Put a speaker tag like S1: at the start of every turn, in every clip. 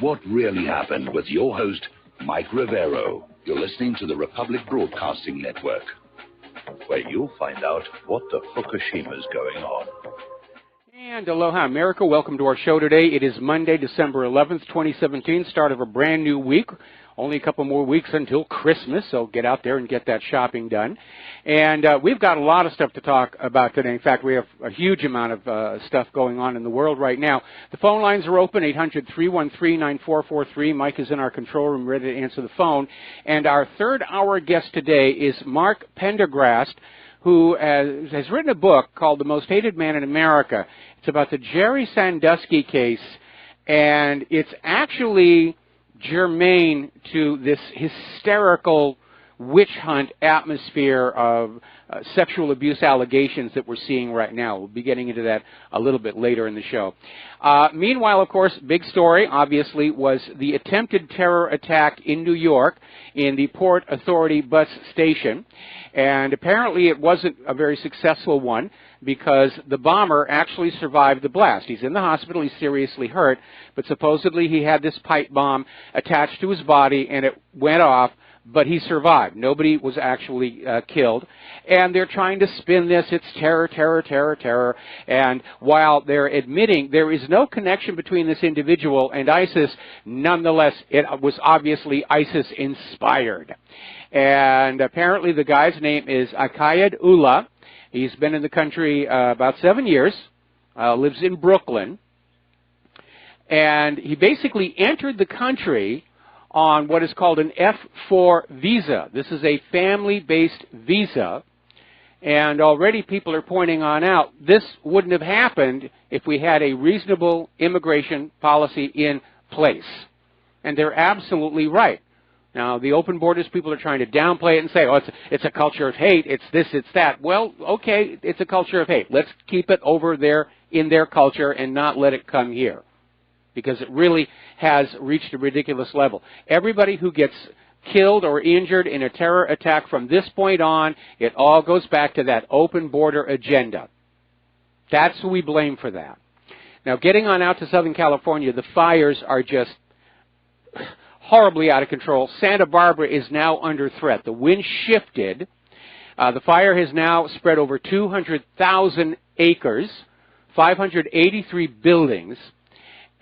S1: What really happened with your host, Mike Rivero. You're listening to the Republic Broadcasting Network, where you'll find out what the Fukushima's going on.
S2: And aloha, America. Welcome to our show today. It is Monday, December 11th, 2017, start of a brand new week. Only a couple more weeks until Christmas, so get out there and get that shopping done. And we've got a lot of stuff to talk about today. In fact, we have a huge amount of stuff going on in the world right now. The phone lines are open, 800-313-9443. Mike is in our control room ready to answer the phone. And our third hour guest today is Mark Pendergrast, who has written a book called The Most Hated Man in America. It's about the Jerry Sandusky case, and it's actually germane to this hysterical witch hunt atmosphere of sexual abuse allegations that we're seeing right now. We'll be getting into that a little bit later in the show. Meanwhile, of course, big story, obviously, was the attempted terror attack in New York in the Port Authority bus station. And apparently it wasn't a very successful one because the bomber actually survived the blast. He's in the hospital. He's seriously hurt. But supposedly he had this pipe bomb attached to his body, and it went off, but he survived. Nobody was actually killed. And they're trying to spin this. It's terror, terror, terror, terror. And while they're admitting there is no connection between this individual and ISIS, nonetheless, it was obviously ISIS-inspired. And apparently the guy's name is Aiea Ullah. He's been in the country about 7 years, lives in Brooklyn. And he basically entered the country on what is called an F4 visa. This is a family-based visa. And already people are pointing on out, this wouldn't have happened if we had a reasonable immigration policy in place. And they're absolutely right. Now, the open borders people are trying to downplay it and say, oh, it's a culture of hate, it's this, it's that. Well, okay, it's a culture of hate. Let's keep it over there in their culture and not let it come here, because it really has reached a ridiculous level. Everybody who gets killed or injured in a terror attack from this point on, it all goes back to that open border agenda. That's who we blame for that. Now, getting on out to Southern California, the fires are just horribly out of control. Santa Barbara is now under threat. The wind shifted. The fire has now spread over 200,000 acres, 583 buildings,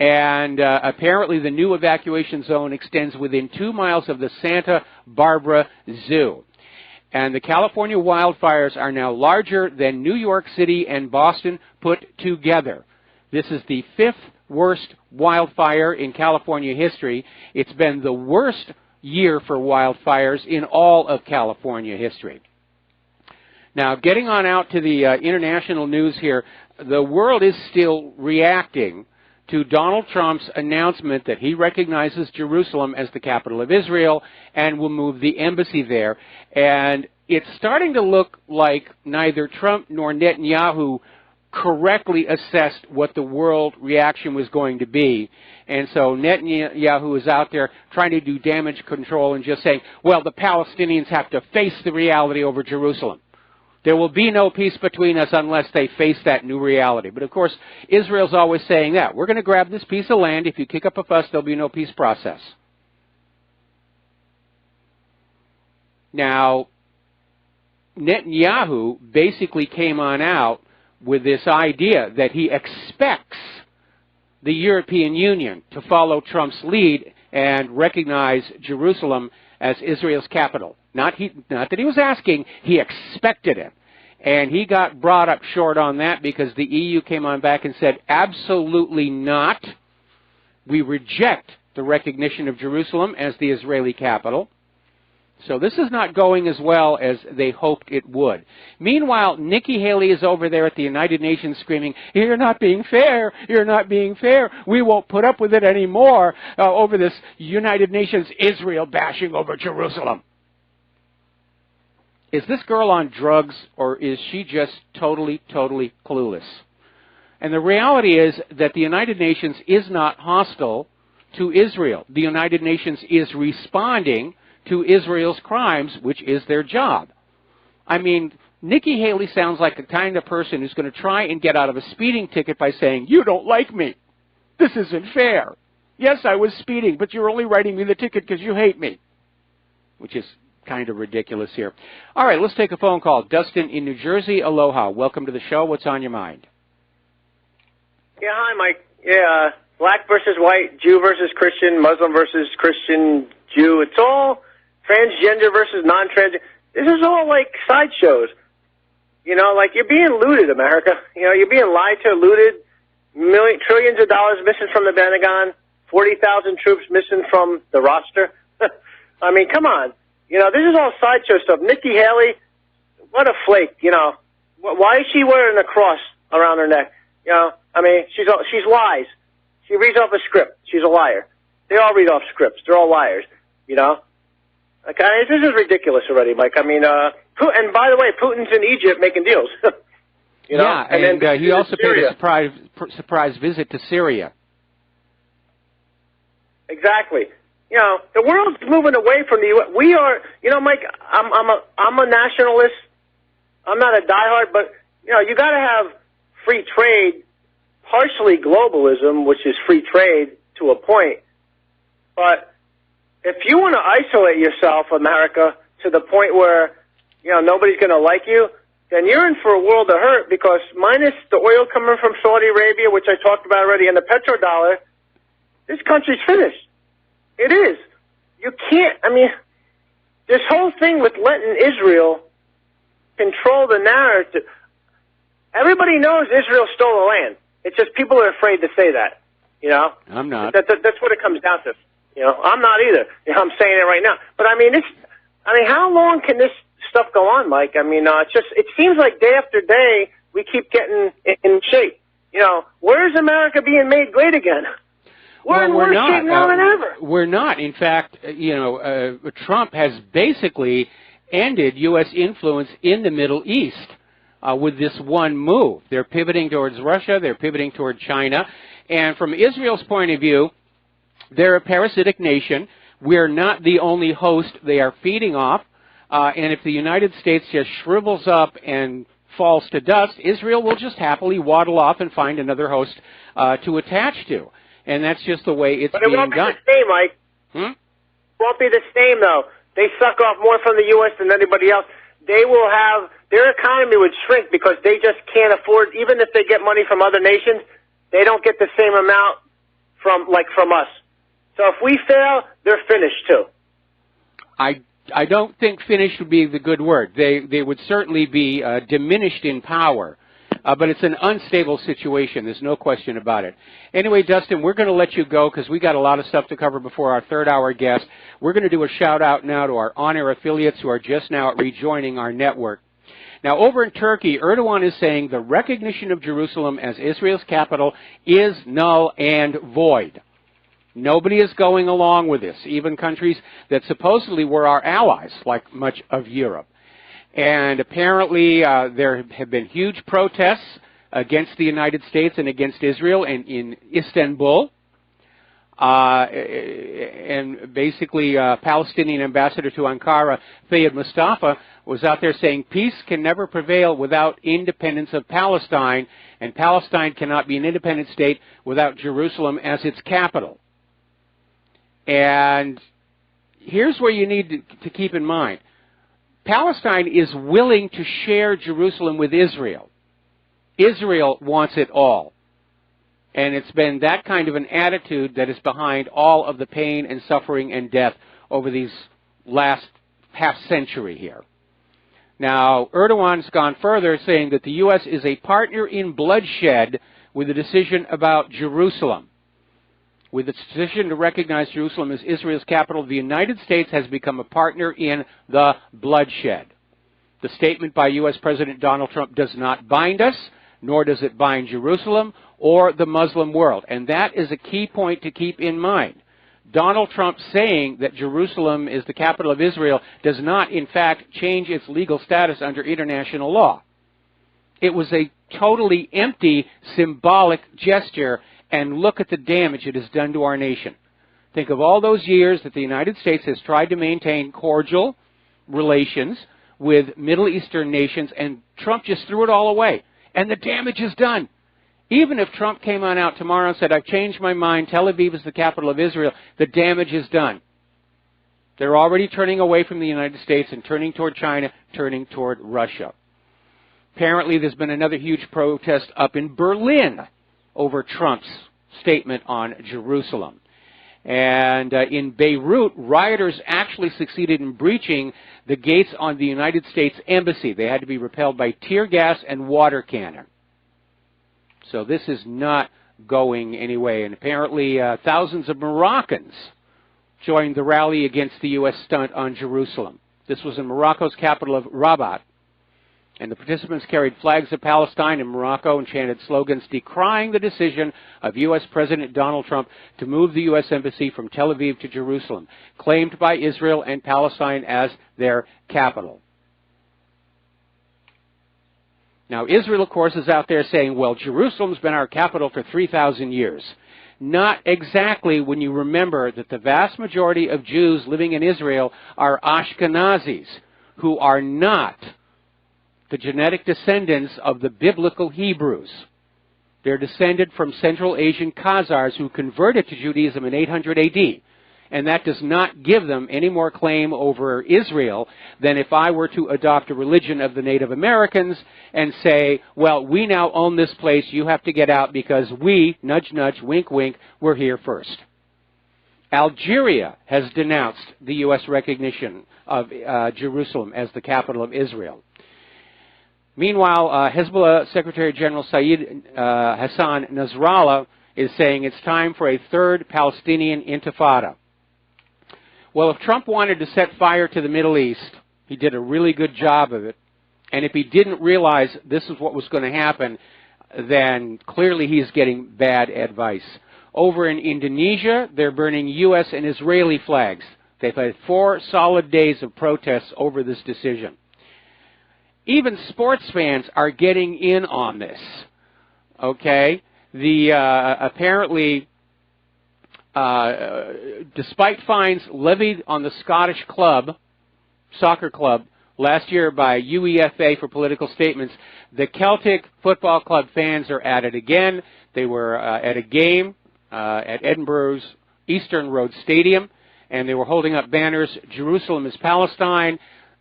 S2: and apparently the new evacuation zone extends within 2 miles of the Santa Barbara Zoo. And the California wildfires are now larger than New York City and Boston put together. This is the fifth worst wildfire in California history. It's been the worst year for wildfires in all of California history. Now, getting on out to the international news here, the world is still reacting to Donald Trump's announcement that he recognizes Jerusalem as the capital of Israel and will move the embassy there. And it's starting to look like neither Trump nor Netanyahu correctly assessed what the world reaction was going to be. And so Netanyahu is out there trying to do damage control and just saying, well, the Palestinians have to face the reality over Jerusalem. There will be no peace between us unless they face that new reality. But of course, Israel's always saying that. We're going to grab this piece of land. If you kick up a fuss, there'll be no peace process. Now, Netanyahu basically came on out with this idea that he expects the European Union to follow Trump's lead and recognize Jerusalem as Israel's capital. Not that he was asking, he expected it. And he got brought up short on that because the EU came on back and said, absolutely not. We reject the recognition of Jerusalem as the Israeli capital. So this is not going as well as they hoped it would. Meanwhile, Nikki Haley is over there at the United Nations screaming, you're not being fair, you're not being fair, we won't put up with it anymore over this United Nations Israel bashing over Jerusalem. Is this girl on drugs, or is she just totally, totally clueless? And the reality is that the United Nations is not hostile to Israel. The United Nations is responding to Israel's crimes, which is their job. I mean, Nikki Haley sounds like the kind of person who's going to try and get out of a speeding ticket by saying, you don't like me. This isn't fair. Yes, I was speeding, but you're only writing me the ticket because you hate me, which is kind of ridiculous here. All right, let's take a phone call. Dustin in New Jersey, aloha. Welcome to the show. What's on your mind?
S3: Yeah, hi, Mike. Yeah, black versus white, Jew versus Christian, Muslim versus Christian, Jew. It's all transgender versus non-transgender. This is all like sideshows. You know, like you're being looted, America. You know, you're being lied to, looted. Trillions of dollars missing from the Pentagon. 40,000 troops missing from the roster. I mean, come on. You know, this is all sideshow stuff. Nikki Haley, what a flake. You know, why is she wearing a cross around her neck? You know, I mean, she's lies. She reads off a script. She's a liar. They all read off scripts. They're all liars. You know, okay, this is ridiculous already, Mike. I mean, and by the way, Putin's in Egypt making deals. You know?
S2: Yeah, and he also paid a surprise visit to Syria.
S3: Exactly. You know, the world's moving away from the U.S. We are, you know, Mike, I'm a nationalist. I'm not a diehard, but, you know, you got to have free trade, partially globalism, which is free trade to a point. But if you want to isolate yourself, America, to the point where, you know, nobody's going to like you, then you're in for a world of hurt, because minus the oil coming from Saudi Arabia, which I talked about already, and the petrodollar, this country's finished. It is. You can't, I mean, this whole thing with letting Israel control the narrative. Everybody knows Israel stole the land. It's just people are afraid to say that, you know?
S2: I'm not.
S3: That's what it comes down to. You know, I'm not either. You know, I'm saying it right now. But I mean, how long can this stuff go on, Mike? I mean, it seems like day after day we keep getting in shape. You know, where's America being made great again? We're in worse shape now than ever.
S2: We're not. In fact, you know, Trump has basically ended U.S. influence in the Middle East with this one move. They're pivoting towards Russia. They're pivoting toward China. And from Israel's point of view, they're a parasitic nation. We're not the only host they are feeding off. And if the United States just shrivels up and falls to dust, Israel will just happily waddle off and find another host to attach to. And that's just the way it's being done.
S3: But it won't be the same, Mike. It won't be the same, though. They suck off more from the U.S. than anybody else. They will have, their economy would shrink because they just can't afford, even if they get money from other nations, they don't get the same amount from us. So if we fail, they're finished, too.
S2: I don't think finished would be the good word. They would certainly be diminished in power. But it's an unstable situation. There's no question about it. Anyway, Dustin, we're going to let you go because we got a lot of stuff to cover before our third-hour guest. We're going to do a shout-out now to our on-air affiliates who are just now rejoining our network. Now, over in Turkey, Erdogan is saying the recognition of Jerusalem as Israel's capital is null and void. Nobody is going along with this, even countries that supposedly were our allies, like much of Europe. And apparently there have been huge protests against the United States and against Israel in Istanbul. And basically Palestinian ambassador to Ankara, Fayed Mustafa, was out there saying peace can never prevail without independence of Palestine, and Palestine cannot be an independent state without Jerusalem as its capital. And here's where you need to keep in mind. Palestine is willing to share Jerusalem with Israel. Israel wants it all. And it's been that kind of an attitude that is behind all of the pain and suffering and death over these last half century here. Now, Erdogan's gone further, saying that the U.S. is a partner in bloodshed with the decision about Jerusalem. With its decision to recognize Jerusalem as Israel's capital, the United States has become a partner in the bloodshed. The statement by U.S. President Donald Trump does not bind us, nor does it bind Jerusalem or the Muslim world. And that is a key point to keep in mind. Donald Trump saying that Jerusalem is the capital of Israel does not, in fact, change its legal status under international law. It was a totally empty, symbolic gesture. And look at the damage it has done to our nation. Think of all those years that the United States has tried to maintain cordial relations with Middle Eastern nations, and Trump just threw it all away. And the damage is done. Even if Trump came on out tomorrow and said, I've changed my mind, Tel Aviv is the capital of Israel, the damage is done. They're already turning away from the United States and turning toward China, turning toward Russia. Apparently, there's been another huge protest up in Berlin over Trump's statement on Jerusalem. And in Beirut, rioters actually succeeded in breaching the gates on the United States Embassy. They had to be repelled by tear gas and water cannon. So this is not going anyway. And apparently, thousands of Moroccans joined the rally against the U.S. stunt on Jerusalem. This was in Morocco's capital of Rabat. And the participants carried flags of Palestine and Morocco and chanted slogans decrying the decision of U.S. President Donald Trump to move the U.S. Embassy from Tel Aviv to Jerusalem, claimed by Israel and Palestine as their capital. Now, Israel, of course, is out there saying, well, Jerusalem's been our capital for 3,000 years. Not exactly, when you remember that the vast majority of Jews living in Israel are Ashkenazis, who are not the genetic descendants of the biblical Hebrews. They're descended from Central Asian Khazars who converted to Judaism in 800 AD. And that does not give them any more claim over Israel than if I were to adopt a religion of the Native Americans and say, well, we now own this place, you have to get out because we, nudge, nudge, wink, wink, we're here first. Algeria has denounced the U.S. recognition of Jerusalem as the capital of Israel. Meanwhile, Hezbollah Secretary General Saeed Hassan Nasrallah is saying it's time for a third Palestinian intifada. Well, if Trump wanted to set fire to the Middle East, he did a really good job of it. And if he didn't realize this is what was going to happen, then clearly he's getting bad advice. Over in Indonesia, they're burning U.S. and Israeli flags. They've had 4 solid days of protests over this decision. Even sports fans are getting in on this. Okay? Apparently, despite fines levied on the Scottish soccer club, last year by UEFA for political statements, the Celtic Football Club fans are at it again. They were at a game at Edinburgh's Eastern Road Stadium, and they were holding up banners, Jerusalem is Palestine,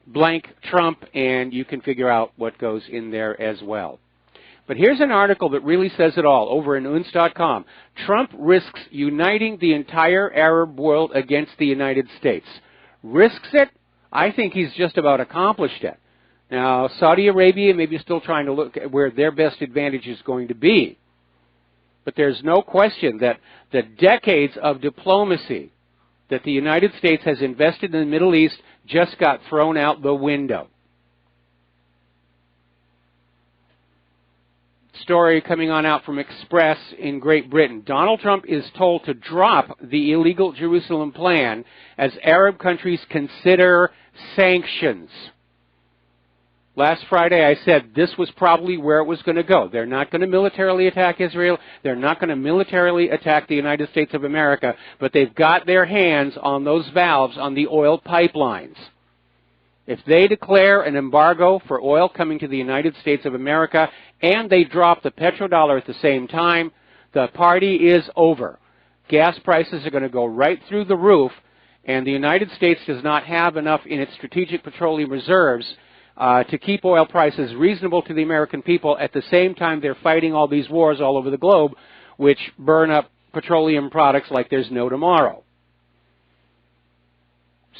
S2: blank Trump, and you can figure out what goes in there as well. But here's an article that really says it all over in unz.com. Trump risks uniting the entire Arab world against the United States. Risks it? I think he's just about accomplished it. Now, Saudi Arabia may be still trying to look at where their best advantage is going to be. But there's no question that the decades of diplomacy that the United States has invested in the Middle East just got thrown out the window. Story coming on out from Express in Great Britain. Donald Trump is told to drop the illegal Jerusalem plan as Arab countries consider sanctions. Last Friday I said this was probably where it was going to go. They're not going to militarily attack Israel. They're not going to militarily attack the United States of America. But they've got their hands on those valves on the oil pipelines. If they declare an embargo for oil coming to the United States of America and they drop the petrodollar at the same time, the party is over. Gas prices are going to go right through the roof, and the United States does not have enough in its strategic petroleum reserves to keep oil prices reasonable to the American people. At the same time, they're fighting all these wars all over the globe, which burn up petroleum products like there's no tomorrow.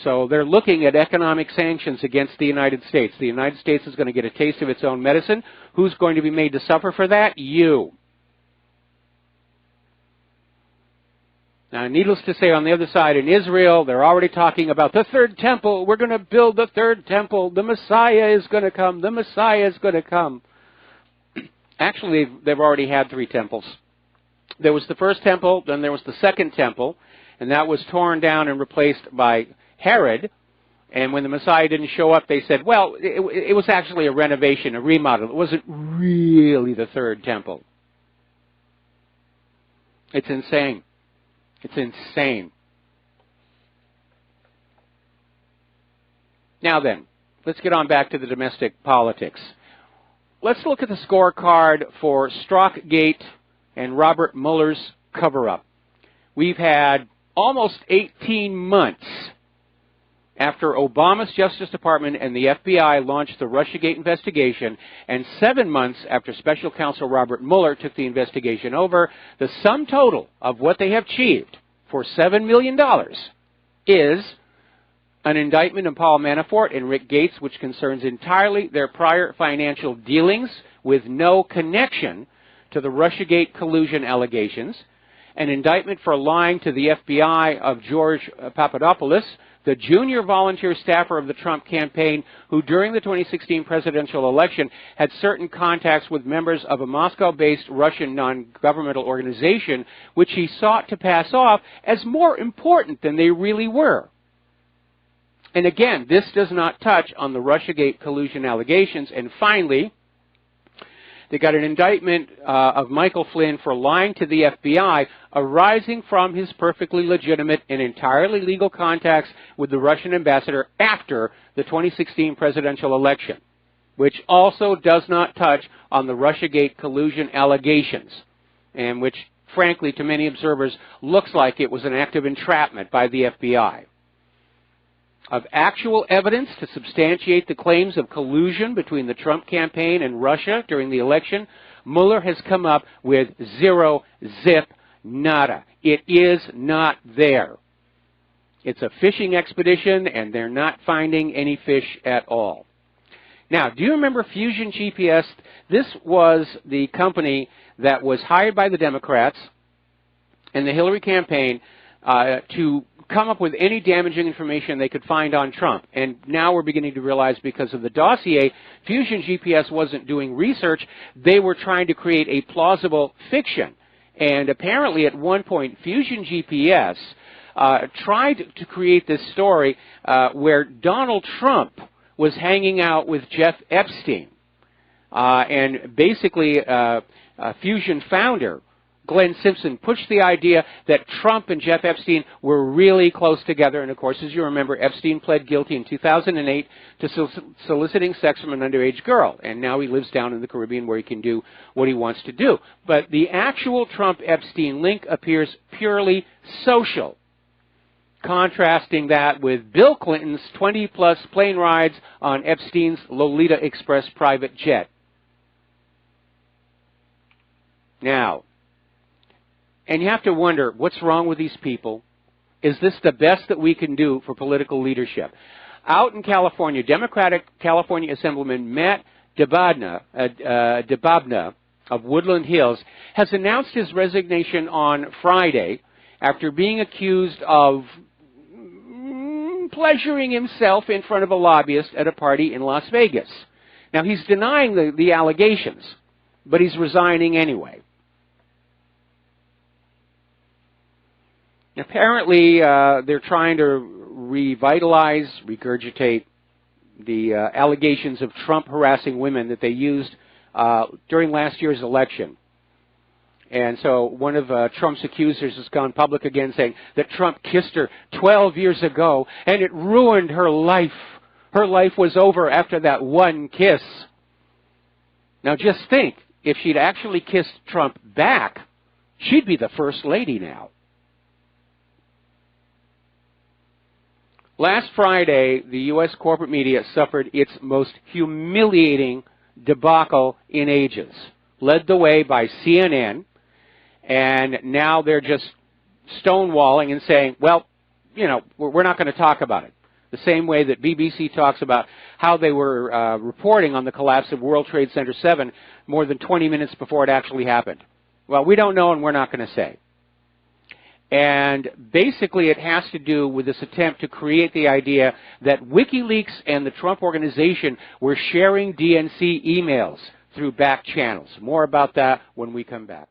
S2: So they're looking at economic sanctions against the United States. The United States is going to get a taste of its own medicine. Who's going to be made to suffer for that? You. Now, needless to say, on the other side in Israel, they're already talking about the third temple. We're going to build the third temple. The Messiah is going to come. The Messiah is going to come. Actually, they've already had 3 temples. There was the first temple, then there was the second temple, and that was torn down and replaced by Herod. And when the Messiah didn't show up, they said, well, it was actually a renovation, a remodel. It wasn't really the third temple. It's insane. It's insane. Now then, let's get on back to the domestic politics. Let's look at the scorecard for Strzokgate and Robert Mueller's cover-up. We've had almost 18 months after Obama's Justice Department and the FBI launched the Russiagate investigation, and 7 months after Special Counsel Robert Mueller took the investigation over. The sum total of what they have achieved for $7 million is an indictment of Paul Manafort and Rick Gates, which concerns entirely their prior financial dealings with no connection to the Russiagate collusion allegations, an indictment for lying to the FBI of George Papadopoulos, the junior volunteer staffer of the Trump campaign, who during the 2016 presidential election had certain contacts with members of a Moscow-based Russian non-governmental organization, which he sought to pass off as more important than they really were. And again, this does not touch on the Russiagate collusion allegations. And finally, they got an indictment of Michael Flynn for lying to the FBI arising from his perfectly legitimate and entirely legal contacts with the Russian ambassador after the 2016 presidential election, which also does not touch on the Russiagate collusion allegations, and which, frankly, to many observers, looks like it was an act of entrapment by the FBI. Of actual evidence to substantiate the claims of collusion between the Trump campaign and Russia during the election, Mueller has come up with zero, zip, nada. It is not there. It's a fishing expedition, and they're not finding any fish at all. Now, do you remember Fusion GPS? This was the company that was hired by the Democrats and the Hillary campaign to come up with any damaging information they could find on Trump. And now we're beginning to realize, because of the dossier, Fusion GPS wasn't doing research. They were trying to create a plausible fiction. And apparently at one point, Fusion GPS tried to create this story where Donald Trump was hanging out with Jeff Epstein. And basically, Fusion founder Glenn Simpson pushed the idea that Trump and Jeff Epstein were really close together. And of course, as you remember, Epstein pled guilty in 2008 to soliciting sex from an underage girl. And now he lives down in the Caribbean where he can do what he wants to do. But the actual Trump-Epstein link appears purely social, contrasting that with Bill Clinton's 20-plus plane rides on Epstein's Lolita Express private jet. Now, and you have to wonder, what's wrong with these people? Is this the best that we can do for political leadership? Out in California, Democratic California Assemblyman Matt DeBabna of Woodland Hills has announced his resignation on Friday after being accused of pleasuring himself in front of a lobbyist at a party in Las Vegas. Now, he's denying the allegations, but he's resigning anyway. Apparently, they're trying to revitalize, regurgitate the allegations of Trump harassing women that they used during last year's election. And so one of Trump's accusers has gone public again saying that Trump kissed her 12 years ago and it ruined her life. Her life was over after that one kiss. Now just think, if she'd actually kissed Trump back, she'd be the first lady now. Last Friday, the U.S. corporate media suffered its most humiliating debacle in ages, led the way by CNN, and now they're just stonewalling and saying, well, you know, we're not going to talk about it. The same way that BBC talks about how they were reporting on the collapse of World Trade Center 7 more than 20 minutes before it actually happened. Well, we don't know and we're not going to say. And basically it has to do with this attempt to create the idea that WikiLeaks and the Trump organization were sharing DNC emails through back channels. More about that when we come back.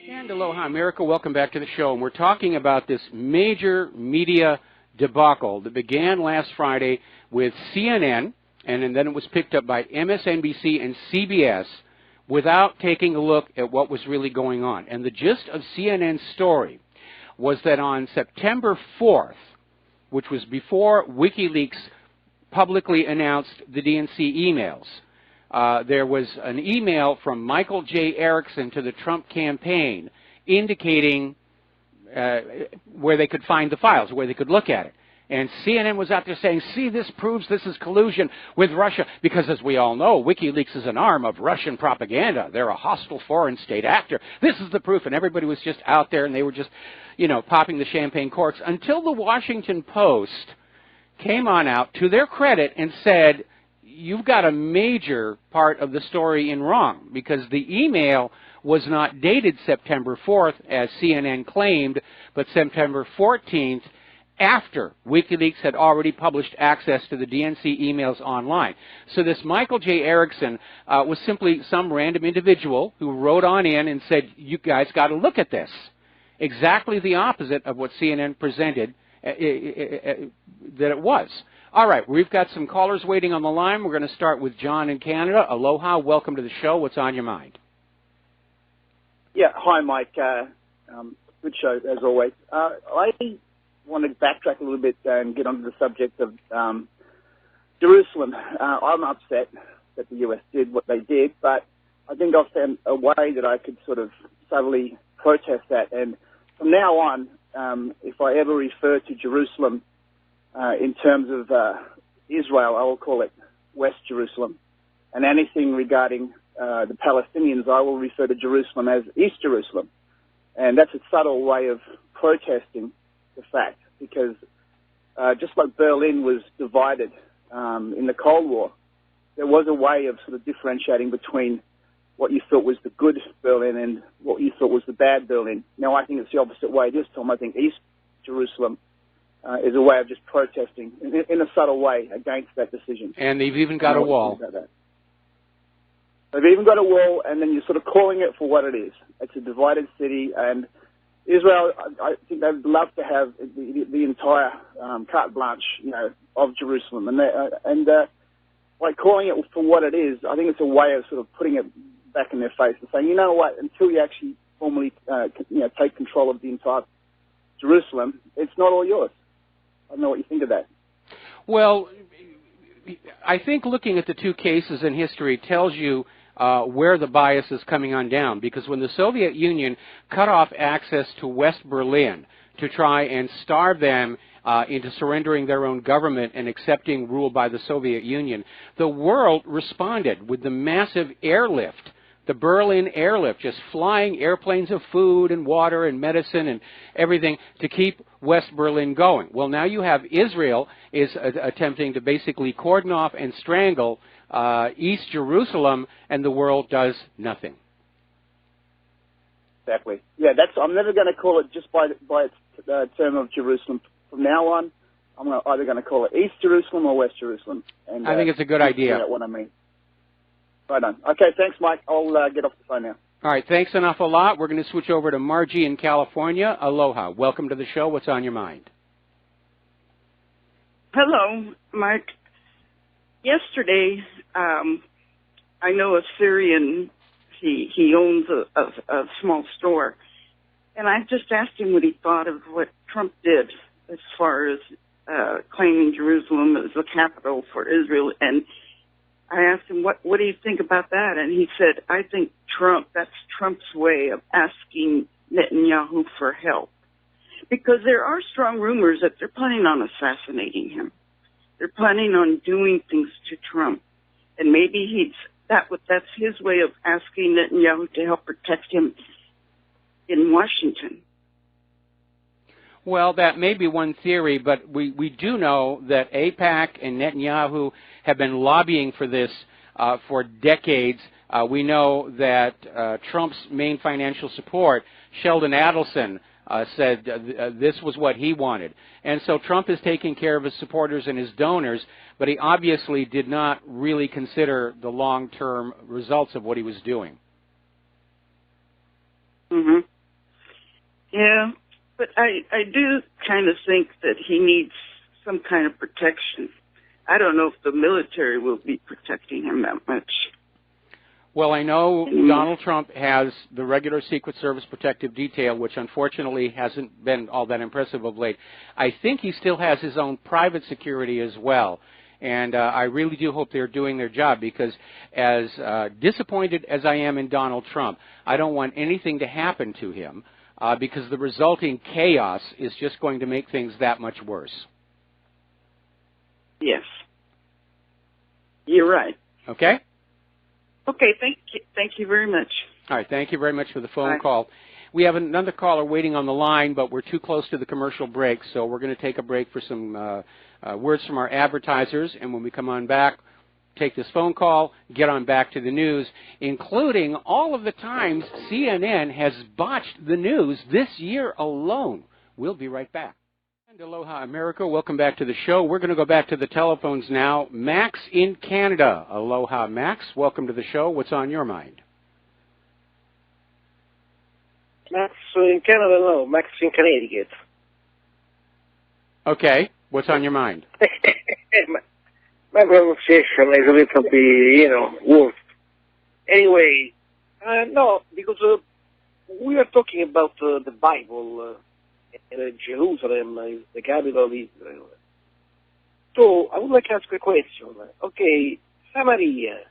S2: And aloha America, welcome back to the show. And we're talking about this major media debacle that began last Friday with CNN, and then it was picked up by MSNBC and CBS without taking a look at what was really going on. And the gist of CNN's story was that on September 4th, which was before WikiLeaks publicly announced the DNC emails, there was an email from Michael J. Erickson to the Trump campaign indicating where they could find the files, where they could look at it. And CNN was out there saying, see, this proves this is collusion with Russia, because as we all know, WikiLeaks is an arm of Russian propaganda. They're a hostile foreign state actor. This is the proof. And everybody was just out there, and they were just, popping the champagne corks until the Washington Post came on out, to their credit, and said, you've got a major part of the story in wrong, because the email was not dated September 4th, as CNN claimed, but September 14th, after WikiLeaks had already published access to the DNC emails online. So this Michael J. Erickson was simply some random individual who wrote on in and said, you guys got to look at this. Exactly the opposite of what CNN presented that it was. All right, we've got some callers waiting on the line. We're going to start with John in Canada. Aloha, welcome to the show. What's on your mind?
S4: Yeah, hi, Mike. Good show, as always. I want to backtrack a little bit and get onto the subject of Jerusalem. I'm upset that the U.S. did what they did, but I think I've found a way that I could sort of subtly protest that. And from now on, if I ever refer to Jerusalem in terms of Israel, I will call it West Jerusalem. And anything regarding the Palestinians, I will refer to Jerusalem as East Jerusalem. And that's a subtle way of protesting the fact, because just like Berlin was divided in the Cold War, there was a way of sort of differentiating between what you thought was the good Berlin and what you thought was the bad Berlin. Now, I think it's the opposite way this time. I think East Jerusalem is a way of just protesting in a subtle way against that decision.
S2: And they've even got a wall.
S4: They've even got a wall, and then you're sort of calling it for what it is. It's a divided city, and Israel, I think they'd love to have the entire carte blanche, of Jerusalem. And by calling it for what it is, I think it's a way of sort of putting it back in their face and saying, you know what, until you actually formally, take control of the entire Jerusalem, it's not all yours. I don't know what you think of that.
S2: Well, I think looking at the two cases in history tells you where the bias is coming on down, because when the Soviet Union cut off access to West Berlin to try and starve them into surrendering their own government and accepting rule by the Soviet Union, the world responded with the massive airlift, the Berlin airlift, just flying airplanes of food and water and medicine and everything to keep West Berlin going. Well, now you have Israel is attempting to basically cordon off and strangle East Jerusalem, and the world does nothing.
S4: Exactly. Yeah, I'm never going to call it just by its term of Jerusalem. From now on, I'm either going to call it East Jerusalem or West Jerusalem. And
S2: I think it's a good idea.
S4: That's what I mean. Right on. Okay, thanks, Mike. I'll get off the phone now.
S2: All right, thanks an awful lot. We're going to switch over to Margie in California. Aloha. Welcome to the show. What's on your mind?
S5: Hello, Mike. Yesterday, I know a Syrian, he owns a small store, and I just asked him what he thought of what Trump did as far as claiming Jerusalem as the capital for Israel, and I asked him, what do you think about that? And he said, I think that's Trump's way of asking Netanyahu for help, because there are strong rumors that they're planning on assassinating him. They're planning on doing things to Trump, and maybe that's his way of asking Netanyahu to help protect him in Washington.
S2: Well, that may be one theory, but we do know that AIPAC and Netanyahu have been lobbying for this for decades. We know that Trump's main financial support, Sheldon Adelson, said this was what he wanted. And so Trump is taking care of his supporters and his donors, but he obviously did not really consider the long-term results of what he was doing.
S5: Mm-hmm. Yeah, but I do kind of think that he needs some kind of protection. I don't know if the military will be protecting him that much.
S2: Well, I know Donald Trump has the regular Secret Service protective detail, which unfortunately hasn't been all that impressive of late. I think he still has his own private security as well. And I really do hope they're doing their job, because as disappointed as I am in Donald Trump, I don't want anything to happen to him, because the resulting chaos is just going to make things that much worse.
S5: Yes. You're right.
S2: Okay?
S5: Okay, thank you very much.
S2: All right, thank you very much for the phone call. We have another caller waiting on the line, but we're too close to the commercial break, so we're going to take a break for some words from our advertisers, and when we come on back, take this phone call, get on back to the news, including all of the times CNN has botched the news this year alone. We'll be right back. And aloha, America. Welcome back to the show. We're going to go back to the telephones now. Max in Canada. Aloha, Max. Welcome to the show. What's on your mind?
S3: Max in Canada, no. Max in Connecticut.
S2: Okay. What's on your mind?
S3: My pronunciation is a little bit, worse. Anyway, no, because we are talking about the Bible. Jerusalem is the capital of Israel. So I would like to ask a question. Okay, Samaria,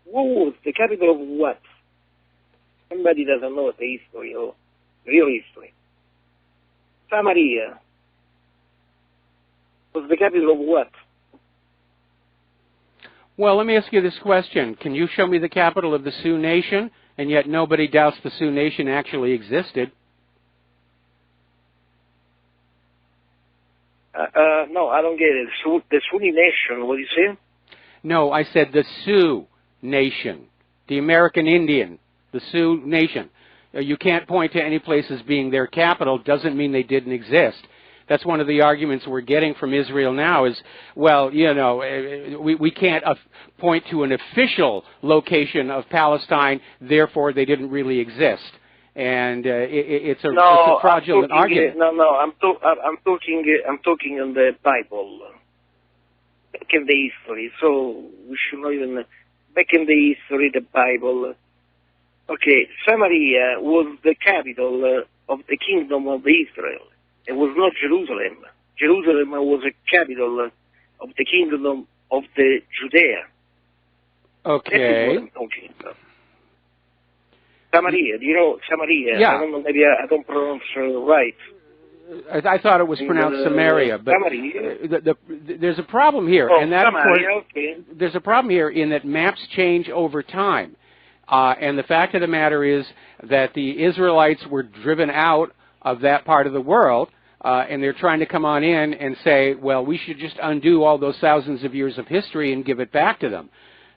S3: what was the capital of what? Somebody doesn't know the history or real history. Samaria was the capital of what?
S2: Well, let me ask you this question. Can you show me the capital of the Sioux Nation? And yet nobody doubts the Sioux Nation actually existed.
S3: No, I don't get it. The Sunni Nation, what do you say?
S2: No, I said the Sioux Nation, the American Indian, the Sioux Nation. You can't point to any place as being their capital. Doesn't mean they didn't exist. That's one of the arguments we're getting from Israel now is, well, we can't point to an official location of Palestine, therefore they didn't really exist. And it's a fraudulent argument.
S3: I'm talking on the Bible, back in the history. So we should not even back in the history, the Bible. Okay, Samaria was the capital of the kingdom of Israel. It was not Jerusalem. Jerusalem was a capital of the kingdom of the Judea.
S2: Okay.
S3: That is what I'm talking about. Samaria, do you know Samaria?
S2: Yeah.
S3: I don't know, maybe I don't pronounce right.
S2: I thought it was pronounced Samaria, but there's a problem here, and that
S3: Samaria,
S2: of course, there's a problem here in that maps change over time, and the fact of the matter is that the Israelites were driven out of that part of the world, and they're trying to come on in and say, well, we should just undo all those thousands of years of history and give it back to them.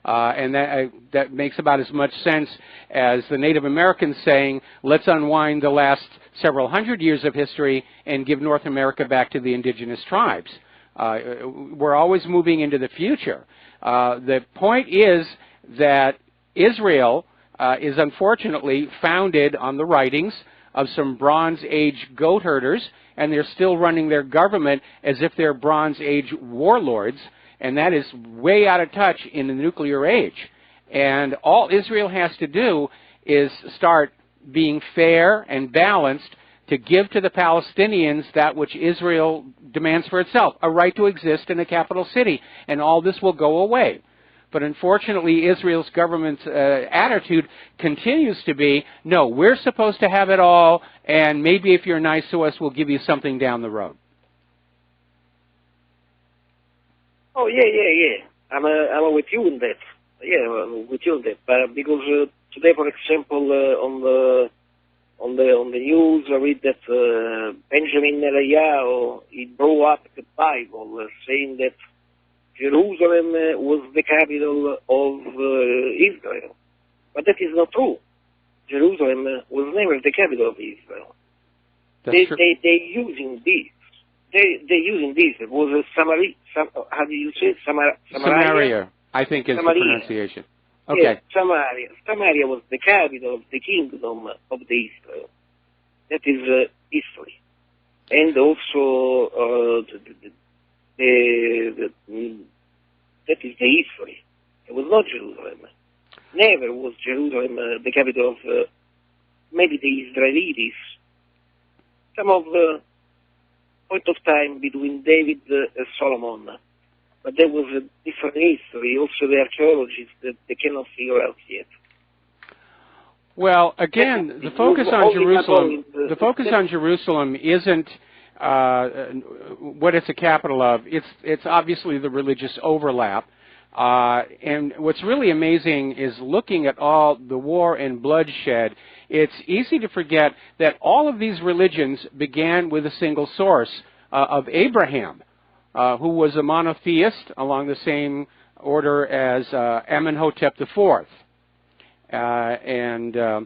S2: And that makes about as much sense as the Native Americans saying, let's unwind the last several hundred years of history and give North America back to the indigenous tribes. We're always moving into the future. The point is that Israel is unfortunately founded on the writings of some Bronze Age goat herders, and they're still running their government as if they're Bronze Age warlords. And that is way out of touch in the nuclear age. And all Israel has to do is start being fair and balanced to give to the Palestinians that which Israel demands for itself, a right to exist in a capital city. And all this will go away. But unfortunately, Israel's government's attitude continues to be, no, we're supposed to have it all, and maybe if you're nice to us, we'll give you something down the road.
S3: Oh, yeah. I'm with you on that. Yeah, I'm with you on that. But because today, for example, on the news, I read that Benjamin Aiea, he brought up the Bible, saying that Jerusalem was the capital of Israel. But that is not true. Jerusalem was never the capital of Israel. They're using this. They're using this. It was how do you say
S2: Samaria, I think is Samaria. The pronunciation. Okay.
S3: Yes, Samaria. Samaria was the capital of the kingdom of the Israel. That is history. And also that is the history. It was not Jerusalem. Never was Jerusalem the capital of maybe the Israelites. Some of the point of time between David and Solomon.
S6: but there was a different history. Also, the archaeologists that they cannot figure out yet.
S2: Well, again, the focus on Jerusalem, isn't what it's a capital of. It's obviously the religious overlap. And what's really amazing is looking at all the war and bloodshed. It's easy to forget that all of these religions began with a single source of Abraham, who was a monotheist along the same order as Amenhotep IV. Or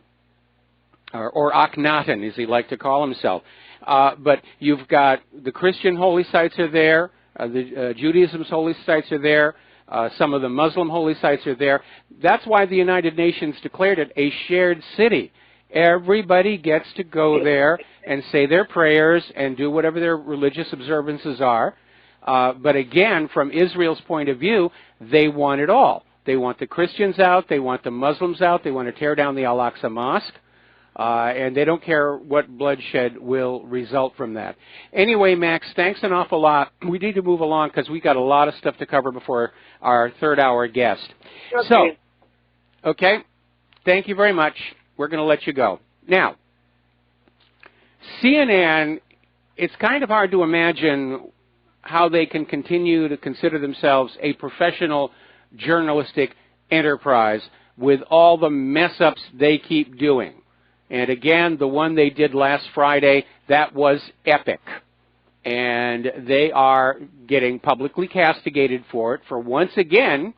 S2: Akhenaten, as he liked to call himself. But you've got the Christian holy sites are there, Judaism's holy sites are there, some of the Muslim holy sites are there. That's why the United Nations declared it a shared city. Everybody gets to go there and say their prayers and do whatever their religious observances are. But again, from Israel's point of view, they want it all. They want the Christians out, they want the Muslims out, they want to tear down the Al-Aqsa Mosque, and they don't care what bloodshed will result from that. Anyway, Max, thanks an awful lot. We need to move along because we've got a lot of stuff to cover before our third-hour guest.
S6: Okay.
S2: So, okay, thank you very much. We're going to let you go. Now, CNN, it's kind of hard to imagine how they can continue to consider themselves a professional journalistic enterprise with all the mess-ups they keep doing. And again, the one they did last Friday, that was epic. And they are getting publicly castigated for it, for once again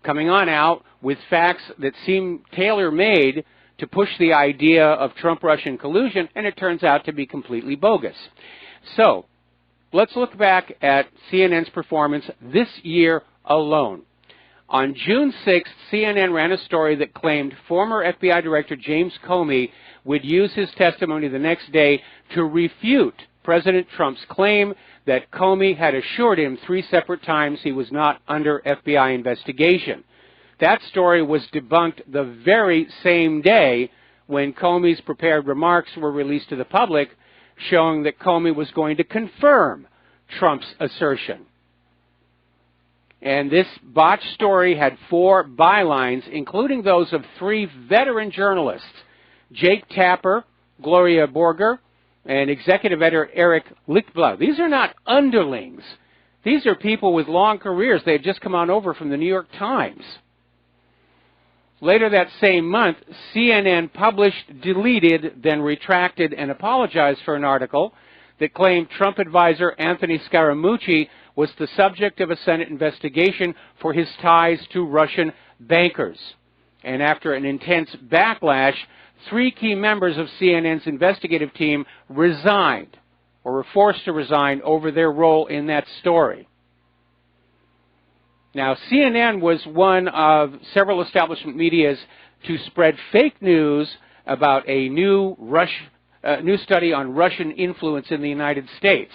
S2: coming on out with facts that seem tailor-made to push the idea of Trump-Russian collusion, and it turns out to be completely bogus. So, let's look back at CNN's performance this year alone. On June 6th, CNN ran a story that claimed former FBI Director James Comey would use his testimony the next day to refute President Trump's claim that Comey had assured him 3 separate times he was not under FBI investigation. That story was debunked the very same day when Comey's prepared remarks were released to the public, showing that Comey was going to confirm Trump's assertion. And this botched story had 4 bylines, including those of 3 veteran journalists, Jake Tapper, Gloria Borger, and executive editor Eric Lichtblau. These are not underlings. These are people with long careers. They had just come on over from the New York Times. Later that same month, CNN published, deleted, then retracted and apologized for an article that claimed Trump advisor Anthony Scaramucci was the subject of a Senate investigation for his ties to Russian bankers. And after an intense backlash, 3 key members of CNN's investigative team resigned, or were forced to resign, over their role in that story. Now, CNN was one of several establishment medias to spread fake news about a new study on Russian influence in the United States.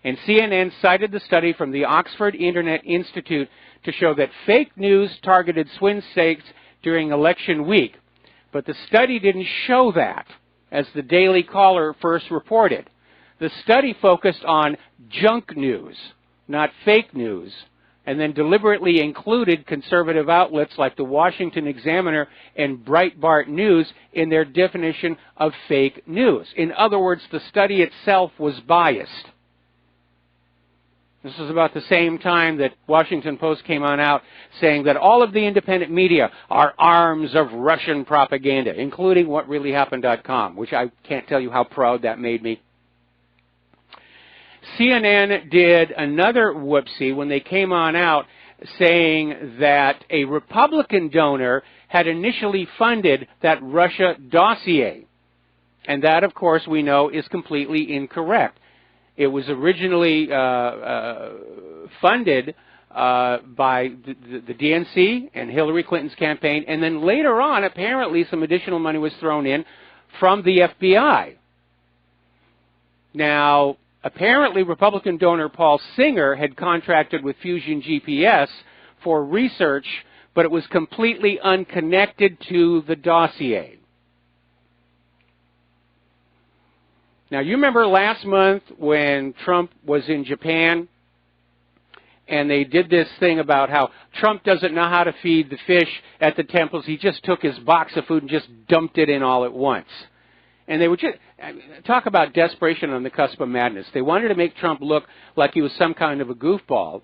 S2: And CNN cited the study from the Oxford Internet Institute to show that fake news targeted swing states during election week. But the study didn't show that, as the Daily Caller first reported. The study focused on junk news, not fake news, and then deliberately included conservative outlets like the Washington Examiner and Breitbart News in their definition of fake news. In other words, the study itself was biased. This was about the same time that Washington Post came on out saying that all of the independent media are arms of Russian propaganda, including WhatReallyHappened.com, which I can't tell you how proud that made me. CNN did another whoopsie when they came on out saying that a Republican donor had initially funded that Russia dossier. And that, of course, we know is completely incorrect. It was originally funded by the DNC and Hillary Clinton's campaign, and then later on, apparently, some additional money was thrown in from the FBI. Now, apparently, Republican donor Paul Singer had contracted with Fusion GPS for research, but it was completely unconnected to the dossier. Now, you remember last month when Trump was in Japan and they did this thing about how Trump doesn't know how to feed the fish at the temples. He just took his box of food and just dumped it in all at once. And they would just talk about desperation on the cusp of madness. They wanted to make Trump look like he was some kind of a goofball,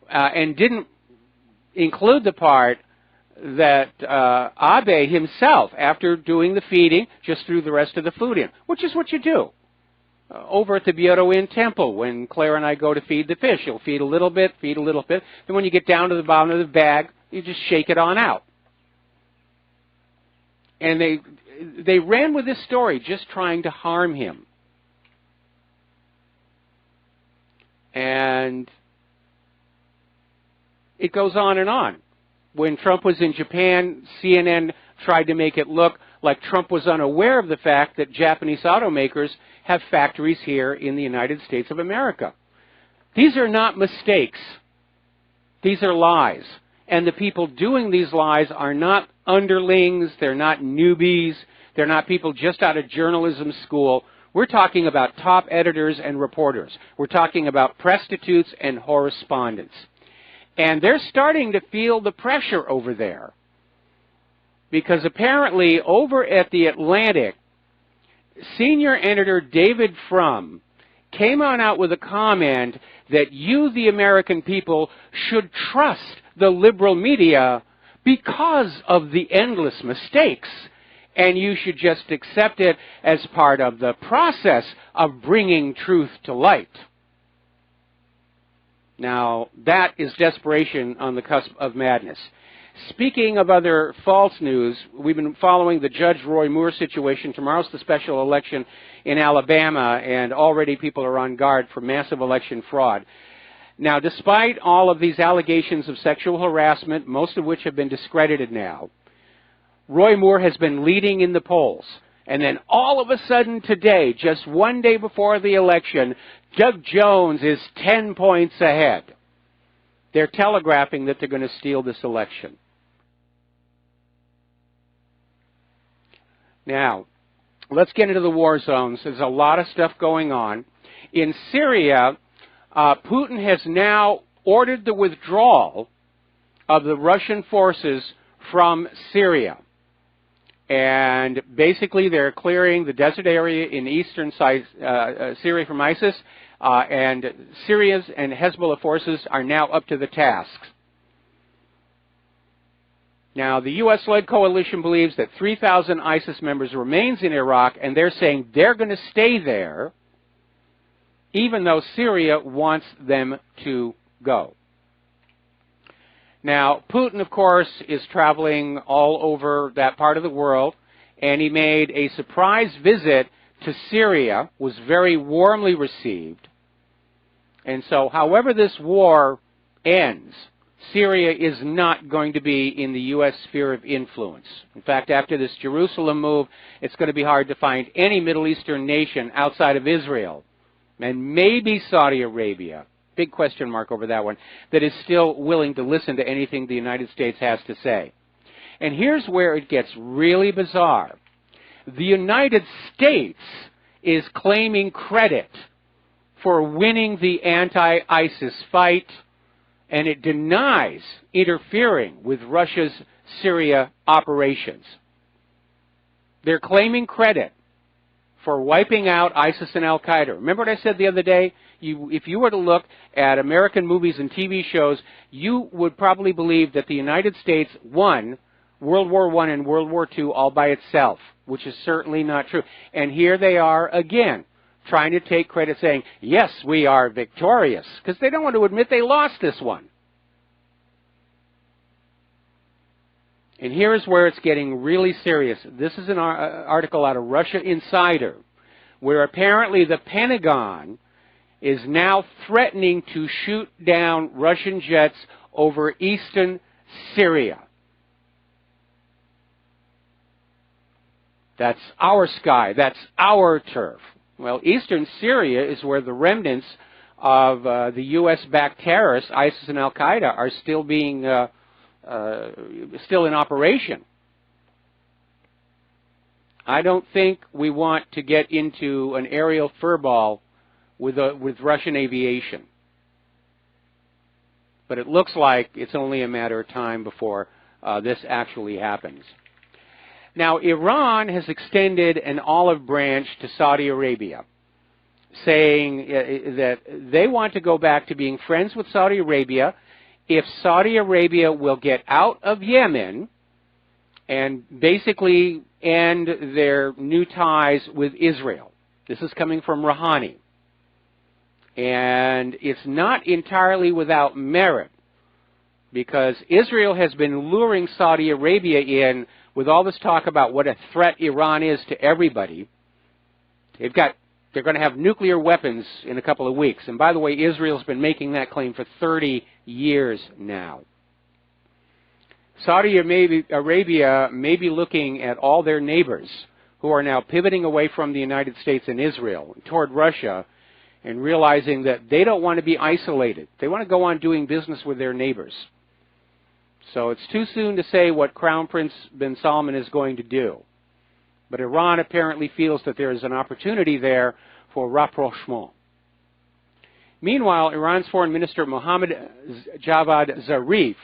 S2: and didn't include the part that Abe himself, after doing the feeding, just threw the rest of the food in, which is what you do. Over at the Byodo Inn Temple, when Claire and I go to feed the fish, you'll feed a little bit, then when you get down to the bottom of the bag, you just shake it on out. And they ran with this story just trying to harm him. And it goes on and on. When Trump was in Japan, CNN tried to make it look like Trump was unaware of the fact that Japanese automakers have factories here in the United States of America. These are not mistakes. These are lies. And the people doing these lies are not underlings, they're not newbies, they're not people just out of journalism school. We're talking about top editors and reporters. We're talking about prostitutes and correspondents. And they're starting to feel the pressure over there. Because apparently over at the Atlantic, senior editor David Frum came on out with a comment that you, the American people, should trust the liberal media because of the endless mistakes, and you should just accept it as part of the process of bringing truth to light. Now, that is desperation on the cusp of madness. Speaking of other false news, we've been following the Judge Roy Moore situation. Tomorrow's the special election in Alabama, and already people are on guard for massive election fraud. Now, despite all of these allegations of sexual harassment, most of which have been discredited now, Roy Moore has been leading in the polls. And then all of a sudden today, just one day before the election, Doug Jones is 10 points ahead. They're telegraphing that they're going to steal this election. Now, let's get into the war zones. There's a lot of stuff going on. In Syria, Putin has now ordered the withdrawal of the Russian forces from Syria. And basically they're clearing the desert area in eastern Syria from ISIS, and Syria's and Hezbollah forces are now up to the task. Now, the U.S.-led coalition believes that 3,000 ISIS members remains in Iraq, and they're saying they're going to stay there, even though Syria wants them to go. Now, Putin, of course, is traveling all over that part of the world, and he made a surprise visit to Syria, was very warmly received. And so, however this war ends, Syria is not going to be in the U.S. sphere of influence. In fact, after this Jerusalem move, it's going to be hard to find any Middle Eastern nation outside of Israel, and maybe Saudi Arabia, big question mark over that one, that is still willing to listen to anything the United States has to say. And here's where it gets really bizarre. The United States is claiming credit for winning the anti-ISIS fight, and it denies interfering with Russia's Syria operations. They're claiming credit for wiping out ISIS and Al-Qaeda. Remember what I said the other day? If you were to look at American movies and TV shows, you would probably believe that the United States won World War I and World War II all by itself, which is certainly not true. And here they are again, trying to take credit, saying, yes, we are victorious, because they don't want to admit they lost this one. And here is where it's getting really serious. This is an article out of Russia Insider, where apparently the Pentagon is now threatening to shoot down Russian jets over eastern Syria. That's our sky. That's our turf. Well, eastern Syria is where the remnants of the U.S.-backed terrorists, ISIS and Al-Qaeda, are still being still in operation. I don't think we want to get into an aerial furball with Russian aviation. But it looks like it's only a matter of time before this actually happens. Now, Iran has extended an olive branch to Saudi Arabia, saying that they want to go back to being friends with Saudi Arabia if Saudi Arabia will get out of Yemen and basically end their new ties with Israel. This is coming from Rouhani. And it's not entirely without merit, because Israel has been luring Saudi Arabia in with all this talk about what a threat Iran is to everybody. They're going to have nuclear weapons in a couple of weeks. And by the way, Israel's been making that claim for 30 years now. Saudi Arabia may be looking at all their neighbors who are now pivoting away from the United States and Israel toward Russia and realizing that they don't want to be isolated. They want to go on doing business with their neighbors. So it's too soon to say what Crown Prince bin Salman is going to do. But Iran apparently feels that there is an opportunity there for rapprochement. Meanwhile, Iran's Foreign Minister Mohammad Javad Zarif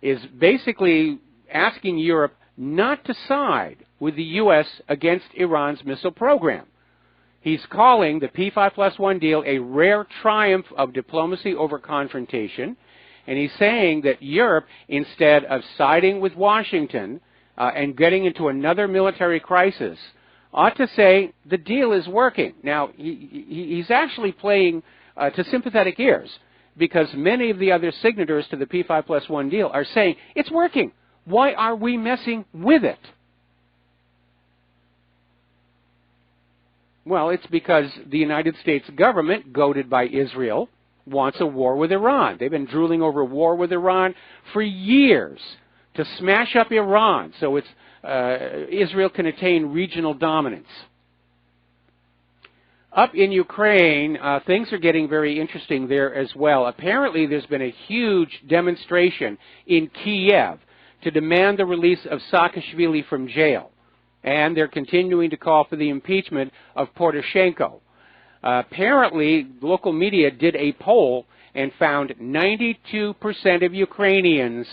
S2: is basically asking Europe not to side with the U.S. against Iran's missile program. He's calling the P5+1 deal a rare triumph of diplomacy over confrontation, and he's saying that Europe, instead of siding with Washington and getting into another military crisis, ought to say the deal is working. Now, he's actually playing to sympathetic ears, because many of the other signatories to the P5+1 deal are saying, it's working. Why are we messing with it? Well, it's because the United States government, goaded by Israel, wants a war with Iran. They've been drooling over a war with Iran for years to smash up Iran so Israel can attain regional dominance. Up in Ukraine, things are getting very interesting there as well. Apparently, there's been a huge demonstration in Kiev to demand the release of Saakashvili from jail. And they're continuing to call for the impeachment of Poroshenko. Apparently, local media did a poll and found 92% of Ukrainians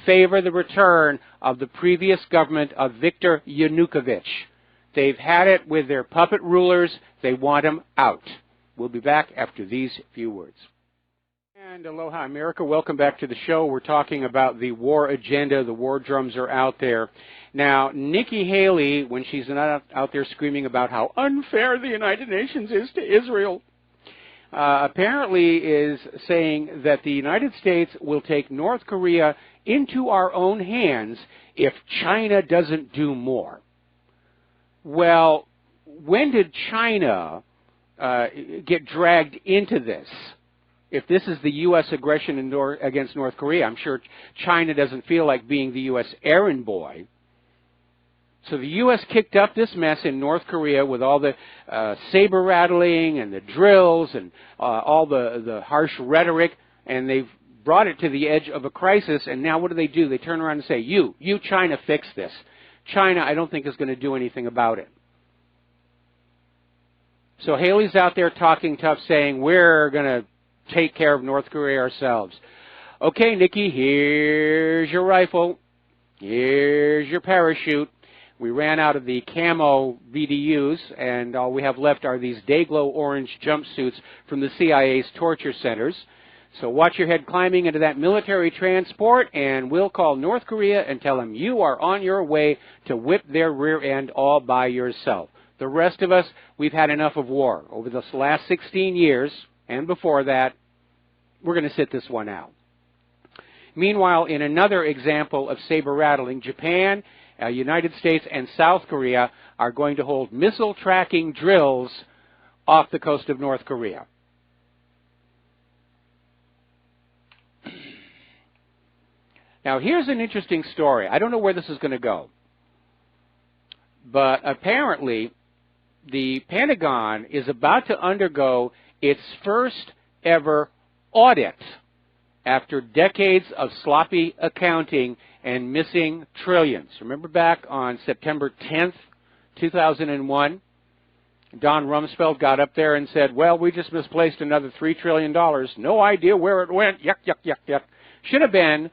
S2: favor the return of the previous government of Viktor Yanukovych. They've had it with their puppet rulers. They want them out. We'll be back after these few words. And aloha, America. Welcome back to the show. We're talking about the war agenda. The war drums are out there. Now, Nikki Haley, when she's not out there screaming about how unfair the United Nations is to Israel, apparently is saying that the United States will take North Korea into our own hands if China doesn't do more. Well, when did China get dragged into this? If this is the U.S. aggression against North Korea, I'm sure China doesn't feel like being the U.S. errand boy. So the U.S. kicked up this mess in North Korea with all the saber rattling and the drills and all the harsh rhetoric, and they've brought it to the edge of a crisis, and now what do? They turn around and say, you China, fix this. China, I don't think, is going to do anything about it. So Haley's out there talking tough, saying, we're going to take care of North Korea ourselves. Okay, Nikki, here's your rifle. Here's your parachute. We ran out of the camo BDUs, and all we have left are these day-glow orange jumpsuits from the CIA's torture centers. So watch your head climbing into that military transport, and we'll call North Korea and tell them you are on your way to whip their rear end all by yourself. The rest of us, we've had enough of war. Over the last 16 years, and before that, we're going to sit this one out. Meanwhile, in another example of saber rattling, Japan, United States, and South Korea are going to hold missile tracking drills off the coast of North Korea. Now, here's an interesting story. I don't know where this is going to go. But apparently, the Pentagon is about to undergo its first ever audit after decades of sloppy accounting and missing trillions. Remember back on September 10th, 2001, Don Rumsfeld got up there and said, well, we just misplaced another $3 trillion. No idea where it went. Yuck, yuck, yuck, yuck. Should have been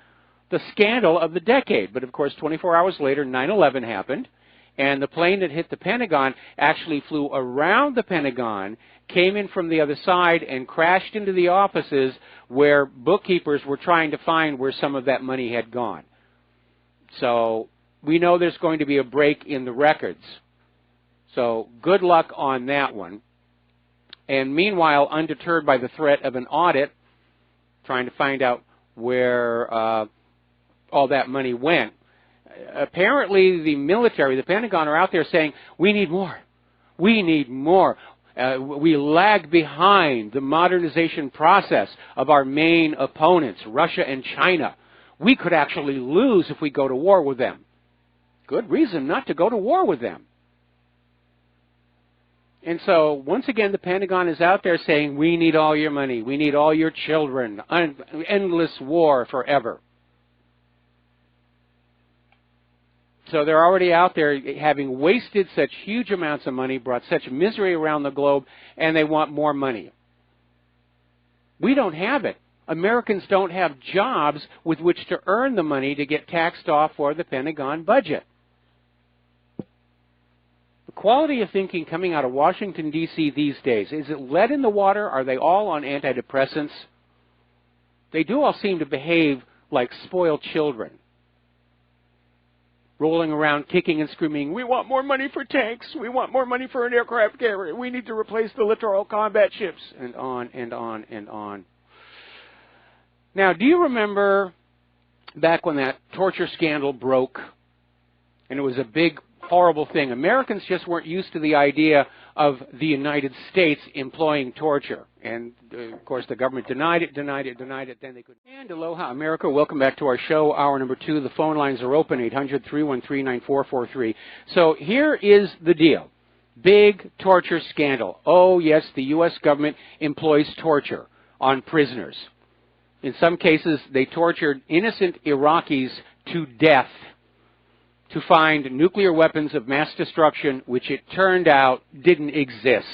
S2: the scandal of the decade. But, of course, 24 hours later, 9/11 happened, and the plane that hit the Pentagon actually flew around the Pentagon, came in from the other side, and crashed into the offices where bookkeepers were trying to find where some of that money had gone. So we know there's going to be a break in the records. So good luck on that one. And meanwhile, undeterred by the threat of an audit, trying to find out where all that money went, apparently the military, the Pentagon, are out there saying, we need more. We need more. We lag behind the modernization process of our main opponents, Russia and China. We could actually lose if we go to war with them. Good reason not to go to war with them. And so, once again, the Pentagon is out there saying, we need all your money, we need all your children, endless war forever. So they're already out there having wasted such huge amounts of money, brought such misery around the globe, and they want more money. We don't have it. Americans don't have jobs with which to earn the money to get taxed off for the Pentagon budget. The quality of thinking coming out of Washington, D.C. these days, is it lead in the water? Are they all on antidepressants? They do all seem to behave like spoiled children, rolling around kicking and screaming, we want more money for tanks, we want more money for an aircraft carrier, we need to replace the littoral combat ships, and on and on and on. Now, do you remember back when that torture scandal broke, and it was a big, horrible thing? Americans just weren't used to the idea of the United States employing torture. And, of course, the government denied it, then they couldn't. And aloha, America. Welcome back to our show, hour number 2. The phone lines are open, 800-313-9443. So here is the deal. Big torture scandal. Oh, yes, the U.S. government employs torture on prisoners. In some cases, they tortured innocent Iraqis to death to find nuclear weapons of mass destruction, which it turned out didn't exist,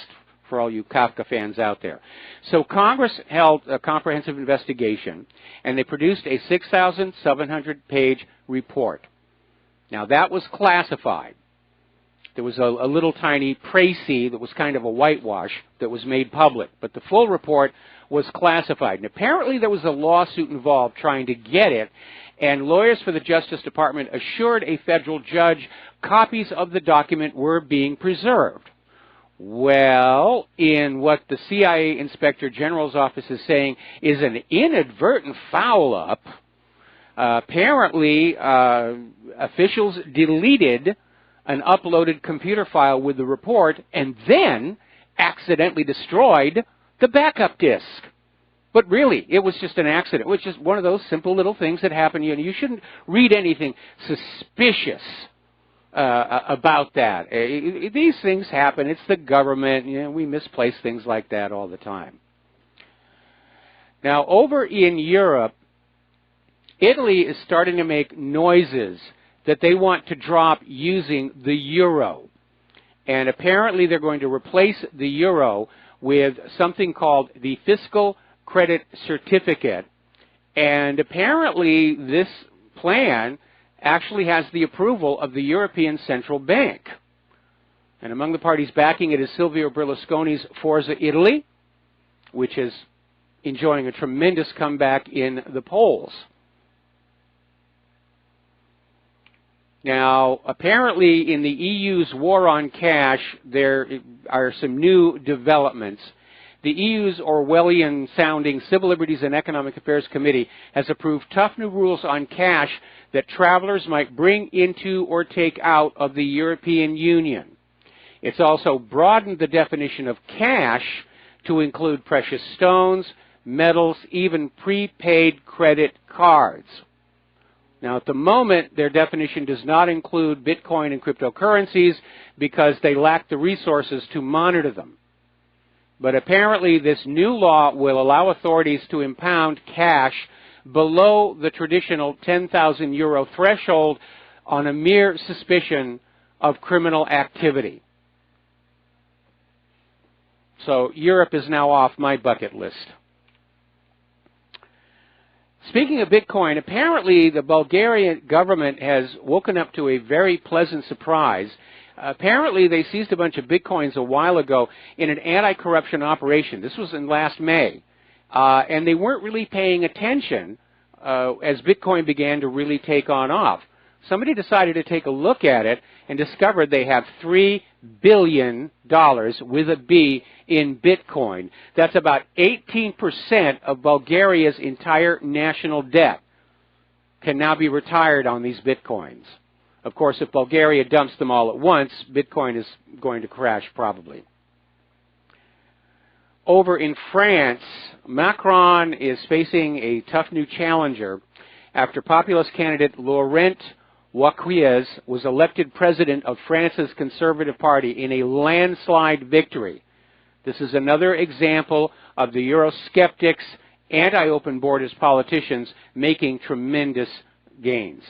S2: for all you Kafka fans out there. So Congress held a comprehensive investigation, and they produced a 6,700-page report. Now, that was classified. There was a little tiny précis that was kind of a whitewash that was made public, but the full report was classified. And apparently there was a lawsuit involved trying to get it, and lawyers for the Justice Department assured a federal judge copies of the document were being preserved. Well, in what the CIA Inspector General's office is saying is an inadvertent foul-up, apparently officials deleted an uploaded computer file with the report and then accidentally destroyed the backup disk. But really, it was just an accident. It was just one of those simple little things that happen. You shouldn't read anything suspicious about that. These things happen. It's the government. We misplace things like that all the time. Now, over in Europe, Italy is starting to make noises that they want to drop using the euro. And apparently they're going to replace the euro with something called the fiscal credit certificate. And apparently this plan actually has the approval of the European Central Bank. And among the parties backing it is Silvio Berlusconi's Forza Italy, which is enjoying a tremendous comeback in the polls. Now, apparently in the EU's war on cash, there are some new developments. The EU's Orwellian-sounding Civil Liberties and Economic Affairs Committee has approved tough new rules on cash that travelers might bring into or take out of the European Union. It's also broadened the definition of cash to include precious stones, metals, even prepaid credit cards. Now, at the moment, their definition does not include Bitcoin and cryptocurrencies because they lack the resources to monitor them. But apparently, this new law will allow authorities to impound cash below the traditional 10,000 euro threshold on a mere suspicion of criminal activity. So Europe is now off my bucket list. Speaking of Bitcoin, apparently the Bulgarian government has woken up to a very pleasant surprise. Apparently they seized a bunch of Bitcoins a while ago in an anti-corruption operation. This was in last May. And they weren't really paying attention as Bitcoin began to really take on off. Somebody decided to take a look at it and discovered they have $3 billion with a B in Bitcoin. That's about 18% of Bulgaria's entire national debt can now be retired on these Bitcoins. Of course, if Bulgaria dumps them all at once, Bitcoin is going to crash probably. Over in France, Macron is facing a tough new challenger after populist candidate Laurent Wauquiez was elected president of France's Conservative Party in a landslide victory. This is another example of the Eurosceptics, anti-open borders politicians making tremendous gains.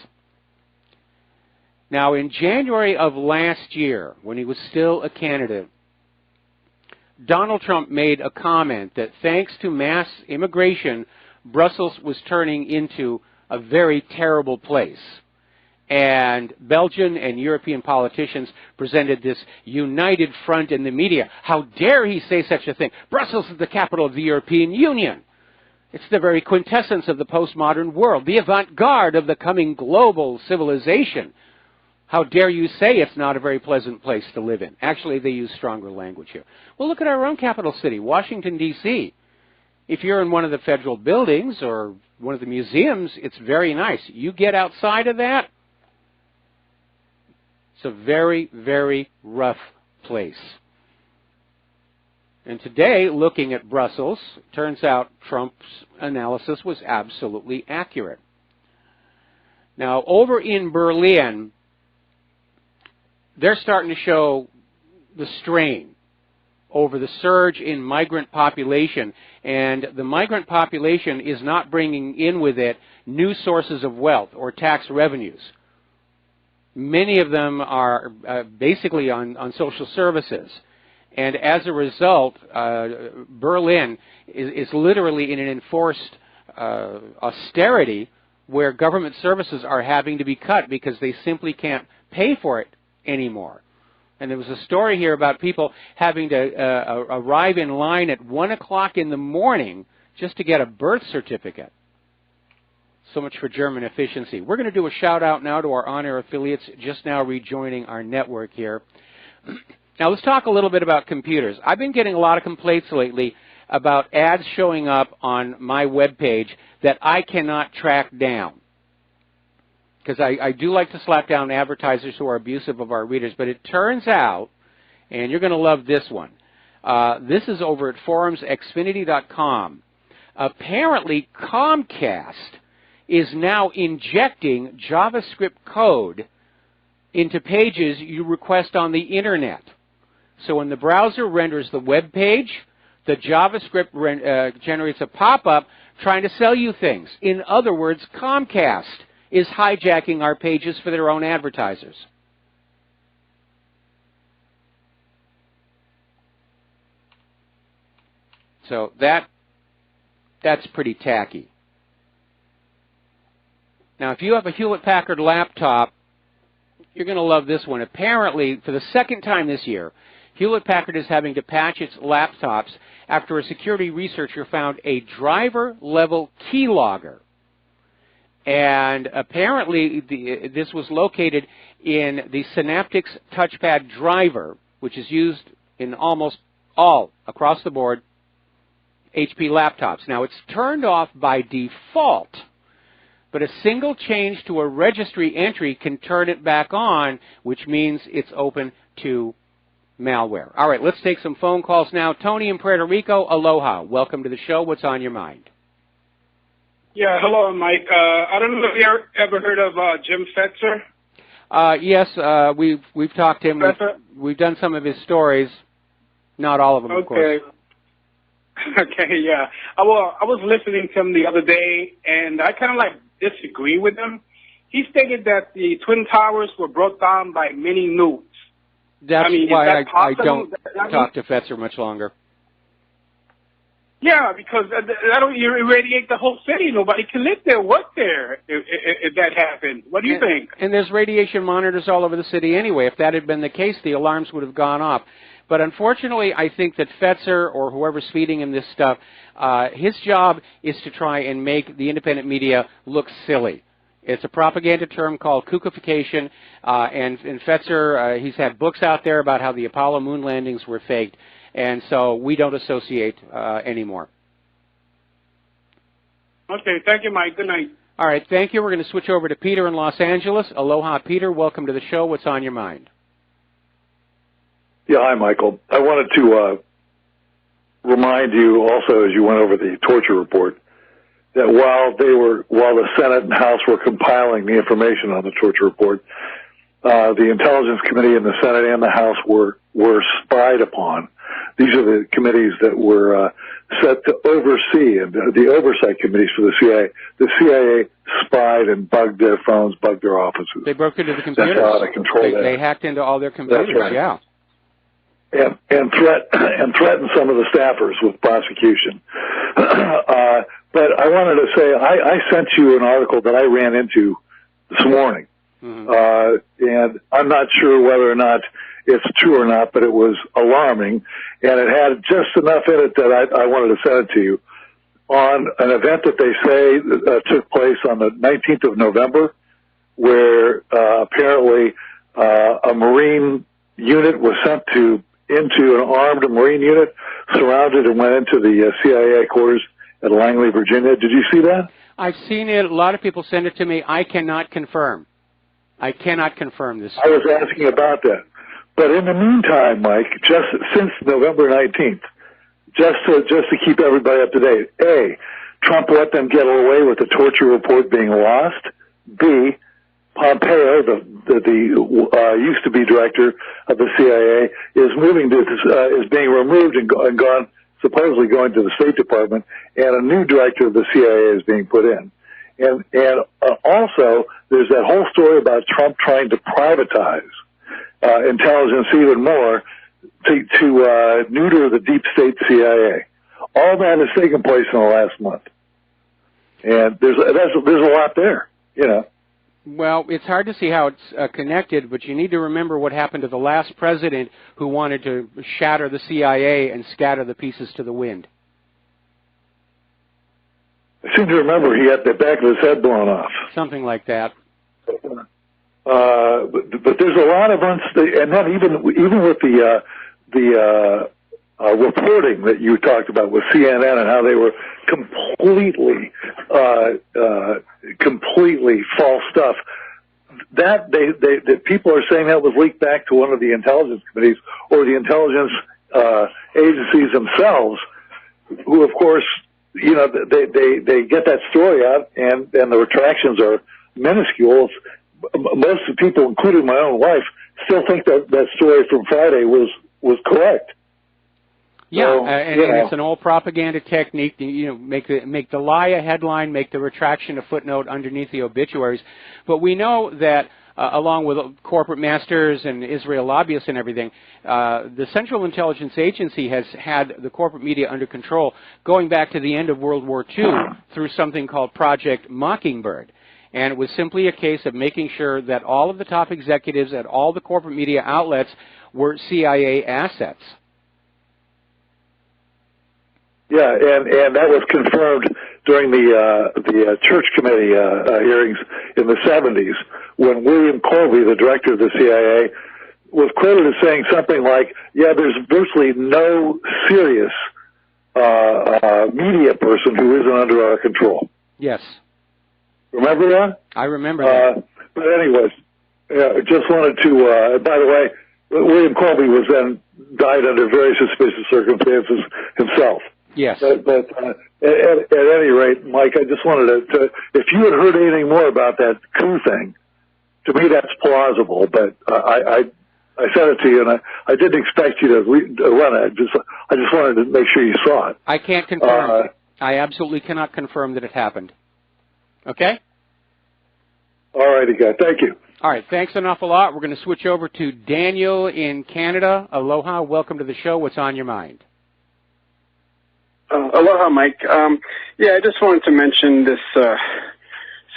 S2: Now, in January of last year, when he was still a candidate, Donald Trump made a comment that thanks to mass immigration, Brussels was turning into a very terrible place. And Belgian and European politicians presented this united front in the media. How dare he say such a thing? Brussels is the capital of the European Union. It's the very quintessence of the postmodern world, the avant-garde of the coming global civilization. How dare you say it's not a very pleasant place to live in? Actually, they use stronger language here. Well, look at our own capital city, Washington, D.C. If you're in one of the federal buildings or one of the museums, it's very nice. You get outside of that, it's a very, very rough place. And today, looking at Brussels, turns out Trump's analysis was absolutely accurate. Now, over in Berlin, they're starting to show the strain over the surge in migrant population, and the migrant population is not bringing in with it new sources of wealth or tax revenues. Many of them are basically on social services. And as a result, Berlin is literally in an enforced austerity where government services are having to be cut because they simply can't pay for it anymore. And there was a story here about people having to arrive in line at 1 o'clock in the morning just to get a birth certificate. So much for German efficiency. We're going to do a shout-out now to our on-air affiliates just now rejoining our network here. Now, let's talk a little bit about computers. I've been getting a lot of complaints lately about ads showing up on my webpage that I cannot track down. Because I do like to slap down advertisers who are abusive of our readers, but it turns out, and you're going to love this one, this is over at forumsxfinity.com. Apparently, Comcast is now injecting JavaScript code into pages you request on the Internet. So when the browser renders the web page, the JavaScript generates a pop-up trying to sell you things. In other words, Comcast is hijacking our pages for their own advertisers. So that's pretty tacky. Now, if you have a Hewlett-Packard laptop, you're going to love this one. Apparently, for the second time this year, Hewlett-Packard is having to patch its laptops after a security researcher found a driver-level keylogger. And apparently, this was located in the Synaptics touchpad driver, which is used in almost all, across the board, HP laptops. Now, it's turned off by default, but a single change to a registry entry can turn it back on, which means it's open to malware. All right, let's take some phone calls now. Tony in Puerto Rico, aloha. Welcome to the show. What's on your mind?
S7: Yeah, hello, Mike. I don't know if you ever heard of Jim Fetzer.
S2: Yes, we've talked to him. We've done some of his stories, not all of them, of course.
S7: Okay, yeah. I was listening to him the other day, and I kind of disagree with him. He stated that the Twin Towers were brought down by many nukes.
S2: That's why I don't talk to Fetzer much longer.
S7: Yeah, because that'll irradiate the whole city. Nobody can live there, work there if that happened. What do you think?
S2: And there's radiation monitors all over the city anyway. If that had been the case, the alarms would have gone off. But unfortunately, I think that Fetzer or whoever's feeding him this stuff, his job is to try and make the independent media look silly. It's a propaganda term called kookification, and Fetzer, he's had books out there about how the Apollo moon landings were faked, and so we don't associate anymore.
S7: Okay, thank you, Mike. Good night.
S2: All right, thank you. We're going to switch over to Peter in Los Angeles. Aloha, Peter. Welcome to the show. What's on your mind?
S8: Yeah, hi, Michael. I wanted to remind you also, as you went over the torture report, that while the Senate and House were compiling the information on the torture report, the Intelligence Committee in the Senate and the House were spied upon. These are the committees that were set to oversee, and the oversight committees for the CIA. The CIA spied and bugged their phones, bugged their offices.
S2: They broke into the computers.
S8: That's how they control that.
S2: They hacked into all their computers.
S8: That's right.
S2: Yeah.
S8: And threatened some of the staffers with prosecution. But I wanted to say, I sent you an article that I ran into this morning. Mm-hmm. And I'm not sure whether or not it's true or not, but it was alarming, and it had just enough in it that I wanted to send it to you on an event that they say took place on the 19th of November, where apparently a Marine unit was sent into an armed Marine unit, surrounded and went into the CIA quarters at Langley, Virginia. Did you see that?
S2: I've seen it. A lot of people send it to me. I cannot confirm. I cannot confirm this.
S8: I was asking about that. But in the meantime, Mike, just since November 19th, just to keep everybody up to date, A, Trump let them get away with the torture report being lost. B, Pompeo, the used to be director of the CIA, is being removed and gone, supposedly going to the State Department, and a new director of the CIA is being put in. And also, there's that whole story about Trump trying to privatize intelligence even more to neuter the deep state CIA. All that has taken place in the last month, and there's a lot there, you know.
S2: Well, it's hard to see how it's connected, but you need to remember what happened to the last president who wanted to shatter the CIA and scatter the pieces to the wind.
S8: I seem to remember he had the back of his head blown off.
S2: Something like that.
S8: But there's a lot of and then even with the reporting that you talked about with CNN and how they were completely false stuff. That that people are saying that was leaked back to one of the intelligence committees or the intelligence agencies themselves, who of course, you know, they get that story out and the retractions are minuscule. Most of the people, including my own wife, still think that story from Friday was correct.
S2: Yeah,
S8: so,
S2: and it's an old propaganda technique. You know, make the lie a headline, make the retraction a footnote underneath the obituaries. But we know that along with corporate masters and Israel lobbyists and everything, the Central Intelligence Agency has had the corporate media under control going back to the end of World War II through something called Project Mockingbird. And it was simply a case of making sure that all of the top executives at all the corporate media outlets were CIA assets.
S8: Yeah, and that was confirmed during the church committee hearings in the 70s when William Colby, the director of the CIA, was quoted as saying something like, "Yeah, there's virtually no serious media person who isn't under our control."
S2: Yes.
S8: Remember that?
S2: I remember that.
S8: But anyways, just wanted to, by the way, William Colby was then died under very suspicious circumstances himself.
S2: Yes.
S8: But at any rate, Mike, I just wanted to, if you had heard anything more about that coup thing, to me that's plausible, but I sent it to you, and I didn't expect you to run it. I just wanted to make sure you saw it.
S2: I can't confirm. I absolutely cannot confirm that it happened. Okay?
S8: All righty, guys. Thank you.
S2: All right. Thanks an awful lot. We're going to switch over to Daniel in Canada. Aloha. Welcome to the show. What's on your mind?
S9: Aloha, Mike. Yeah, I just wanted to mention this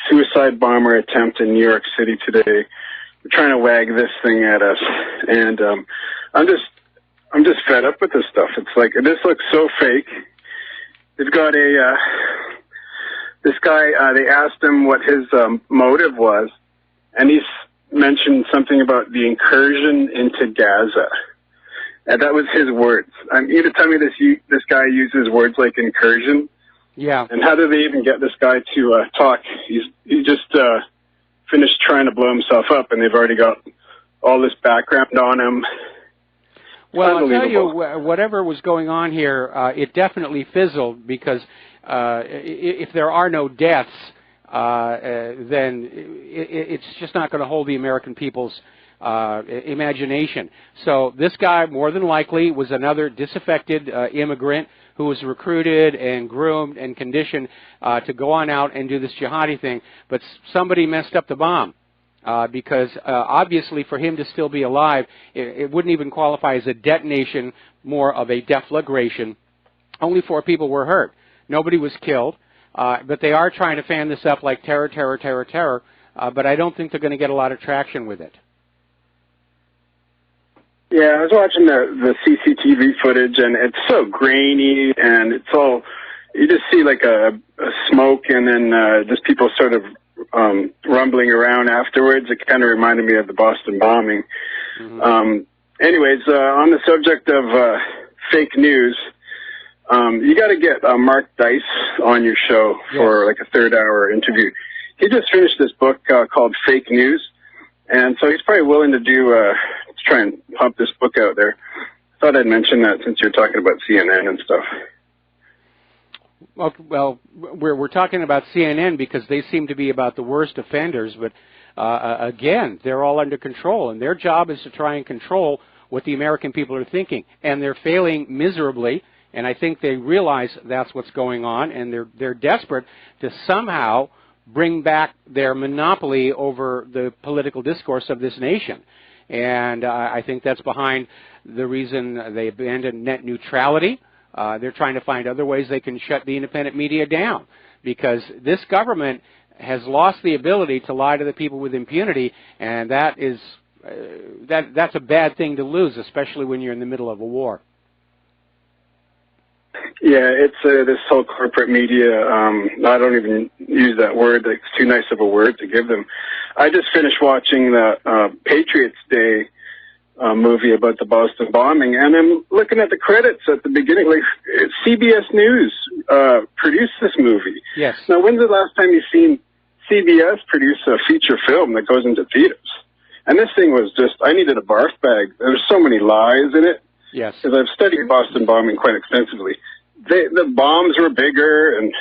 S9: suicide bomber attempt in New York City today. They're trying to wag this thing at us, and I'm just fed up with this stuff. It's like, this looks so fake. They've got this guy, they asked him what his motive was, and he's mentioned something about the incursion into Gaza. And that was his words. You to tell me this guy uses words like incursion?
S2: Yeah.
S9: And how did they even get this guy to talk? He just finished trying to blow himself up, and they've already got all this background on him.
S2: Well, I'll tell you, whatever was going on here, it definitely fizzled, because if there are no deaths, then it's just not going to hold the American people's imagination. So this guy, more than likely, was another disaffected immigrant who was recruited and groomed and conditioned to go on out and do this jihadi thing. But somebody messed up the bomb. Because obviously for him to still be alive, it wouldn't even qualify as a detonation, more of a deflagration. Only 4 people were hurt. Nobody was killed. But they are trying to fan this up like terror, terror, terror, terror. But I don't think they're going to get a lot of traction with it.
S9: Yeah, I was watching the CCTV footage, and it's so grainy, and it's all, you just see like a smoke, and then just people sort of rumbling around afterwards. It kind of reminded me of the Boston bombing. Mm-hmm. Anyways, on the subject of fake news, you got to get Mark Dice on your show for like a 3rd-hour interview. He just finished this book called Fake News, and so he's probably willing to try and pump this book out there. Thought I'd mention that since you're talking about CNN and stuff.
S2: Well, we're talking about CNN because they seem to be about the worst offenders, but again, they're all under control, and their job is to try and control what the American people are thinking, and they're failing miserably, and I think they realize that's what's going on, and they're desperate to somehow bring back their monopoly over the political discourse of this nation. And I think that's behind the reason they abandoned net neutrality. They're trying to find other ways they can shut the independent media down, because this government has lost the ability to lie to the people with impunity, and that is that's a bad thing to lose, especially when you're in the middle of a war.
S9: Yeah, it's this whole corporate media. I don't even use that word. It's too nice of a word to give them. I just finished watching the Patriots Day movie about the Boston bombing, and I'm looking at the credits at the beginning. Like, CBS News produced this movie.
S2: Yes.
S9: Now, when's the last time you've seen CBS produce a feature film that goes into theaters? And this thing was just, I needed a barf bag. There's so many lies in it.
S2: Yes.
S9: Because I've studied Boston bombing quite extensively. The bombs were bigger and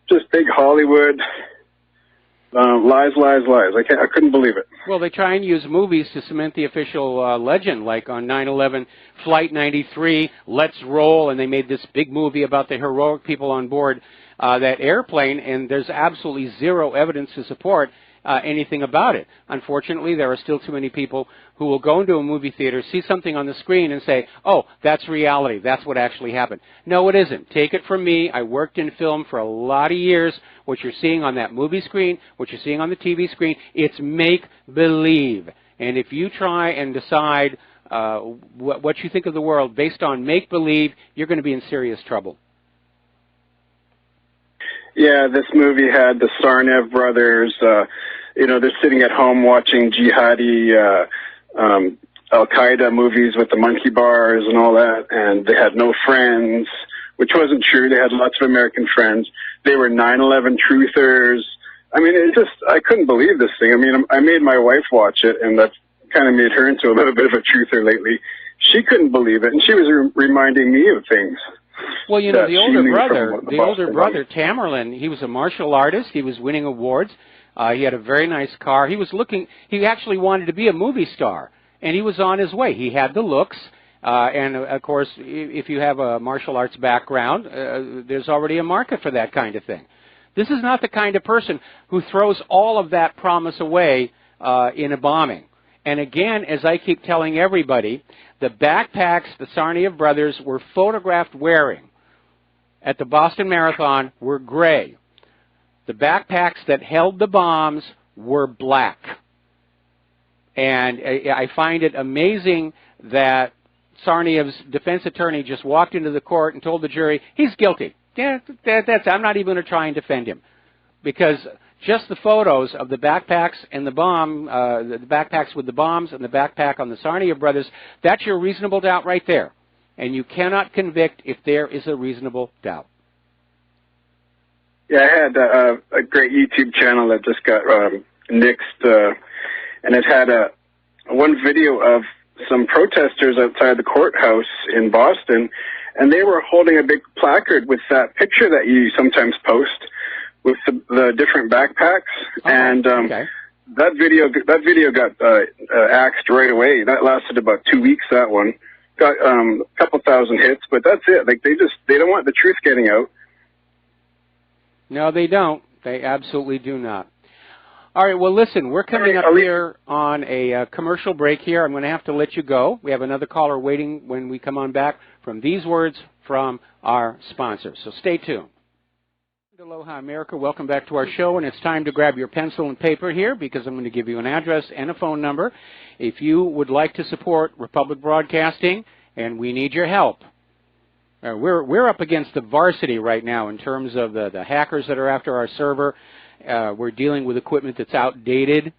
S9: just big Hollywood. Lies, lies, lies. I couldn't believe it.
S2: Well, they try and use movies to cement the official legend, like on 9/11, Flight 93, Let's Roll, and they made this big movie about the heroic people on board that airplane, and there's absolutely zero evidence to support anything about it. Unfortunately, there are still too many people who will go into a movie theater, see something on the screen, and say, oh, that's reality. That's what actually happened. No, it isn't. Take it from me. I worked in film for a lot of years. What you're seeing on that movie screen, what you're seeing on the TV screen, it's make-believe. And if you try and decide what you think of the world based on make-believe, you're going to be in serious trouble.
S9: Yeah, this movie had the Sarnev brothers. They're sitting at home watching jihadi Al-Qaeda movies with the monkey bars and all that, and they had no friends, which wasn't true. They had lots of American friends. They were 9/11 truthers. I mean, I couldn't believe this thing. I mean, I made my wife watch it, and that kind of made her into a little bit of a truther lately. She couldn't believe it, and she was reminding me of things.
S2: Well, you know, the older brother, Tamerlan, he was a martial artist. He was winning awards. He had a very nice car. He actually wanted to be a movie star, and he was on his way. He had the looks, and of course, if you have a martial arts background, there's already a market for that kind of thing. This is not the kind of person who throws all of that promise away in a bombing. And again, as I keep telling everybody, the backpacks the Sarnev brothers were photographed wearing at the Boston Marathon were gray. The backpacks that held the bombs were black. And I find it amazing that Tsarnaev's defense attorney just walked into the court and told the jury, he's guilty. Yeah, I'm not even going to try and defend him. Because just the photos of the backpacks and the bomb, the backpacks with the bombs and the backpack on the Tsarnaev brothers, that's your reasonable doubt right there. And you cannot convict if there is a reasonable doubt.
S9: Yeah, I had a great YouTube channel that just got nixed, and it had one video of some protesters outside the courthouse in Boston, and they were holding a big placard with that picture that you sometimes post with the different backpacks, and that video got axed right away. That lasted about 2 weeks. That one got a couple thousand hits, but that's it. Like they don't want the truth getting out.
S2: No, they don't. They absolutely do not. All right, well, listen, we're coming up here on a commercial break here. I'm going to have to let you go. We have another caller waiting when we come on back from these words from our sponsors. So stay tuned. Aloha, America. Welcome back to our show, and it's time to grab your pencil and paper here because I'm going to give you an address and a phone number. If you would like to support Republic Broadcasting, and we need your help. We're up against the varsity right now in terms of the hackers that are after our server. We're dealing with equipment that's outdated.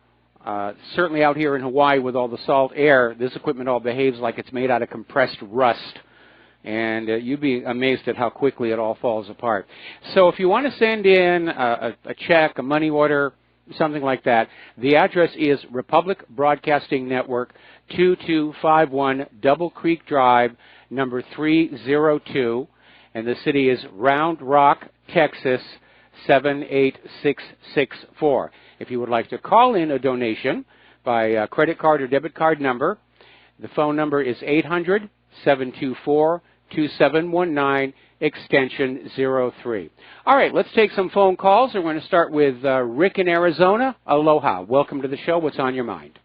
S2: Certainly out here in Hawaii with all the salt air, this equipment all behaves like it's made out of compressed rust. And you'd be amazed at how quickly it all falls apart. So if you want to send in a check, a money order, something like that, the address is Republic Broadcasting Network, 2251 Double Creek Drive, number 302, and the city is Round Rock, Texas, 78664. If you would like to call in a donation by credit card or debit card number, the phone number is 800-724-2719, extension 03. All right, let's take some phone calls. We're going to start with Rick in Arizona. Aloha. Welcome to the show. What's on your mind?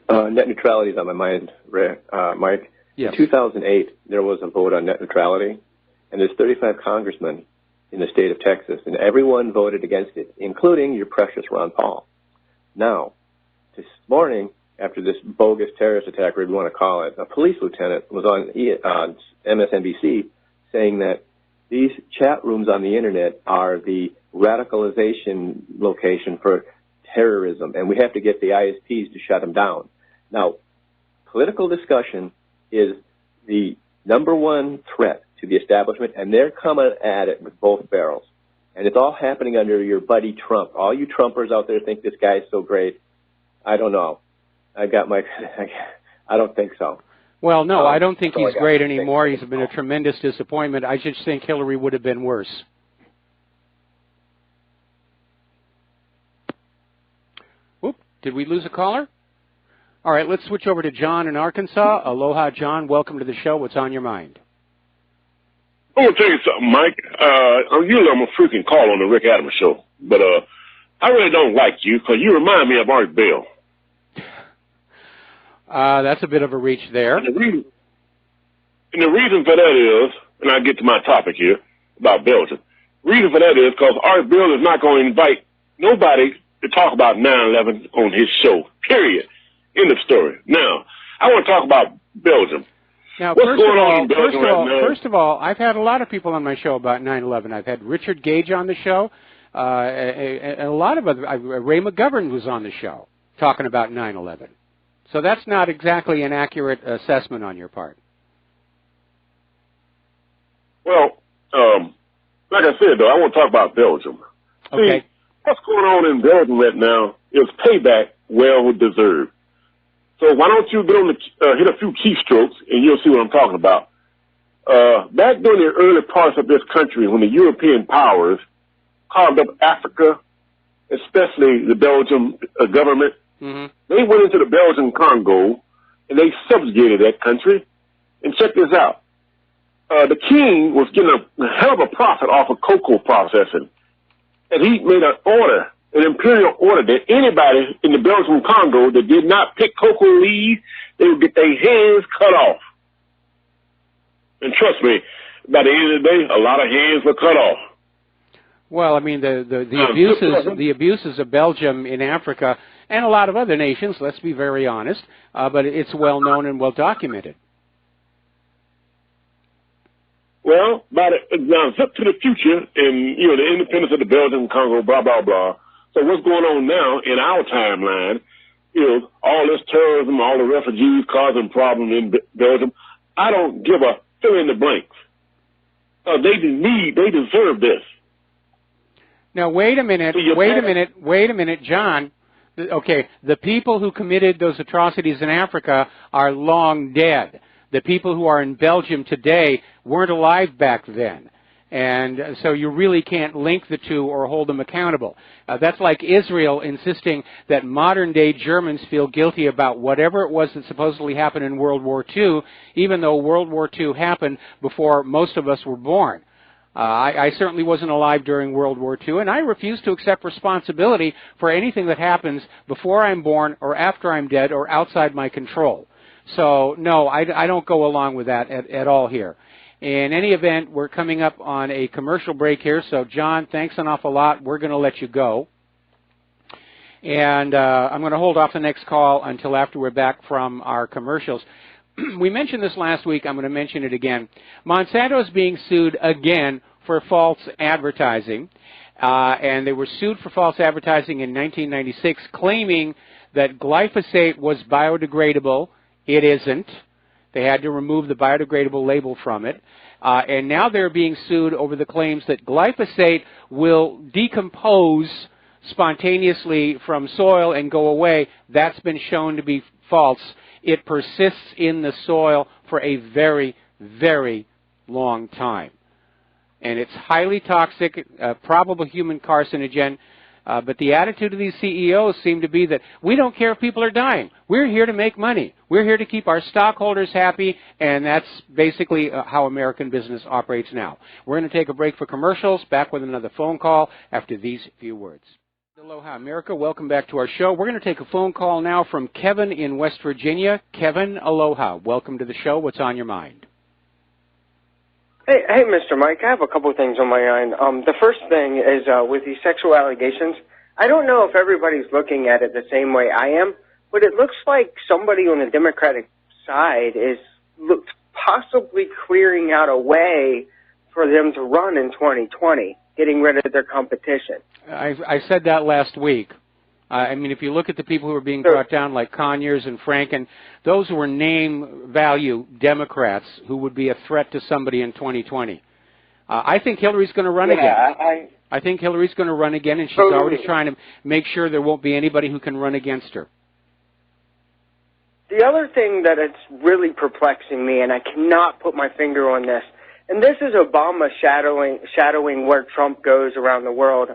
S10: Net neutrality is on my mind, Mike.
S2: Yes.
S10: In 2008, there was a vote on net neutrality, and there's 35 congressmen in the state of Texas, and everyone voted against it, including your precious Ron Paul. Now, this morning, after this bogus terrorist attack, whatever you want to call it, a police lieutenant was on MSNBC saying that these chat rooms on the Internet are the radicalization location for terrorism, and we have to get the ISPs to shut them down. Now, political discussion is the number one threat to the establishment, and they're coming at it with both barrels. And it's all happening under your buddy Trump. All you Trumpers out there think this guy's so great. I don't know. I don't think so.
S2: Well, no, I don't think he's great anymore. He's been a tremendous disappointment. I just think Hillary would have been worse. Whoop, did we lose a caller? All right, let's switch over to John in Arkansas. Aloha, John. Welcome to the show. What's on your mind?
S11: I'm going to tell you something, Mike. Usually I'm a freaking call on the Rick Adams show, but I really don't like you because you remind me of Art Bell.
S2: That's a bit of a reach there.
S11: And the reason for that is, and I get to my topic here about Belgium, the reason for that is because Art Bell is not going to invite nobody to talk about 9/11 on his show, period. End of story. Now, I want to talk about Belgium.
S2: Now,
S11: what's going on in Belgium right now?
S2: First of all, I've had a lot of people on my show about 9/11. I've had Richard Gage on the show, and a lot of other. Ray McGovern was on the show talking about 9/11. So that's not exactly an accurate assessment on your part.
S11: Well, like I said, though, I want to talk about Belgium.
S2: Okay.
S11: See, what's going on in Belgium right now is payback well deserved. So why don't you get on the hit a few keystrokes and you'll see what I'm talking about. Back during the early parts of this country, when the European powers carved up Africa, especially the Belgian government, they went into the Belgian Congo and they subjugated that country. And check this out. The king was getting a hell of a profit off of cocoa processing. And he made an order, an imperial order, that anybody in the Belgian Congo that did not pick cocoa leaves, they would get their hands cut off. And trust me, by the end of the day, a lot of hands were cut off.
S2: Well, I mean, the abuses of Belgium in Africa and a lot of other nations, let's be very honest, but it's well known and well documented.
S11: Well, now zip to the future and, the independence of the Belgian Congo, blah, blah, blah. So what's going on now in our timeline, all this terrorism, all the refugees causing problems in Belgium, I don't give a fill in the blanks. They deserve this.
S2: Now, wait a minute, John. Okay, the people who committed those atrocities in Africa are long dead. The people who are in Belgium today weren't alive back then. And so you really can't link the two or hold them accountable. That's like Israel insisting that modern-day Germans feel guilty about whatever it was that supposedly happened in World War II, even though World War II happened before most of us were born. I certainly wasn't alive during World War II, and I refuse to accept responsibility for anything that happens before I'm born or after I'm dead or outside my control. So, no, I don't go along with that at all here. In any event, we're coming up on a commercial break here, so John, thanks an awful lot. We're going to let you go. And I'm going to hold off the next call until after we're back from our commercials. We mentioned this last week. I'm going to mention it again. Monsanto is being sued again for false advertising. And they were sued for false advertising in 1996, claiming that glyphosate was biodegradable. It isn't. They had to remove the biodegradable label from it. And now they're being sued over the claims that glyphosate will decompose spontaneously from soil and go away. That's been shown to be false. It persists in the soil for a very, very long time. And it's highly toxic, probable human carcinogen. But the attitude of these CEOs seem to be that we don't care if people are dying. We're here to make money. We're here to keep our stockholders happy, and that's basically how American business operates now. We're going to take a break for commercials, back with another phone call after these few words. Aloha, America. Welcome back to our show. We're going to take a phone call now from Kevin in West Virginia. Kevin, aloha. Welcome to the show. What's on your mind?
S12: Hey, Mr. Mike, I have a couple of things on my mind. The first thing is with these sexual allegations, I don't know if everybody's looking at it the same way I am, but it looks like somebody on the Democratic side is possibly clearing out a way for them to run in 2020, getting rid of their competition.
S2: I said that last week. I mean, if you look at the people who are being brought down, like Conyers and Franken, those who were name value Democrats who would be a threat to somebody in 2020. I think Hillary's going to run again. I think Hillary's going to run again, and she's already trying to make sure there won't be anybody who can run against her.
S12: The other thing that it's really perplexing me, and I cannot put my finger on this, and this is Obama shadowing where Trump goes around the world.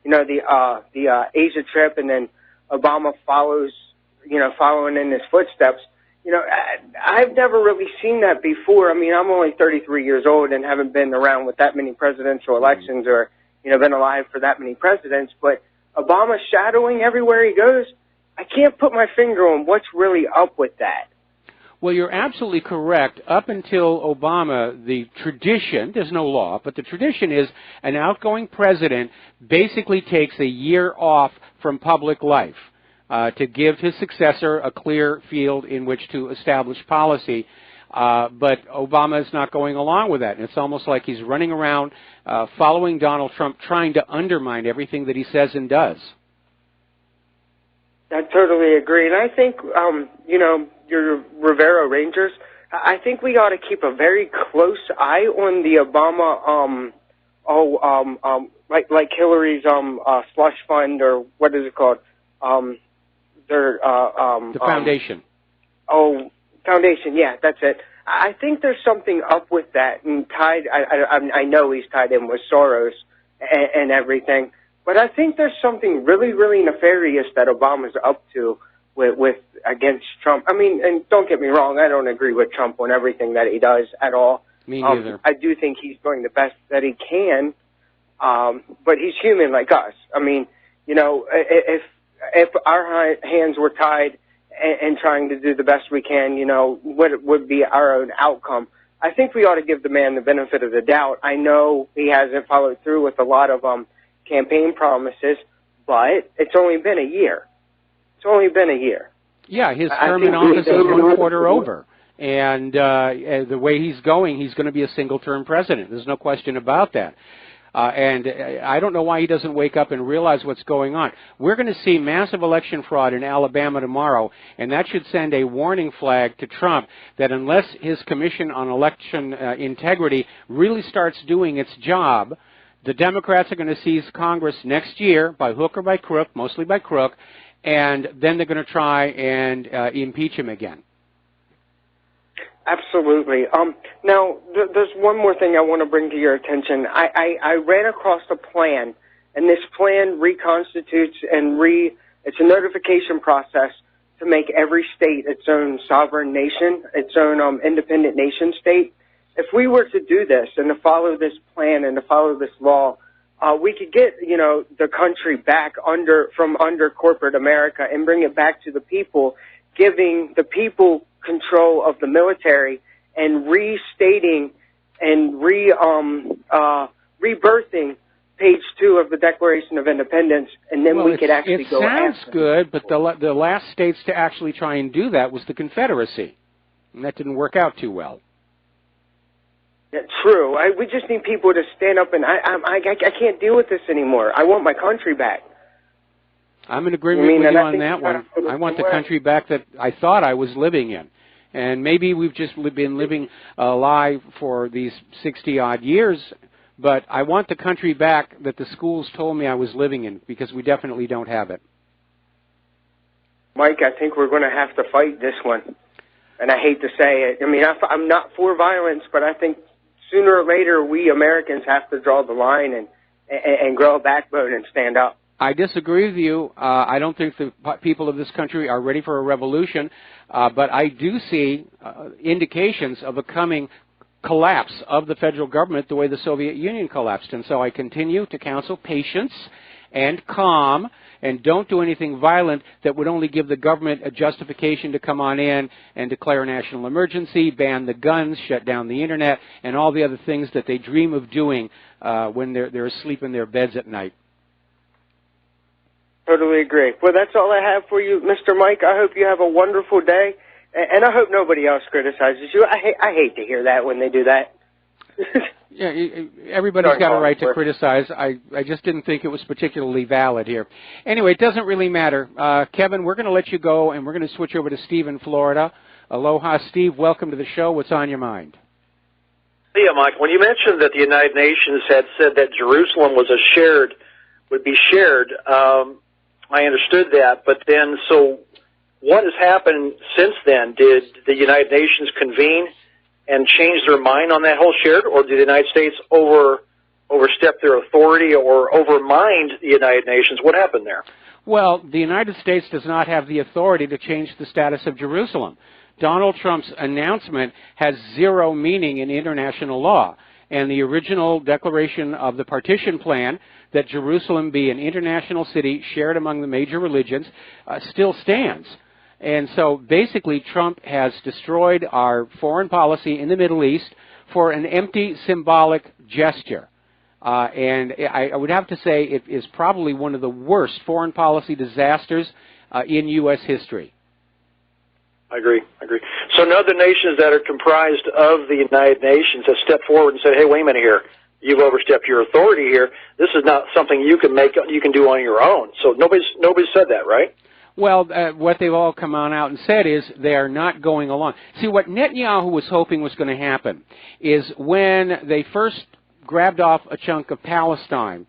S12: The Asia trip, and then Obama following in his footsteps. I've never really seen that before. I mean, I'm only 33 years old and haven't been around with that many presidential elections or, been alive for that many presidents. But Obama shadowing everywhere he goes, I can't put my finger on what's really up with that.
S2: Well, you're absolutely correct. Up until Obama, the tradition, there's no law, but the tradition is an outgoing president basically takes a year off from public life to give his successor a clear field in which to establish policy. But Obama is not going along with that. And it's almost like he's running around following Donald Trump, trying to undermine everything that he says and does.
S12: I totally agree. And I think, your Rivero Rangers, I think we ought to keep a very close eye on the Obama, like Hillary's slush fund, or what is it called?
S2: The foundation.
S12: Foundation. Yeah, that's it. I think there's something up with that, and tied. I know he's tied in with Soros and everything, but I think there's something really, really nefarious that Obama's up to with against Trump. I mean, and don't get me wrong, I don't agree with Trump on everything that he does at all.
S2: Me neither.
S12: I do think he's doing the best that he can, but he's human like us. I mean, if our hands were tied and trying to do the best we can, what would be our own outcome? I think we ought to give the man the benefit of the doubt. I know he hasn't followed through with a lot of campaign promises, but it's only been a year. It's only been a year.
S2: Yeah, his term in office is 1/4 over. And the way he's going to be a single-term president. There's no question about that. And I don't know why he doesn't wake up and realize what's going on. We're going to see massive election fraud in Alabama tomorrow, and that should send a warning flag to Trump that unless his Commission on Election Integrity really starts doing its job, the Democrats are going to seize Congress next year by hook or by crook, mostly by crook, and then they're going to try and impeach him again.
S12: Absolutely. Now, there's one more thing I want to bring to your attention. I ran across a plan, and this plan reconstitutes and it's a notification process to make every state its own sovereign nation, its own independent nation state. If we were to do this and to follow this plan and to follow this law, we could get, the country back from under corporate America and bring it back to the people, giving the people control of the military and restating and rebirthing page 2 of the Declaration of Independence, and then we could actually go after.
S2: It sounds good, but the last states to actually try and do that was the Confederacy, and that didn't work out too well.
S12: Yeah, true. We just need people to stand up, and I can't deal with this anymore. I want my country back.
S2: I'm in agreement with you on that one. I want the country back that I thought I was living in. And maybe we've just been living a lie for these 60-odd years, but I want the country back that the schools told me I was living in, because we definitely don't have it.
S12: Mike, I think we're going to have to fight this one. And I hate to say it. I mean, I'm not for violence, but I think sooner or later we Americans have to draw the line and grow a backbone and stand up.
S2: I disagree with you. I don't think the people of this country are ready for a revolution, but I do see indications of a coming collapse of the federal government the way the Soviet Union collapsed. And so I continue to counsel patience and calm, and don't do anything violent that would only give the government a justification to come on in and declare a national emergency, ban the guns, shut down the Internet, and all the other things that they dream of doing when they're asleep in their beds at night.
S12: Totally agree. Well, that's all I have for you, Mr. Mike. I hope you have a wonderful day, and I hope nobody else criticizes you. I hate to hear that when they do that.
S2: Yeah, everybody's got a right to criticize. I just didn't think it was particularly valid here. Anyway, it doesn't really matter. Kevin, we're going to let you go, and we're going to switch over to Steve in Florida. Aloha, Steve. Welcome to the show. What's on your mind?
S13: Yeah, Mike, when you mentioned that the United Nations had said that Jerusalem would be shared, I understood that, but then, so what has happened since then? Did the United Nations convene and change their mind on that whole shared, or did the United States overstep their authority or overmind the United Nations? What happened there?
S2: Well, the United States does not have the authority to change the status of Jerusalem. Donald Trump's announcement has zero meaning in international law, and the original declaration of the partition plan that Jerusalem be an international city shared among the major religions still stands. And so basically Trump has destroyed our foreign policy in the Middle East for an empty symbolic gesture. And I would have to say it is probably one of the worst foreign policy disasters in U.S. history.
S13: I agree. So now the nations that are comprised of the United Nations have stepped forward and said, hey, wait a minute here. You've overstepped your authority here. This is not something you can do on your own. So nobody's said that, right?
S2: Well, what they've all come on out and said is they are not going along. See, what Netanyahu was hoping was going to happen is when they first grabbed off a chunk of Palestine,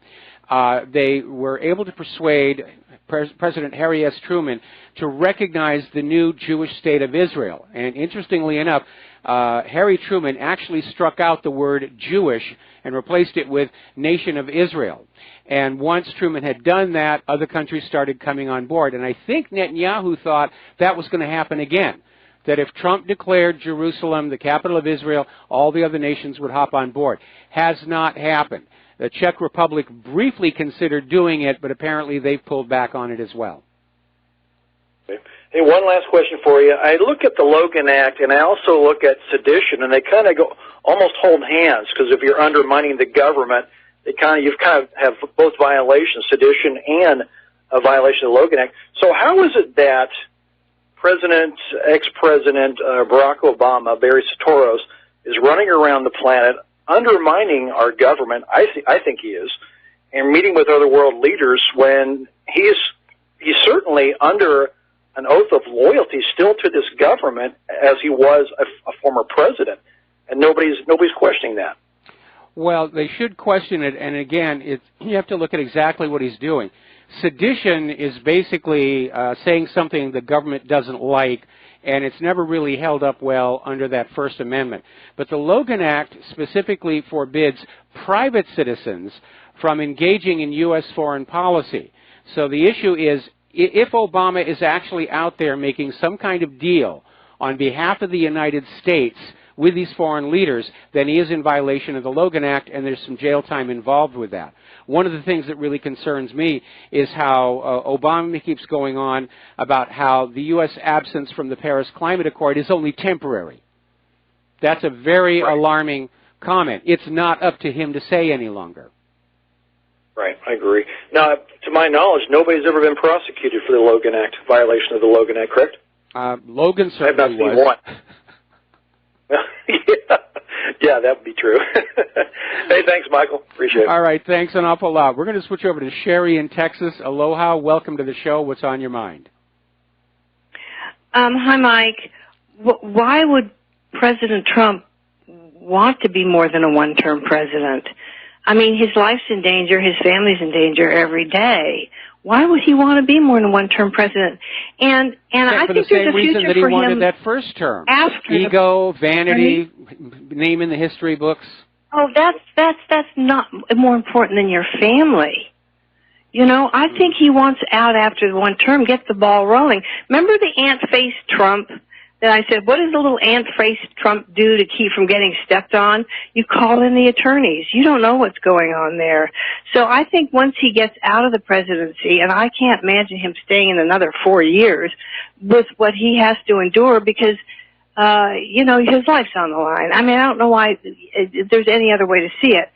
S2: they were able to persuade President Harry S. Truman to recognize the new Jewish state of Israel. And interestingly enough, Harry Truman actually struck out the word Jewish and replaced it with Nation of Israel. And once Truman had done that, other countries started coming on board. And I think Netanyahu thought that was going to happen again, that if Trump declared Jerusalem the capital of Israel, all the other nations would hop on board. Has not happened. The Czech Republic briefly considered doing it, but apparently they've pulled back on it as well.
S13: Okay. Hey, one last question for you. I look at the Logan Act, and I also look at sedition, and they kind of go almost hold hands, because if you're undermining the government, you've kind of have both violations, sedition and a violation of the Logan Act. So how is it that ex-President Barack Obama, Barry Sotoros, is running around the planet undermining our government? I think he is, and meeting with other world leaders when he's certainly under an oath of loyalty still to this government as he was a former president, and nobody's questioning that.
S2: Well, they should question it, and again, you have to look at exactly what he's doing. Sedition is basically saying something the government doesn't like, and it's never really held up well under that First Amendment. But the Logan Act specifically forbids private citizens from engaging in U.S. foreign policy. So the issue is, if Obama is actually out there making some kind of deal on behalf of the United States with these foreign leaders, then he is in violation of the Logan Act, and there's some jail time involved with that. One of the things that really concerns me is how Obama keeps going on about how the U.S. absence from the Paris Climate Accord is only temporary. That's a very alarming comment. It's not up to him to say any longer.
S13: Right, I agree. Now, to my knowledge, nobody's ever been prosecuted for the Logan Act, violation of the Logan Act, correct?
S2: Logan certainly
S13: I have not seen
S2: was.
S13: one. Yeah, that would be true. Hey, thanks, Michael. Appreciate it.
S2: All right, thanks an awful lot. We're going to switch over to Sherry in Texas. Aloha, welcome to the show. What's on your mind?
S14: Hi, Mike. Why would President Trump want to be more than a one-term president? I mean, his life's in danger, his family's in danger every day. Why would he want to be more than a one-term president? And I think there's a future for him. For the same reason that he wanted that first term.
S2: Ego, vanity, name in the history books.
S14: Oh, that's not more important than your family. You know, I think he wants out after the one term, get the ball rolling. Remember the ant-faced Trump that I said, what does the little ant-faced Trump do to keep from getting stepped on? You call in the attorneys. You don't know what's going on there. So I think once he gets out of the presidency, and I can't imagine him staying in another 4 years with what he has to endure because, you know, his life's on the line. I mean, I don't know why there's any other way to see it.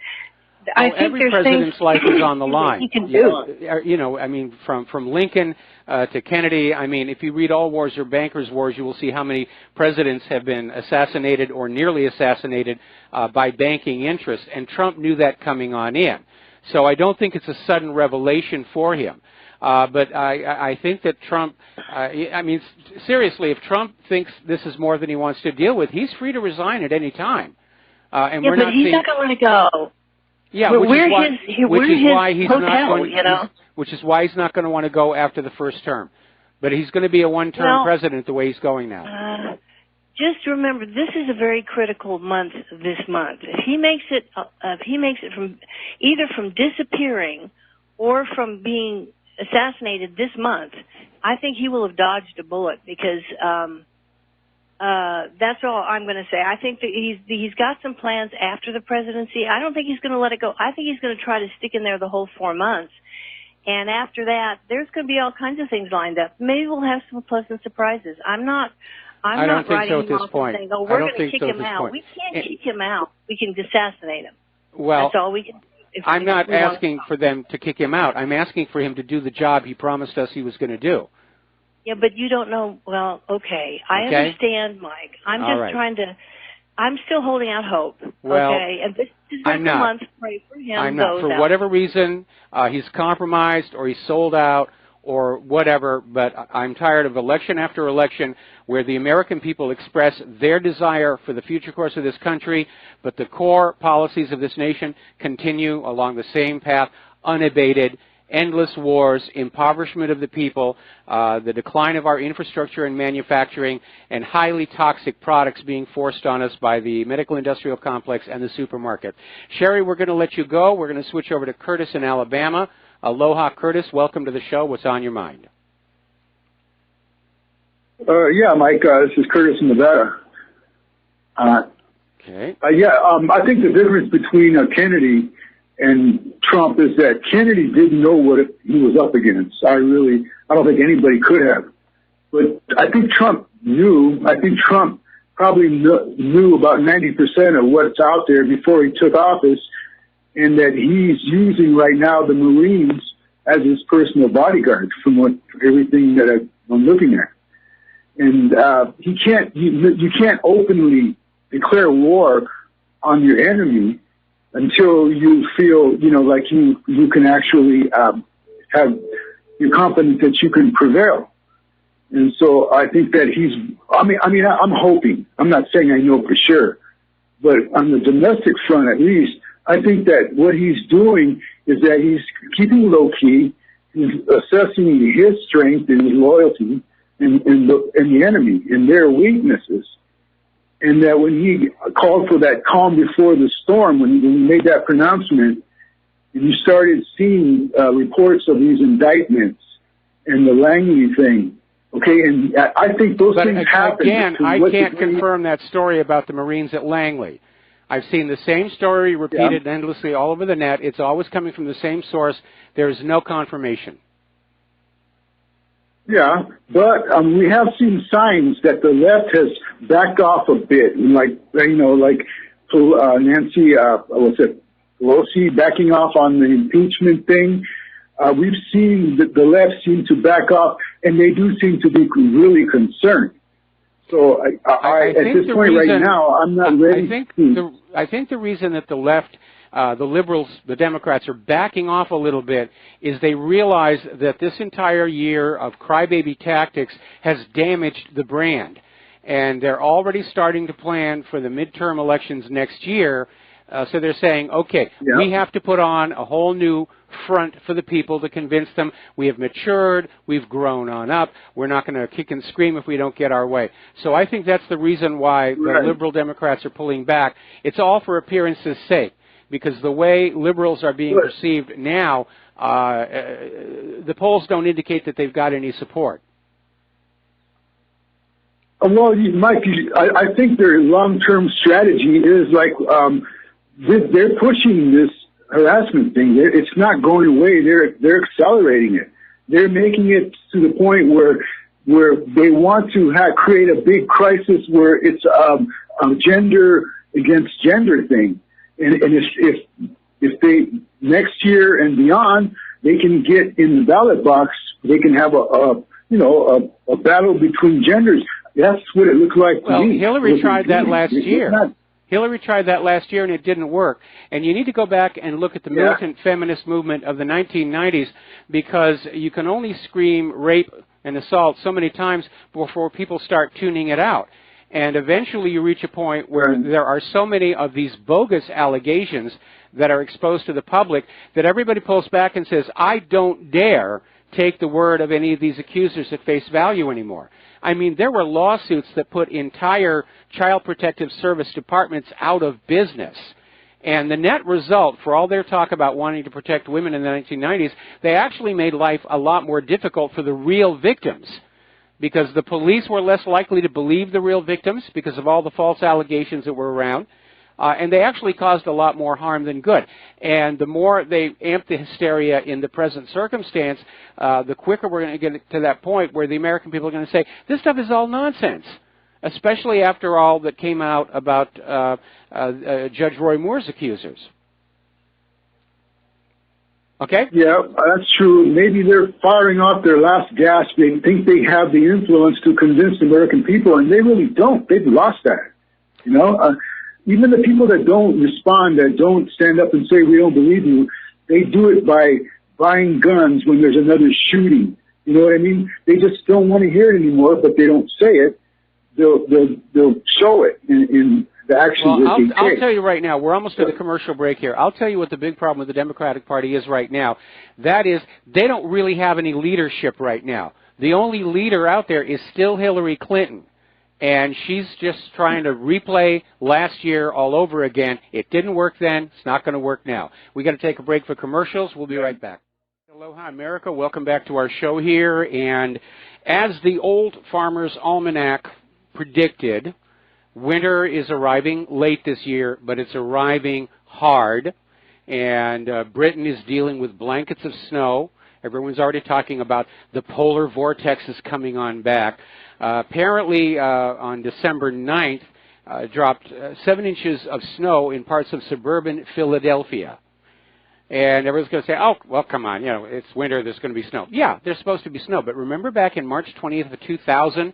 S14: I think
S2: every president's life is on the line.
S14: He can do.
S2: You know, I mean, from Lincoln to Kennedy, I mean, if you read All Wars or Bankers' Wars, you will see how many presidents have been assassinated or nearly assassinated by banking interests, and Trump knew that coming on in. So I don't think it's a sudden revelation for him. But I think that Trump, I mean, seriously, if Trump thinks this is more than he wants to deal with, he's free to resign at any time. And
S14: yeah,
S2: we're
S14: but
S2: not
S14: he's not going to let it go.
S2: Yeah, which is why he's not going to want to go after the first term. But he's going to be a one-term president the way he's going now.
S14: Just remember, this is a very critical month this month. If he makes it from either from disappearing or from being assassinated this month, I think he will have dodged a bullet because that's all I'm going to say. I think that he's got some plans after the presidency. I don't think he's going to let it go. I think he's going to try to stick in there the whole 4 months. And after that, there's going to be all kinds of things lined up. Maybe we'll have some pleasant surprises. I'm not writing him off and saying, oh, we're going to kick him out. We can't kick him out. We can assassinate him.
S2: Well,
S14: that's all we can.
S2: I'm not asking for them to kick him out. I'm asking for him to do the job he promised us he was going to do.
S14: Yeah, but you don't know. Well, okay. I understand, Mike. I'm just trying to. I'm still holding out hope.
S2: Well,
S14: okay, and this is the month. Pray for him.
S2: I'm not. For whatever reason, he's compromised or he's sold out or whatever. But I'm tired of election after election where the American people express their desire for the future course of this country, but the core policies of this nation continue along the same path, unabated. Endless wars, impoverishment of the people, the decline of our infrastructure and manufacturing, and highly toxic products being forced on us by the medical industrial complex and the supermarket. Sherry, we're going to let you go. We're going to switch over to Curtis in Alabama. Aloha, Curtis. Welcome to the show. What's on your mind?
S8: Yeah, Mike, this is Curtis in Nevada.
S2: Okay.
S8: I think the difference between Kennedy and Trump is that Kennedy didn't know what he was up against. I don't think anybody could have.
S15: But I think Trump knew. I think Trump probably knew about 90% of what's out there before he took office, and that he's using right now the Marines as his personal bodyguard from everything that I'm looking at. And you can't openly declare war on your enemy until you feel, like you can actually you're confident that you can prevail. And so I think that I'm hoping, I'm not saying I know for sure, but on the domestic front at least, I think that what he's doing is that he's keeping low key, he's assessing his strength and his loyalty and the enemy and their weaknesses. And that when he called for that calm before the storm, when he made that pronouncement, and you started seeing reports of these indictments and the Langley thing, okay, and I think those things happen.
S2: Again, I can't confirm that story about the Marines at Langley. I've seen the same story repeated endlessly all over the net. It's always coming from the same source. There is no confirmation.
S15: Yeah, but we have seen signs that the left has backed off a bit, like Nancy, Pelosi backing off on the impeachment thing. We've seen the left seem to back off, and they do seem to be really concerned. So I at this point right now, I'm not ready.
S2: I think the reason that the left, the liberals, the Democrats are backing off a little bit is they realize that this entire year of crybaby tactics has damaged the brand. And they're already starting to plan for the midterm elections next year. So they're saying, okay, we have to put on a whole new front for the people to convince them we have matured, we've grown on up, we're not going to kick and scream if we don't get our way. So I think that's the reason why the liberal Democrats are pulling back. It's all for appearance's sake, because the way liberals are being perceived now, the polls don't indicate that they've got any support.
S15: Well, Mike, I think their long-term strategy is like they're pushing this harassment thing. It's not going away. They're accelerating it. They're making it to the point where they want to create a big crisis where it's a gender against gender thing. And if they next year and beyond they can get in the ballot box, they can have a battle between genders. That's what it looks like to me.
S2: Hillary tried that last year. Hillary tried that last year, and it didn't work. And you need to go back and look at the militant feminist movement of the 1990s, because you can only scream rape and assault so many times before people start tuning it out. And eventually you reach a point where there are so many of these bogus allegations that are exposed to the public that everybody pulls back and says, I don't dare take the word of any of these accusers at face value anymore. I mean, there were lawsuits that put entire Child Protective Service departments out of business. And the net result, for all their talk about wanting to protect women in the 1990s, they actually made life a lot more difficult for the real victims, because the police were less likely to believe the real victims because of all the false allegations that were around. And they actually caused a lot more harm than good. And the more they amp the hysteria in the present circumstance, the quicker we're going to get to that point where the American people are going to say, this stuff is all nonsense, especially after all that came out about Judge Roy Moore's accusers. Okay?
S15: Yeah, that's true. Maybe they're firing off their last gasp. They think they have the influence to convince the American people, and they really don't. They've lost that, Even the people that don't respond, that don't stand up and say, we don't believe you, they do it by buying guns when there's another shooting. You know what I mean? They just don't want to hear it anymore, but they don't say it. They'll show it in the actions that they take.
S2: I'll tell you right now, we're almost at a commercial break here. I'll tell you what the big problem with the Democratic Party is right now. That is, they don't really have any leadership right now. The only leader out there is still Hillary Clinton. And she's just trying to replay last year all over again. It didn't work then. It's not going to work now. We got to take a break for commercials. We'll be right back. Aloha, America. Welcome back to our show here. And as the Old Farmer's Almanac predicted, winter is arriving late this year, but it's arriving hard. And Britain is dealing with blankets of snow. Everyone's already talking about the polar vortexes coming on back. Apparently, on December 9th, dropped 7 inches of snow in parts of suburban Philadelphia. And everyone's going to say, oh, well, come on, it's winter, there's going to be snow. Yeah, there's supposed to be snow. But remember back in March 20th of 2000,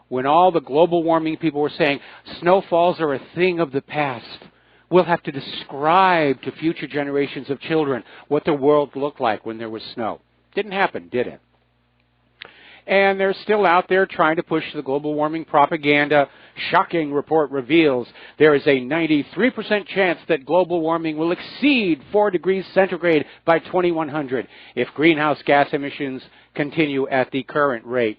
S2: when all the global warming people were saying, snowfalls are a thing of the past. We'll have to describe to future generations of children what the world looked like when there was snow. Didn't happen, did it? And they're still out there trying to push the global warming propaganda. Shocking report reveals there is a 93% chance that global warming will exceed 4 degrees centigrade by 2100 if greenhouse gas emissions continue at the current rate.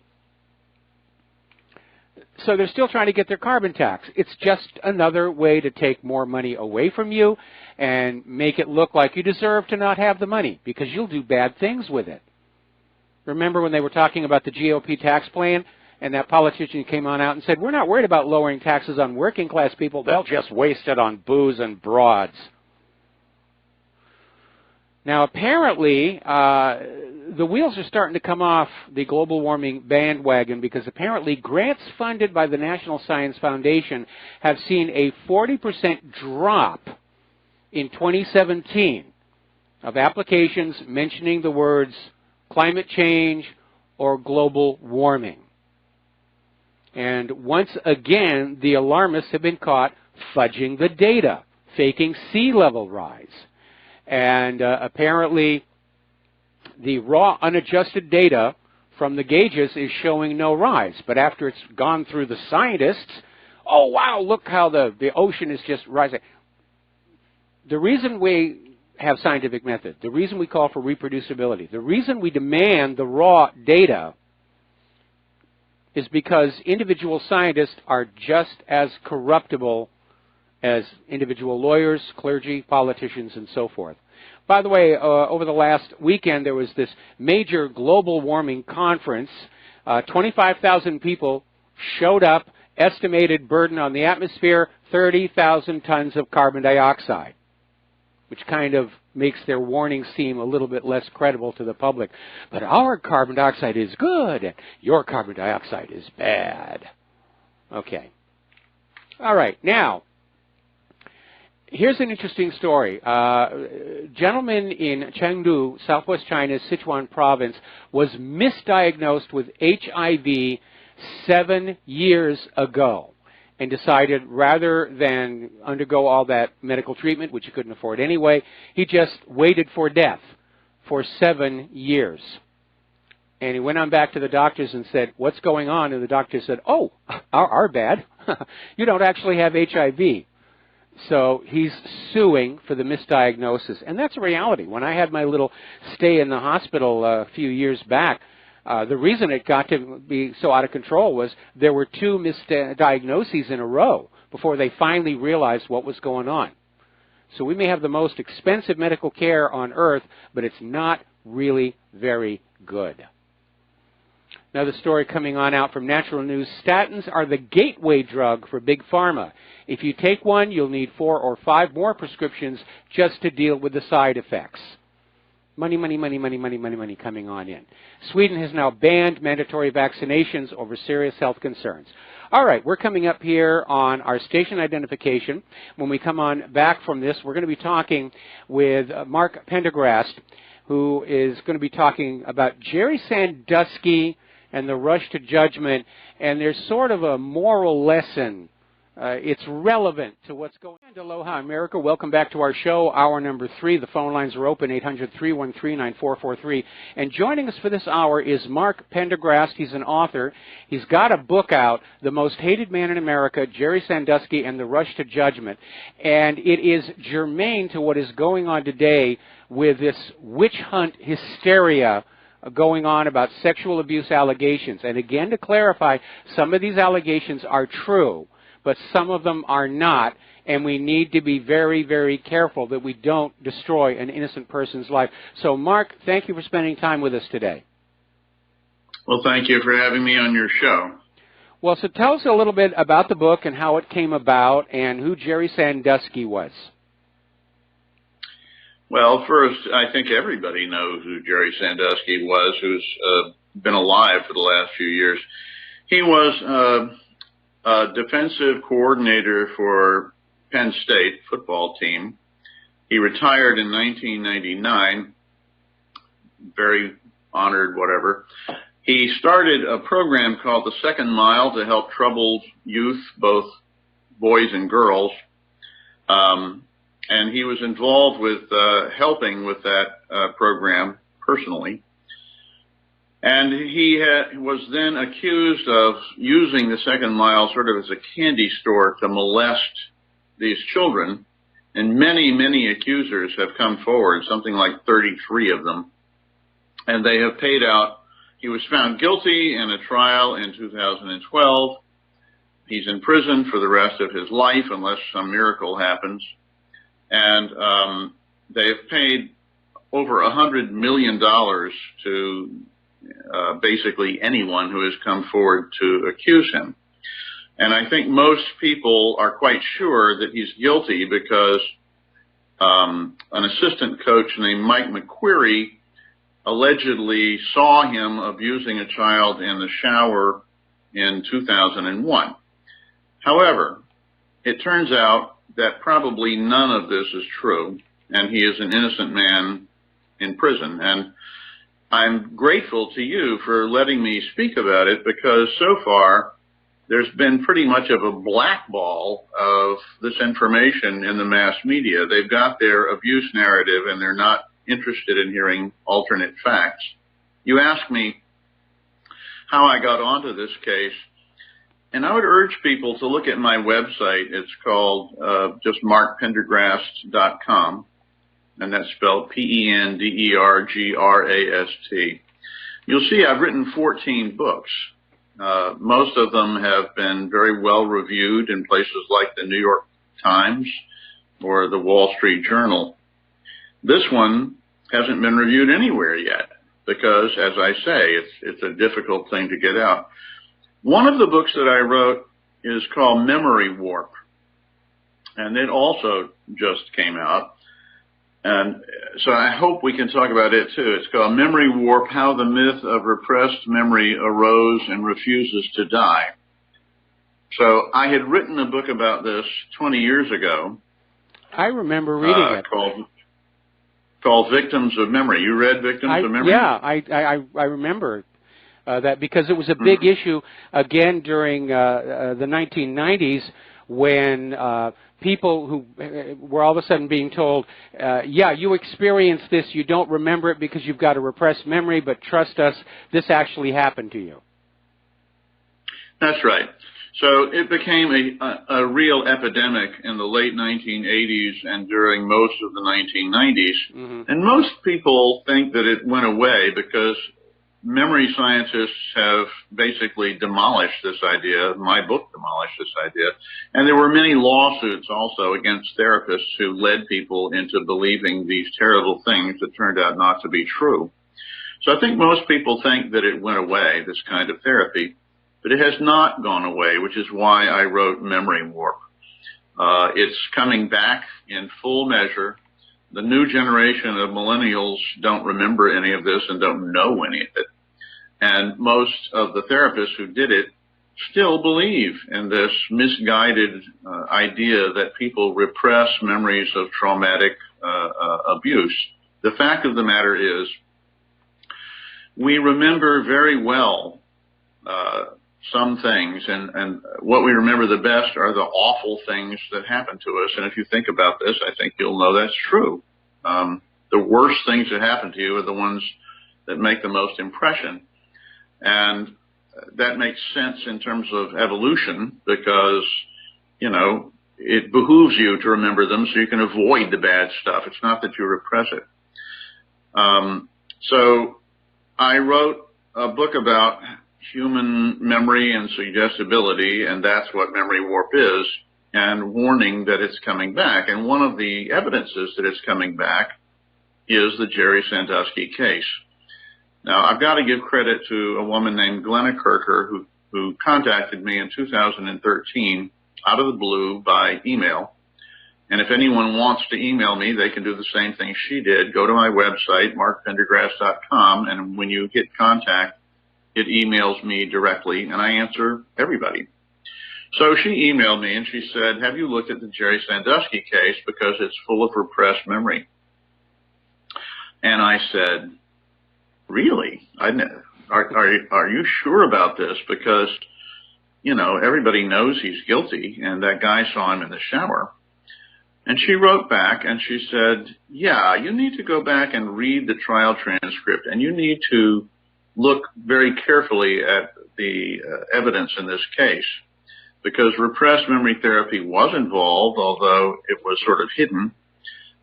S2: So they're still trying to get their carbon tax. It's just another way to take more money away from you and make it look like you deserve to not have the money because you'll do bad things with it. Remember when they were talking about the GOP tax plan and that politician came on out and said, we're not worried about lowering taxes on working class people. They'll just waste it on booze and broads. Now, apparently, the wheels are starting to come off the global warming bandwagon because apparently grants funded by the National Science Foundation have seen a 40% drop in 2017 of applications mentioning the words climate change or global warming. And once again, the alarmists have been caught fudging the data, faking sea level rise. And apparently, the raw, unadjusted data from the gauges is showing no rise. But after it's gone through the scientists, oh, wow, look how the ocean is just rising. The reason we have scientific method, the reason we call for reproducibility, the reason we demand the raw data is because individual scientists are just as corruptible as individual lawyers, clergy, politicians, and so forth. By the way, over the last weekend, there was this major global warming conference. 25,000 people showed up, estimated burden on the atmosphere, 30,000 tons of carbon dioxide, which kind of makes their warning seem a little bit less credible to the public. But our carbon dioxide is good, and your carbon dioxide is bad. Okay. All right. Now, here's an interesting story. A gentleman in Chengdu, southwest China's Sichuan province, was misdiagnosed with HIV 7 years ago and decided rather than undergo all that medical treatment, which he couldn't afford anyway, he just waited for death for 7 years. And he went on back to the doctors and said, what's going on? And the doctor said, oh, our bad. You don't actually have HIV. So he's suing for the misdiagnosis. And that's a reality. When I had my little stay in the hospital a few years back, the reason it got to be so out of control was there were 2 misdiagnoses in a row before they finally realized what was going on. So we may have the most expensive medical care on earth, but it's not really very good. Another story coming on out from Natural News. Statins are the gateway drug for Big Pharma. If you take one, you'll need 4 or 5 more prescriptions just to deal with the side effects. Money, money, money, money, money, money, money coming on in. Sweden has now banned mandatory vaccinations over serious health concerns. All right, we're coming up here on our station identification. When we come on back from this, we're going to be talking with Mark Pendergrast, who is going to be talking about Jerry Sandusky and the rush to judgment. And there's sort of a moral lesson. It's relevant to what's going on. Aloha, America. Welcome back to our show, hour number 3. The phone lines are open, 800-313-9443. And joining us for this hour is Mark Pendergrast. He's an author. He's got a book out, The Most Hated Man in America, Jerry Sandusky and the Rush to Judgment. And it is germane to what is going on today with this witch hunt hysteria going on about sexual abuse allegations. And again, to clarify, some of these allegations are true, but some of them are not, and we need to be very, very careful that we don't destroy an innocent person's life. So, Mark, thank you for spending time with us today.
S16: Well, thank you for having me on your show.
S2: Well, so tell us a little bit about the book and how it came about and who Jerry Sandusky was.
S16: Well, first, I think everybody knows who Jerry Sandusky was, who's been alive for the last few years. He was a defensive coordinator for Penn State football team. He retired in 1999, very honored, whatever. He started a program called the Second Mile to help troubled youth, both boys and girls. And he was involved with helping with that program personally. And he was then accused of using the Second Mile sort of as a candy store to molest these children. And many, many accusers have come forward, something like 33 of them. And they have paid out. He was found guilty in a trial in 2012. He's in prison for the rest of his life unless some miracle happens. And they've paid over $100 million to basically anyone who has come forward to accuse him. And I think most people are quite sure that he's guilty because an assistant coach named Mike McQuarrie allegedly saw him abusing a child in the shower in 2001. However, it turns out that probably none of this is true, and he is an innocent man in prison. And I'm grateful to you for letting me speak about it, because so far there's been pretty much of a blackball of this information in the mass media. They've got their abuse narrative, and they're not interested in hearing alternate facts. You asked me how I got onto this case, and I would urge people to look at my website. It's called just markpendergrast.com, and that's spelled Pendergrast. You'll see I've written 14 books. Most of them have been very well reviewed in places like the New York Times or the Wall Street Journal. This one hasn't been reviewed anywhere yet because, as I say, it's a difficult thing to get out. One of the books that I wrote is called Memory Warp, and it also just came out. And so I hope we can talk about it too. It's called Memory Warp: How the Myth of Repressed Memory Arose and Refuses to Die. So I had written a book about this 20 years ago.
S2: I remember reading it.
S16: Called Victims of Memory. You read Victims of Memory?
S2: Yeah, I remember that because it was a big issue again during the 1990s when people who were all of a sudden being told, yeah, you experienced this, you don't remember it because you've got a repressed memory, but trust us, this actually happened to you.
S16: That's right. So it became a real epidemic in the late 1980s and during most of the 1990s. Mm-hmm. And most people think that it went away because memory scientists have basically demolished this idea. My book demolished this idea. And there were many lawsuits also against therapists who led people into believing these terrible things that turned out not to be true. So I think most people think that it went away, this kind of therapy. But it has not gone away, which is why I wrote Memory Warp. It's coming back in full measure. The new generation of millennials don't remember any of this and don't know any of it. And most of the therapists who did it still believe in this misguided idea that people repress memories of traumatic abuse. The fact of the matter is, we remember very well some things, and what we remember the best are the awful things that happen to us. And if you think about this, I think you'll know that's true. The worst things that happen to you are the ones that make the most impression. And that makes sense in terms of evolution because, you know, it behooves you to remember them so you can avoid the bad stuff. It's not that you repress it. So I wrote a book about human memory and suggestibility, and that's what Memory Warp is, and warning that it's coming back. And one of the evidences that it's coming back is the Jerry Sandusky case. Now, I've got to give credit to a woman named Glenna Kirker who contacted me in 2013 out of the blue by email And if anyone wants to email me, they can do the same thing she did. Go to my website, markpendergrass.com, and when you hit contact, it emails me directly, and I answer everybody. So she emailed me, and she said, have you looked at the Jerry Sandusky case because it's full of repressed memory? And I said, really? Are you sure about this? Because, you know, everybody knows he's guilty, and that guy saw him in the shower. And she wrote back, and she said, yeah, you need to go back and read the trial transcript, and you need to look very carefully at the evidence in this case, because repressed memory therapy was involved, although it was sort of hidden.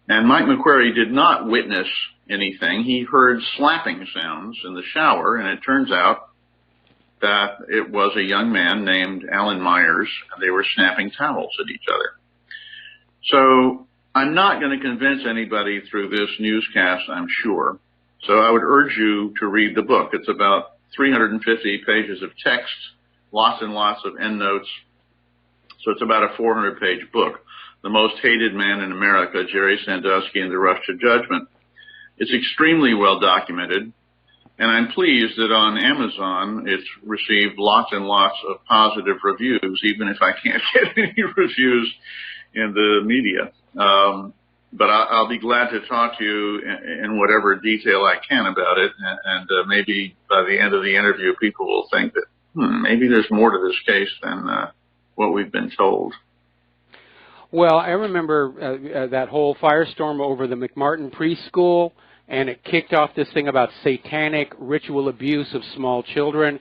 S16: And Mike McQuarrie did not witness anything. He heard slapping sounds in the shower, and it turns out that it was a young man named Alan Myers, and they were snapping towels at each other. So I'm not going to convince anybody through this newscast, I'm sure. So I would urge you to read the book. It's about 350 pages of text, lots and lots of endnotes. So it's about a 400-page book, The Most Hated Man in America, Jerry Sandusky and the Rush to Judgment. It's extremely well documented, and I'm pleased that on Amazon it's received lots and lots of positive reviews, even if I can't get any reviews in the media. But I'll be glad to talk to you in whatever detail I can about it, and maybe by the end of the interview people will think that maybe there's more to this case than what we've been told.
S2: Well, I remember that whole firestorm over the McMartin preschool, and it kicked off this thing about satanic ritual abuse of small children,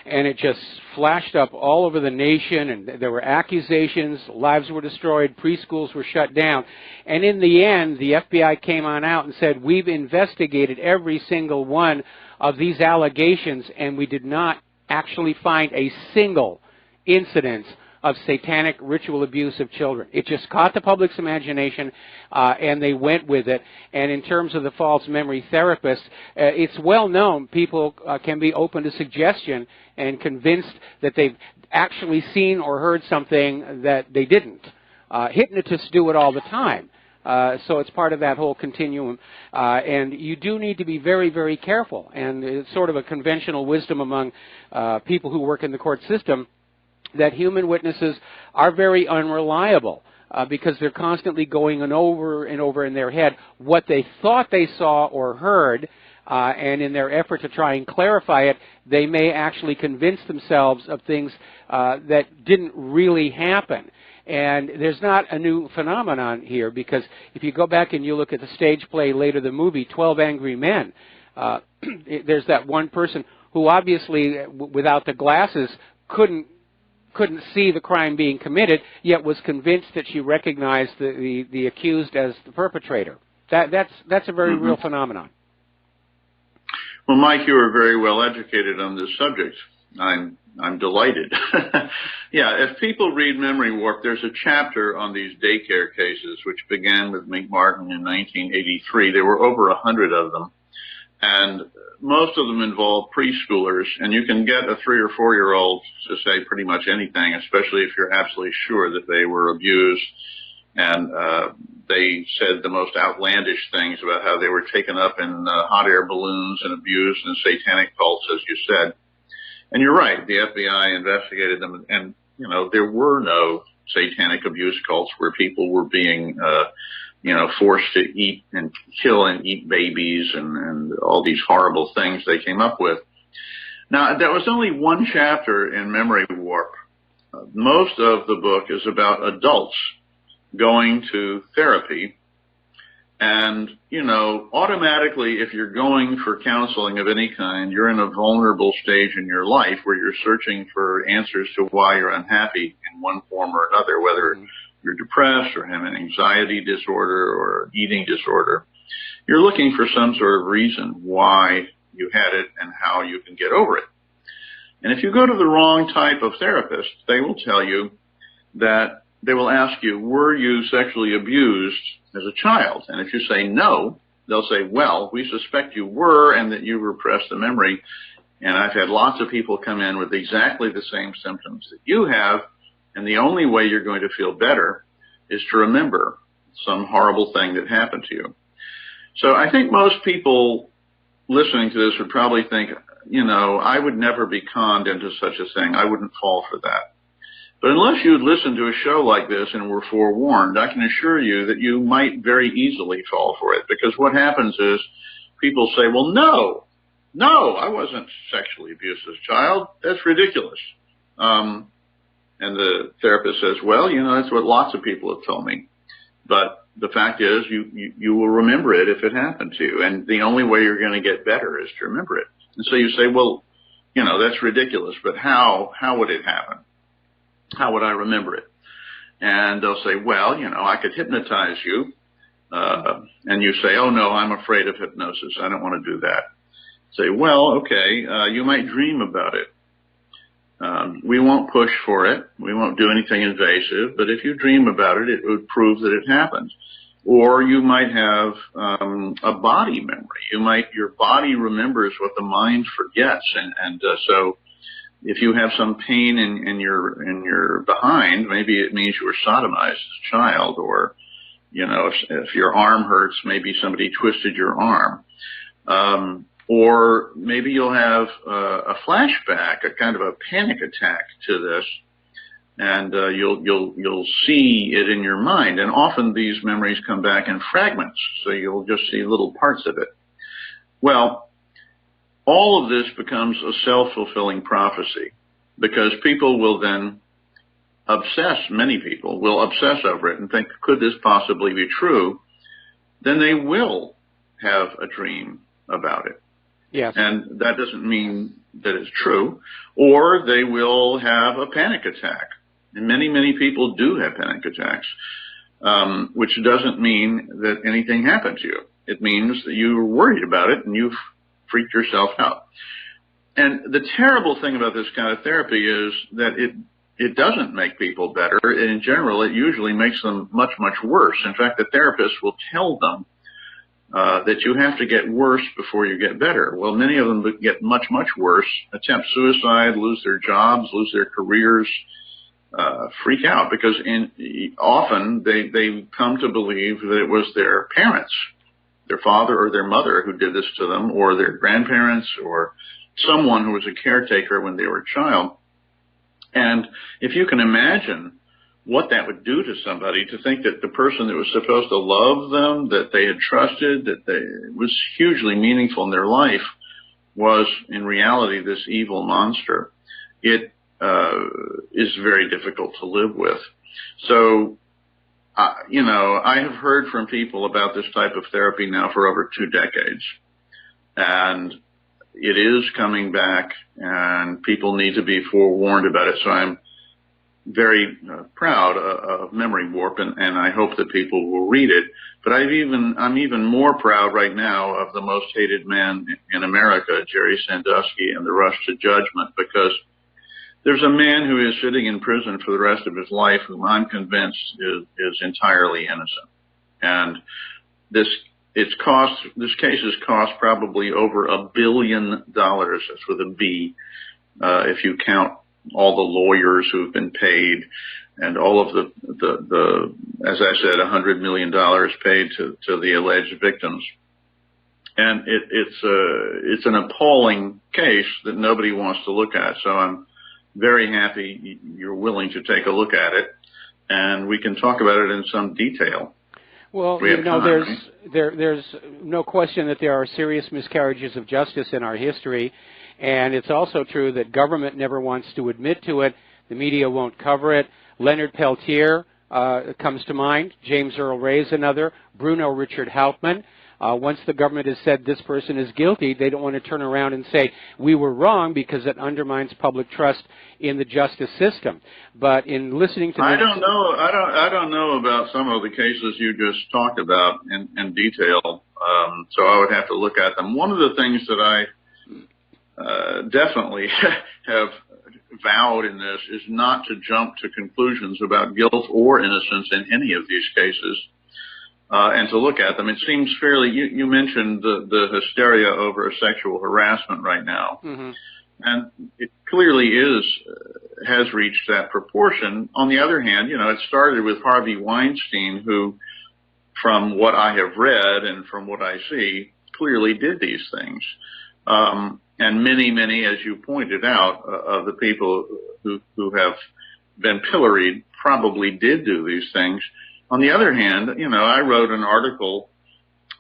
S2: and it just flashed up all over the nation, and there were accusations, lives were destroyed, preschools were shut down. And in the end, the FBI came on out and said, we've investigated every single one of these allegations, and we did not actually find a single incident of satanic ritual abuse of children. It just caught the public's imagination, and they went with it. And in terms of the false memory therapist, it's well known people can be open to suggestion and convinced that they've actually seen or heard something that they didn't. Hypnotists do it all the time. So it's part of that whole continuum. And you do need to be very, very careful. And it's sort of a conventional wisdom among people who work in the court system that human witnesses are very unreliable because they're constantly going over and over in their head what they thought they saw or heard, and in their effort to try and clarify it, they may actually convince themselves of things that didn't really happen. And there's not a new phenomenon here, because if you go back and you look at the stage play, later the movie, 12 Angry Men, there's that one person who obviously, without the glasses, couldn't see the crime being committed, yet was convinced that she recognized the accused as the perpetrator. That's a very real phenomenon.
S16: Well, Mike, you are very well educated on this subject. I'm delighted. Yeah, if people read Memory Warp, there's a chapter on these daycare cases, which began with McMartin in 1983. There were over 100 of them, and most of them involve preschoolers, and you can get a 3 or 4-year-old to say pretty much anything, especially if you're absolutely sure that they were abused. And they said the most outlandish things about how they were taken up in hot air balloons and abused in satanic cults, as you said. And you're right, the FBI investigated them, and, you know, there were no satanic abuse cults where people were being forced to eat and kill and eat babies and all these horrible things they came up with. Now, there was only one chapter in Memory Warp. Most of the book is about adults going to therapy. And, you know, automatically, if you're going for counseling of any kind, you're in a vulnerable stage in your life where you're searching for answers to why you're unhappy in one form or another, whether you're depressed or have an anxiety disorder or eating disorder. You're looking for some sort of reason why you had it and how you can get over it. And if you go to the wrong type of therapist, they will tell you that they will ask you, were you sexually abused as a child? And if you say no, they'll say, well, we suspect you were and that you repressed the memory. And I've had lots of people come in with exactly the same symptoms that you have. And the only way you're going to feel better is to remember some horrible thing that happened to you. So I think most people listening to this would probably think, you know, I would never be conned into such a thing. I wouldn't fall for that. But unless you had listened to a show like this and were forewarned, I can assure you that you might very easily fall for it. Because what happens is people say, well, no, I wasn't sexually abused as a child. That's ridiculous. And the therapist says, well, you know, that's what lots of people have told me. But the fact is, you will remember it if it happened to you. And the only way you're going to get better is to remember it. And so you say, well, you know, that's ridiculous, but how would it happen? How would I remember it? And they'll say, well, you know, I could hypnotize you. And you say, oh, no, I'm afraid of hypnosis. I don't want to do that. Say, well, okay, you might dream about it. We won't push for it. We won't do anything invasive. But if you dream about it, it would prove that it happened. Or you might have a body memory. Your body remembers what the mind forgets. And so if you have some pain in your behind, maybe it means you were sodomized as a child. Or, you know, if your arm hurts, maybe somebody twisted your arm. Or maybe you'll have a flashback, a kind of a panic attack to this, and you'll see it in your mind. And often these memories come back in fragments, so you'll just see little parts of it. Well, all of this becomes a self-fulfilling prophecy, because people will then many people will obsess over it and think, could this possibly be true? Then they will have a dream about it.
S2: Yes.
S16: And that doesn't mean that it's true. Or they will have a panic attack. And many, many people do have panic attacks, which doesn't mean that anything happened to you. It means that you were worried about it and you've freaked yourself out. And the terrible thing about this kind of therapy is that it doesn't make people better. In general, it usually makes them much, much worse. In fact, the therapist will tell them that you have to get worse before you get better. Well, many of them get much, much worse, attempt suicide, lose their jobs, lose their careers, freak out, because often they come to believe that it was their parents, their father or their mother who did this to them, or their grandparents, or someone who was a caretaker when they were a child. And if you can imagine what that would do to somebody, to think that the person that was supposed to love them, that they had trusted, that was hugely meaningful in their life, was in reality this evil monster, it is very difficult to live with. So, you know, I have heard from people about this type of therapy now for over 2 decades. And it is coming back, and people need to be forewarned about it. So I'm very proud of Memory Warp, and I hope that people will read it. But I'm even more proud right now of The Most Hated Man in America, Jerry Sandusky, and The Rush to Judgment, because there's a man who is sitting in prison for the rest of his life whom I'm convinced is entirely innocent. And this case has cost probably over $1 billion, that's with a B, if you count all the lawyers who've been paid and all of the as I said, $100 million paid to the alleged victims. And it's an appalling case that nobody wants to look at. So I'm very happy you're willing to take a look at it, and we can talk about it in some detail.
S2: Well, you know, there's no question that there are serious miscarriages of justice in our history, and it's also true that government never wants to admit to it. The media won't cover it. Leonard Peltier comes to mind. James Earl Ray is another. Bruno Richard Hauptmann. Once the government has said this person is guilty, they don't want to turn around and say we were wrong, because it undermines public trust in the justice system. But in listening to
S16: I don't know about some of the cases you just talked about in detail. So I would have to look at them. One of the things that I definitely have vowed in this is not to jump to conclusions about guilt or innocence in any of these cases. And to look at them. It seems fairly, you mentioned the hysteria over sexual harassment right now. Mm-hmm. And it clearly has reached that proportion. On the other hand, you know, it started with Harvey Weinstein, who from what I have read and from what I see, clearly did these things. And many, as you pointed out, of the people who have been pilloried probably did do these things. On the other hand, I wrote an article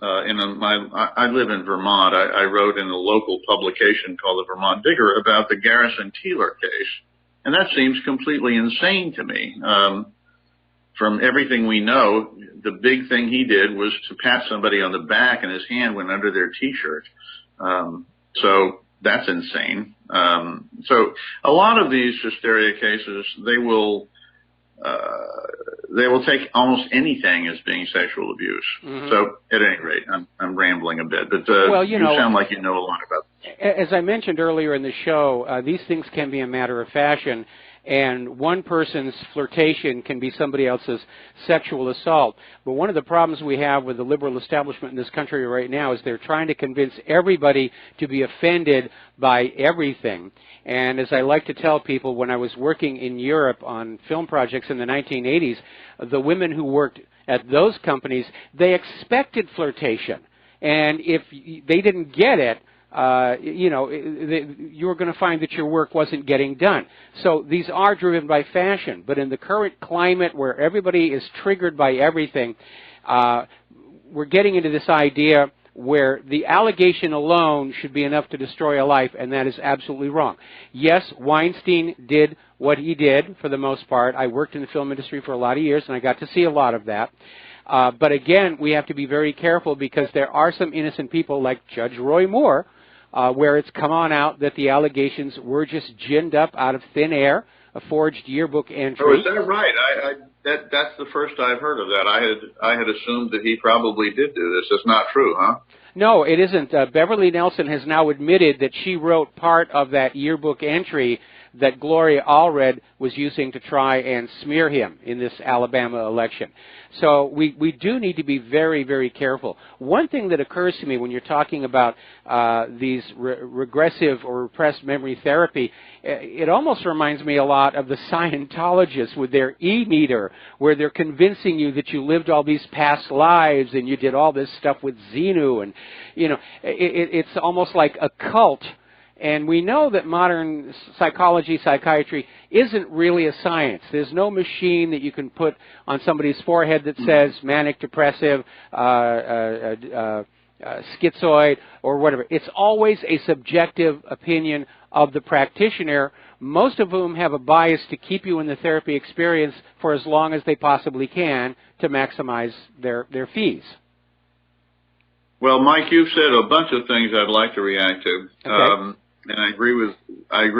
S16: I live in Vermont. I wrote in a local publication called the Vermont Digger about the Garrison Keillor case, and that seems completely insane to me. From everything we know, the big thing he did was to pat somebody on the back and his hand went under their T-shirt. So that's insane. So a lot of these hysteria cases, they will take almost anything as being sexual abuse. Mm-hmm. So at any rate, I'm rambling a bit, but you sound like you know a lot about this.
S2: As I mentioned earlier in the show, these things can be a matter of fashion, and one person's flirtation can be somebody else's sexual assault. But one of the problems we have with the liberal establishment in this country right now is they're trying to convince everybody to be offended by everything. And as I like to tell people, when I was working in Europe on film projects in the 1980s, the women who worked at those companies, they expected flirtation. And if they didn't get it, you were going to find that your work wasn't getting done. So these are driven by fashion. But in the current climate where everybody is triggered by everything, we're getting into this idea where the allegation alone should be enough to destroy a life, and that is absolutely wrong. Yes, Weinstein did what he did for the most part. I worked in the film industry for a lot of years, and I got to see a lot of that. But again, we have to be very careful because there are some innocent people like Judge Roy Moore, where it's come on out that the allegations were just ginned up out of thin air, a forged yearbook entry.
S16: Oh, is that right? That's the first I've heard of that. I had assumed that he probably did do this. That's not true, huh?
S2: No, it isn't. Beverly Nelson has now admitted that she wrote part of that yearbook entry that Gloria Allred was using to try and smear him in this Alabama election. So we do need to be very, very careful. One thing that occurs to me when you're talking about these regressive or repressed memory therapy, it almost reminds me a lot of the Scientologists with their e-meter, where they're convincing you that you lived all these past lives and you did all this stuff with Xenu, and it's almost like a cult. And we know that modern psychology, psychiatry isn't really a science. There's no machine that you can put on somebody's forehead that says manic, depressive, schizoid, or whatever. It's always a subjective opinion of the practitioner, most of whom have a bias to keep you in the therapy experience for as long as they possibly can to maximize their fees.
S16: Well, Mike, you've said a bunch of things I'd like to react to. Okay. And I agree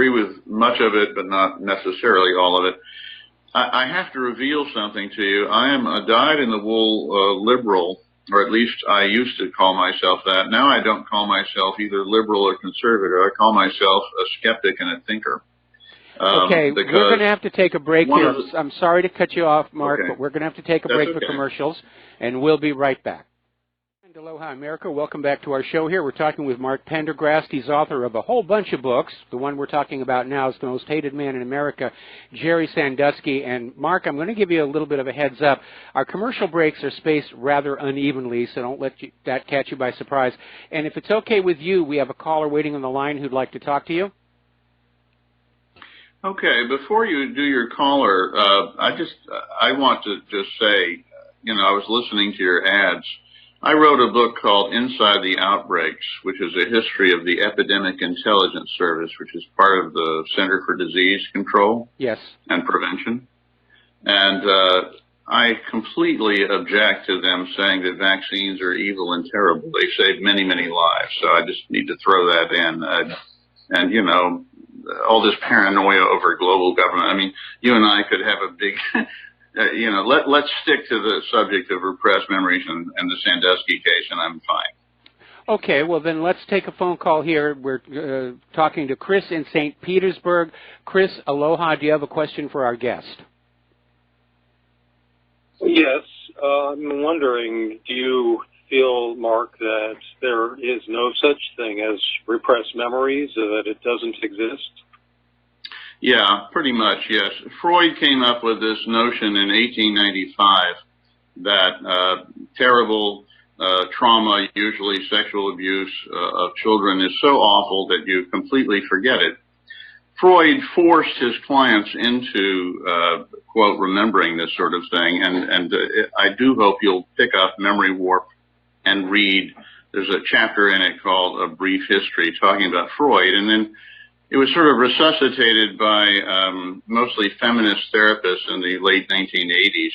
S16: with much of it, but not necessarily all of it. I have to reveal something to you. I am a dyed-in-the-wool liberal, or at least I used to call myself that. Now I don't call myself either liberal or conservative. I call myself a skeptic and a thinker.
S2: Okay, we're going to have to take a break here. I'm sorry to cut you off, Mark, but we're going to have to take a break for commercials, and we'll be right back. Aloha, America. Welcome back to our show here. We're talking with Mark Pendergrast. He's author of a whole bunch of books. The one we're talking about now is The Most Hated Man in America, Jerry Sandusky. And, Mark, I'm going to give you a little bit of a heads up. Our commercial breaks are spaced rather unevenly, so don't let that catch you by surprise. And if it's okay with you, we have a caller waiting on the line who'd like to talk to you.
S16: Okay. Before you do your caller, I want to just say, I was listening to your ads. I wrote a book called Inside the Outbreaks, which is a history of the Epidemic Intelligence Service, which is part of the Center for Disease Control and Prevention. And I completely object to them saying that vaccines are evil and terrible. They save many, many lives. So I just need to throw that in. And, all this paranoia over global government. I mean, you and I could have a big... let's stick to the subject of repressed memories and the Sandusky case, and I'm fine.
S2: Okay, well then let's take a phone call here. We're talking to Chris in St. Petersburg. Chris, aloha. Do you have a question for our guest?
S17: Yes. I'm wondering, do you feel, Mark, that there is no such thing as repressed memories, that it doesn't exist?
S16: Yeah, pretty much, yes. Freud came up with this notion in 1895 that terrible trauma, usually sexual abuse of children, is so awful that you completely forget it. Freud forced his clients into, quote, remembering this sort of thing, and I do hope you'll pick up Memory Warp and read. There's a chapter in it called A Brief History talking about Freud, and then it was sort of resuscitated by mostly feminist therapists in the late 1980s,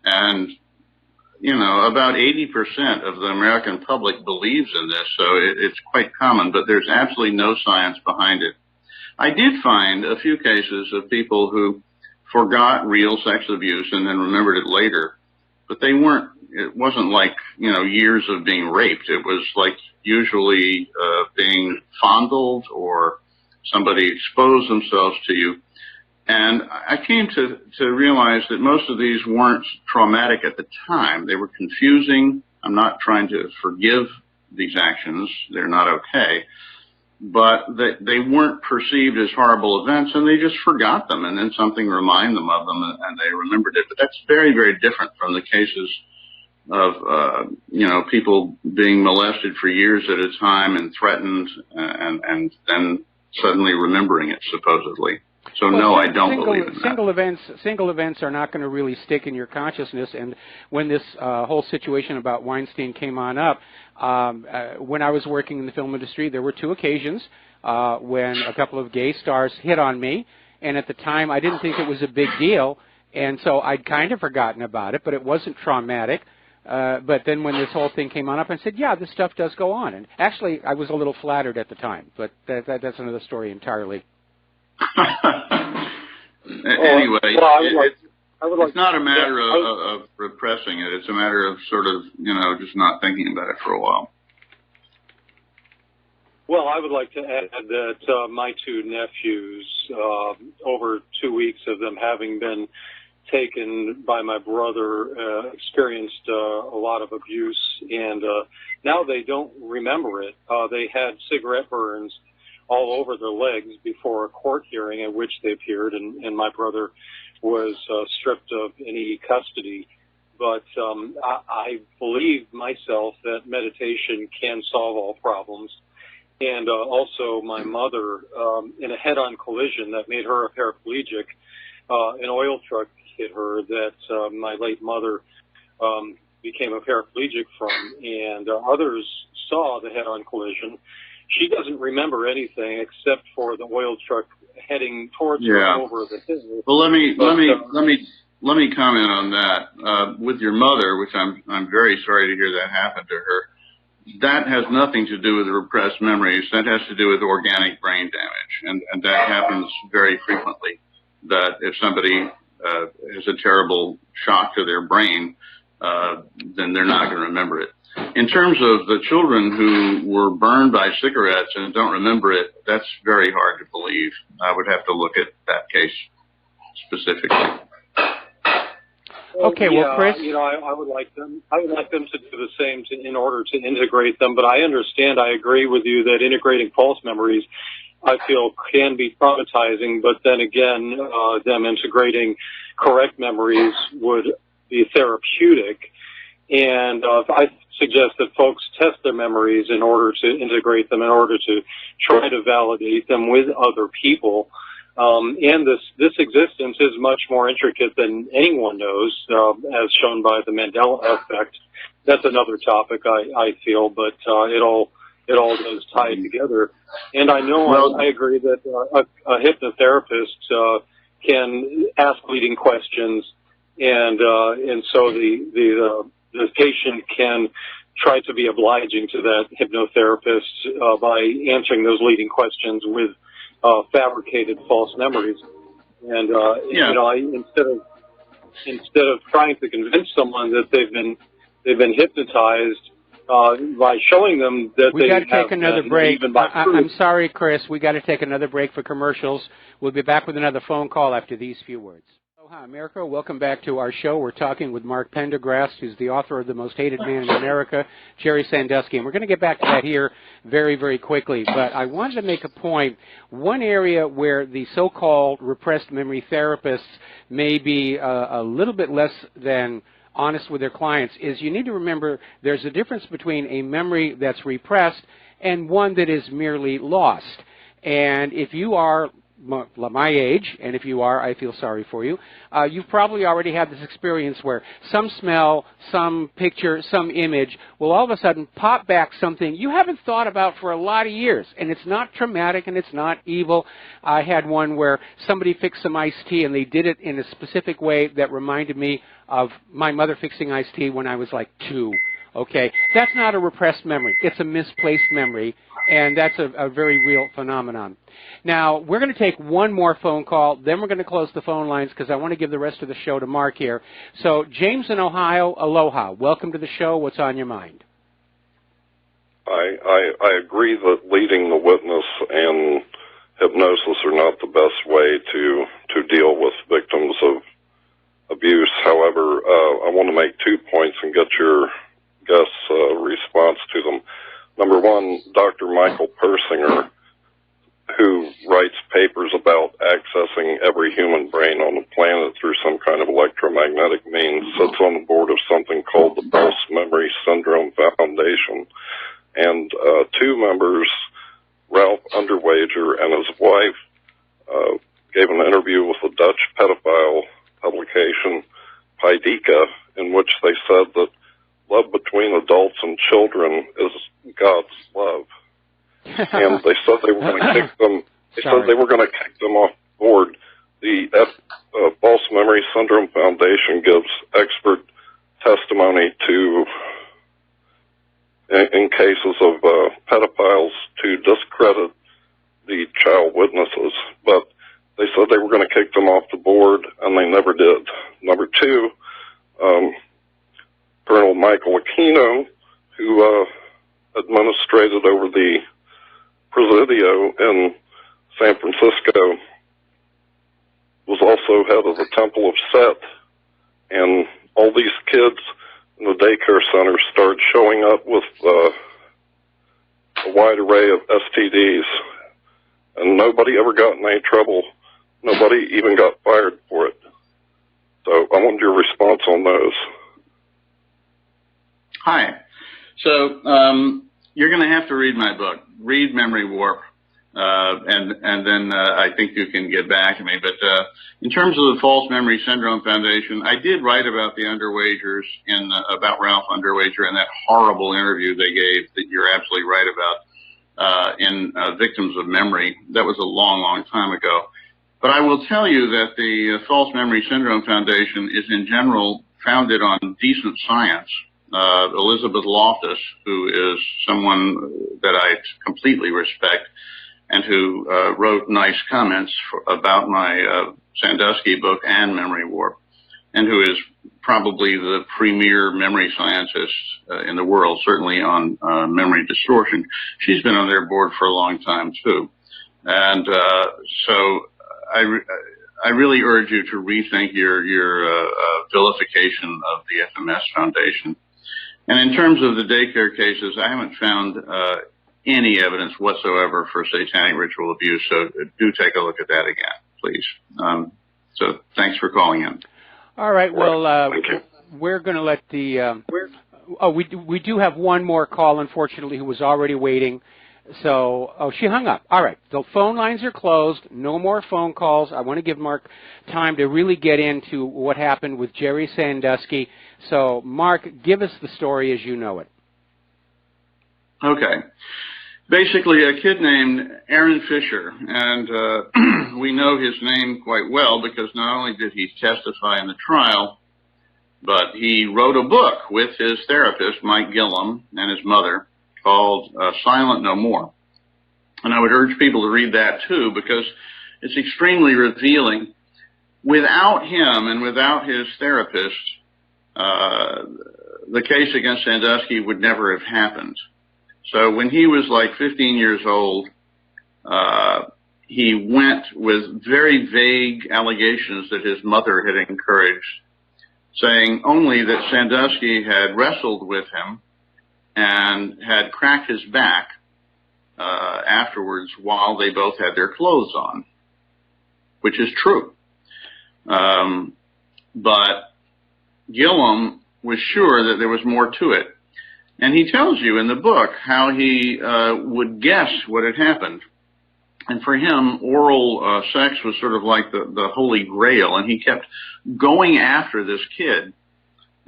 S16: and you know, about 80% of the American public believes in this, so it's quite common, but there's absolutely no science behind it. I did find a few cases of people who forgot real sex abuse and then remembered it later, but they weren't, it wasn't like, you know, years of being raped. It was like usually being fondled or somebody exposed themselves to you. And I came to realize that most of these weren't traumatic at the time. They were confusing. I'm not trying to forgive these actions. They're not okay. But they weren't perceived as horrible events, and they just forgot them, and then something reminded them of them, and they remembered it. But that's very, very different from the cases of, you know, people being molested for years at a time and threatened and then suddenly remembering it, supposedly. So well, no, I don't believe in that.
S2: Single events are not going to really stick in your consciousness. And when this whole situation about Weinstein came on up, when I was working in the film industry, there were two occasions when a couple of gay stars hit on me. And at the time, I didn't think it was a big deal. And so I'd kind of forgotten about it, but it wasn't traumatic. But then when this whole thing came on up, I said, yeah, this stuff does go on. And actually, I was a little flattered at the time. But that's another story entirely.
S16: Anyway, it's not a matter of repressing it. It's a matter of sort of, you know, just not thinking about it for a while.
S17: Well, I would like to add that my two nephews, over 2 weeks of them having been taken by my brother, experienced a lot of abuse, and now they don't remember it. They had cigarette burns all over their legs before a court hearing at which they appeared, and my brother was stripped of any custody. But I believe myself that meditation can solve all problems. And also my mother, in a head-on collision that made her a paraplegic, an oil truck hit her that my late mother became a paraplegic from, and others saw the head-on collision. She doesn't remember anything except for the oil truck heading towards her over the hill.
S16: Well, let me comment on that. With your mother, which I'm very sorry to hear that happened to her. That has nothing to do with repressed memories. That has to do with organic brain damage, and that happens very frequently. That if somebody has a terrible shock to their brain, then they're not going to remember it. In terms of the children who were burned by cigarettes and don't remember it, that's very hard to believe. I would have to look at that case specifically.
S2: Okay, well, Chris,
S17: you know, I would like them to do the same in order to integrate them. But I understand. I agree with you that integrating false memories, I feel, can be traumatizing. But then again, them integrating correct memories would be therapeutic. And I suggest that folks test their memories in order to integrate them, in order to try to validate them with other people. And this existence is much more intricate than anyone knows, as shown by the Mandela effect. That's another topic, I feel, but it all does tie together. And I know I agree that a hypnotherapist can ask leading questions, and so the patient can try to be obliging to that hypnotherapist by answering those leading questions with fabricated false memories. And you know, instead of trying to convince someone that they've been hypnotized by showing them that
S2: we got to take another break. I'm sorry, Chris. We got to take another break for commercials. We'll be back with another phone call after these few words. Aloha, America. Welcome back to our show. We're talking with Mark Pendergrast, who's the author of The Most Hated Man in America, Jerry Sandusky. And we're going to get back to that here very, very quickly. But I wanted to make a point. One area where the so-called repressed memory therapists may be a little bit less than honest with their clients is you need to remember there's a difference between a memory that's repressed and one that is merely lost. And if you are my age, and if you are, I feel sorry for you, you've probably already had this experience where some smell, some picture, some image will all of a sudden pop back something you haven't thought about for a lot of years. And it's not traumatic and it's not evil. I had one where somebody fixed some iced tea and they did it in a specific way that reminded me of my mother fixing iced tea when I was like 2. Okay, that's not a repressed memory. It's a misplaced memory, and that's a very real phenomenon. Now, we're going to take one more phone call, then we're going to close the phone lines because I want to give the rest of the show to Mark here. So, James in Ohio, aloha. Welcome to the show. What's on your mind?
S18: I agree that leading the witness and hypnosis are not the best way to deal with victims of abuse. However, I want to make 2 points and get your guest's response to them. Number one, Dr. Michael Persinger, who writes papers about accessing every human brain on the planet through some kind of electromagnetic means, sits on the board of something called the False Memory Syndrome Foundation. And 2 members, Ralph Underwager and his wife, gave an interview with a Dutch pedophile publication, Paidika, in which they said that love between adults and children is God's love. And they said they were going to kick them. They said they were going to kick them off board. The False Memory Syndrome Foundation gives expert testimony in cases of pedophiles to discredit the child witnesses. But they said they were going to kick them off the board, and they never did. Number 2, Colonel Michael Aquino, who administrated over the Presidio in San Francisco, was also head of the Temple of Set, and all these kids in the daycare center started showing up with a wide array of STDs, and nobody ever got in any trouble. Nobody even got fired for it. So I wanted your response on those.
S16: Hi. So you're going to have to read my book, read Memory Warp, and then I think you can get back to me. But in terms of the False Memory Syndrome Foundation, I did write about the Underwagers about Ralph Underwager and that horrible interview they gave that you're absolutely right about in Victims of Memory. That was a long, long time ago. But I will tell you that the False Memory Syndrome Foundation is in general founded on decent science. Elizabeth Loftus, who is someone that I completely respect and who wrote nice comments about my Sandusky book and Memory Warp, and who is probably the premier memory scientist in the world, certainly on memory distortion. She's been on their board for a long time, too. And so I really urge you to rethink your vilification of the FMS Foundation. And in terms of the daycare cases, I haven't found any evidence whatsoever for satanic ritual abuse, so do take a look at that again, please. So thanks for calling in.
S2: All right, well, we're going to let the... we do have one more call, unfortunately, who was already waiting. So, she hung up. All right, the phone lines are closed. No more phone calls. I want to give Mark time to really get into what happened with Jerry Sandusky. So, Mark, give us the story as you know it.
S16: Okay. Basically, a kid named Aaron Fisher, and we know his name quite well because not only did he testify in the trial, but he wrote a book with his therapist, Mike Gillum, and his mother, called Silent No More. And I would urge people to read that too because it's extremely revealing. Without him and without his therapist, the case against Sandusky would never have happened. So when he was like 15 years old, he went with very vague allegations that his mother had encouraged, saying only that Sandusky had wrestled with him and had cracked his back afterwards while they both had their clothes on, which is true. But Gillum was sure that there was more to it. And he tells you in the book how he would guess what had happened. And for him, oral sex was sort of like the holy grail, and he kept going after this kid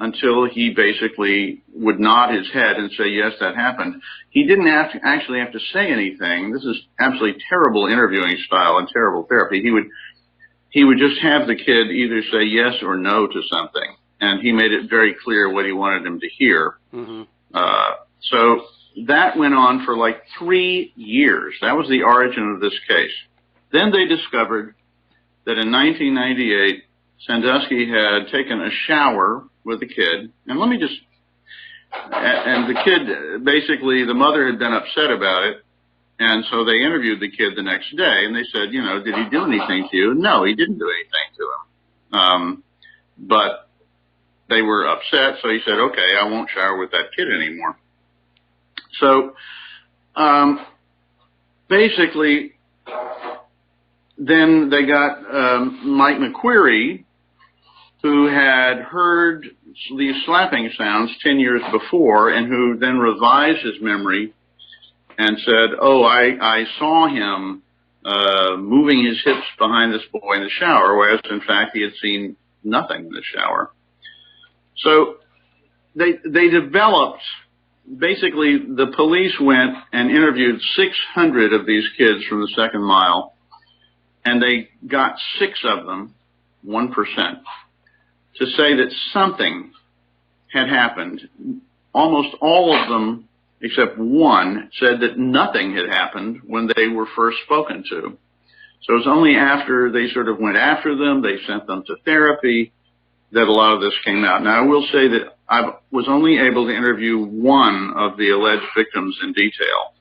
S16: until he basically would nod his head and say, yes, that happened. He didn't actually have to say anything. This is absolutely terrible interviewing style and terrible therapy. He would just have the kid either say yes or no to something, and he made it very clear what he wanted him to hear.
S2: Mm-hmm.
S16: So that went on for like 3 years. That was the origin of this case. Then they discovered that in 1998, Sandusky had taken a shower with the kid. And let me just, and the kid, basically the mother had been upset about it. And so they interviewed the kid the next day, and they said, you know, did he do anything to you? No, he didn't do anything to him. But they were upset, so he said, okay, I won't shower with that kid anymore. So basically, then they got Mike McQuarrie, who had heard these slapping sounds 10 years before, and who then revised his memory and said, oh, I saw him moving his hips behind this boy in the shower, whereas in fact he had seen nothing in the shower. So they developed, basically the police went and interviewed 600 of these kids from the second mile, and they got 6 of them, 1%, to say that something had happened. Almost all of them, except one, said that nothing had happened when they were first spoken to. So it was only after they sort of went after them, they sent them to therapy, that a lot of this came out. Now, I will say that I was only able to interview one of the alleged victims in detail,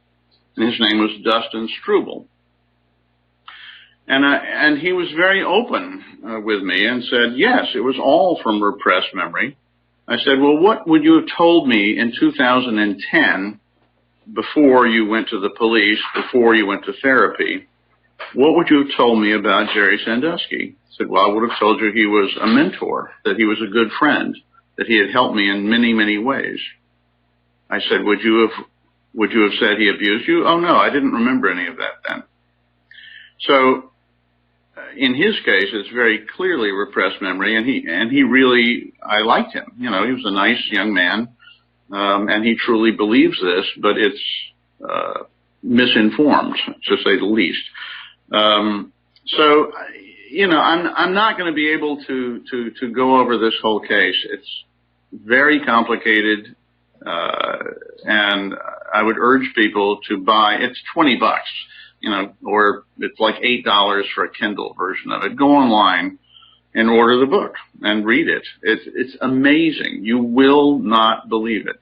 S16: and his name was Dustin Struble. And he was very open with me and said, yes, it was all from repressed memory. I said, well, what would you have told me in 2010 before you went to the police, before you went to therapy? What would you have told me about Jerry Sandusky? I said, well, I would have told you he was a mentor, that he was a good friend, that he had helped me in many, many ways. I said, would you have said he abused you? Oh, no, I didn't remember any of that then. So in his case, it's very clearly repressed memory, and he really, I liked him. You know, he was a nice young man, and he truly believes this, but it's misinformed, to say the least. So, you know, I'm not going to be able to go over this whole case. It's very complicated, and I would urge people to buy. It's $20, you know, or it's like $8 for a Kindle version of it. Go online and order the book and read it. It's amazing. You will not believe it.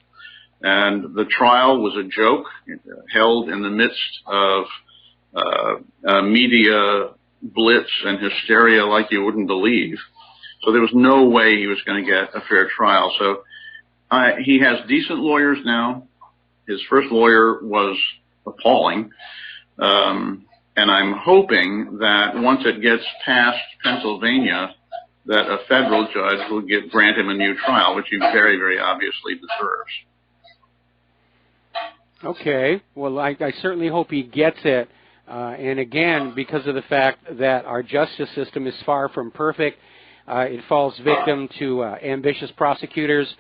S16: And the trial was a joke, held in the midst of media blitz and hysteria like you wouldn't believe. So there was no way he was going to get a fair trial. So he has decent lawyers now. His first lawyer was appalling. And I'm hoping that once it gets past Pennsylvania, that a federal judge will grant him a new trial, which he very, very obviously deserves.
S2: Okay. Well, I certainly hope he gets it. And again, because of the fact that our justice system is far from perfect, it falls victim to ambitious prosecutors,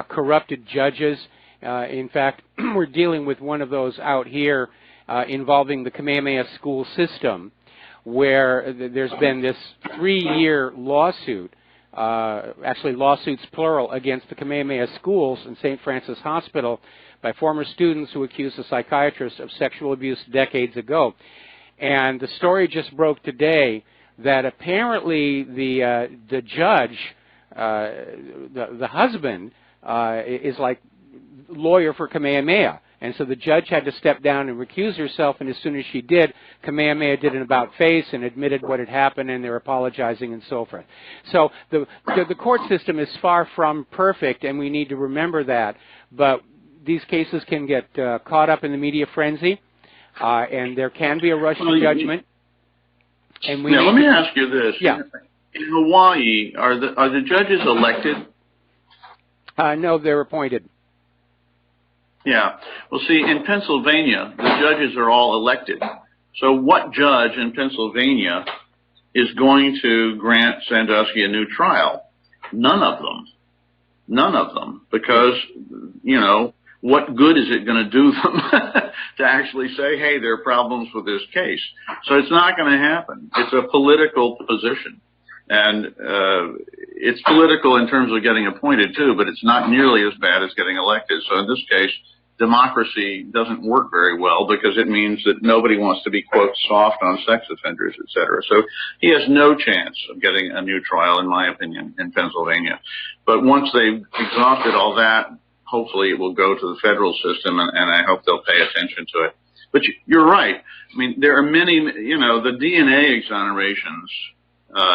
S2: corrupted judges. In fact, we're dealing with one of those out here involving the Kamehameha school system, where there's been this 3-year lawsuit, actually lawsuits plural, against the Kamehameha schools and St. Francis Hospital by former students who accused a psychiatrist of sexual abuse decades ago. And the story just broke today that apparently the judge, the husband, is like lawyer for Kamehameha. And so the judge had to step down and recuse herself, and as soon as she did, Kamehameha did an about-face and admitted what had happened, and they're apologizing and so forth. So the court system is far from perfect, and we need to remember that. But these cases can get caught up in the media frenzy, and there can be a rush to judgment. And
S16: let me ask you this.
S2: Yeah.
S16: In Hawaii, are the judges elected?
S2: No, they're appointed.
S16: Yeah. Well, see, in Pennsylvania, the judges are all elected. So what judge in Pennsylvania is going to grant Sandusky a new trial? None of them. None of them. Because, you know, what good is it going to do them to actually say, hey, there are problems with this case? So it's not going to happen. It's a political position. And it's political in terms of getting appointed, too, but it's not nearly as bad as getting elected. So in this case, democracy doesn't work very well because it means that nobody wants to be, quote, soft on sex offenders, et cetera. So he has no chance of getting a new trial, in my opinion, in Pennsylvania. But once they've exhausted all that, hopefully it will go to the federal system, and I hope they'll pay attention to it. But you're right. I mean, there are many, you know, the DNA exonerations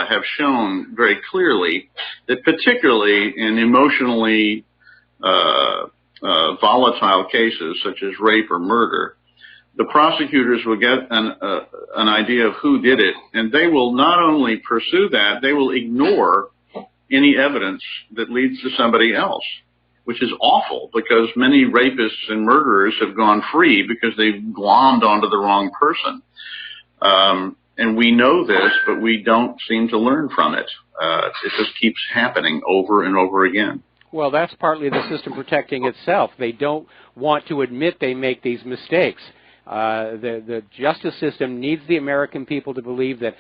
S16: have shown very clearly that particularly in emotionally volatile cases such as rape or murder, the prosecutors will get an idea of who did it, and they will not only pursue that, they will ignore any evidence that leads to somebody else, which is awful because many rapists and murderers have gone free because they've glommed onto the wrong person. And we know this, but we don't seem to learn from it. It just keeps happening over and over again.
S2: Well, that's partly the system protecting itself. They don't want to admit they make these mistakes. The justice system needs the American people to believe that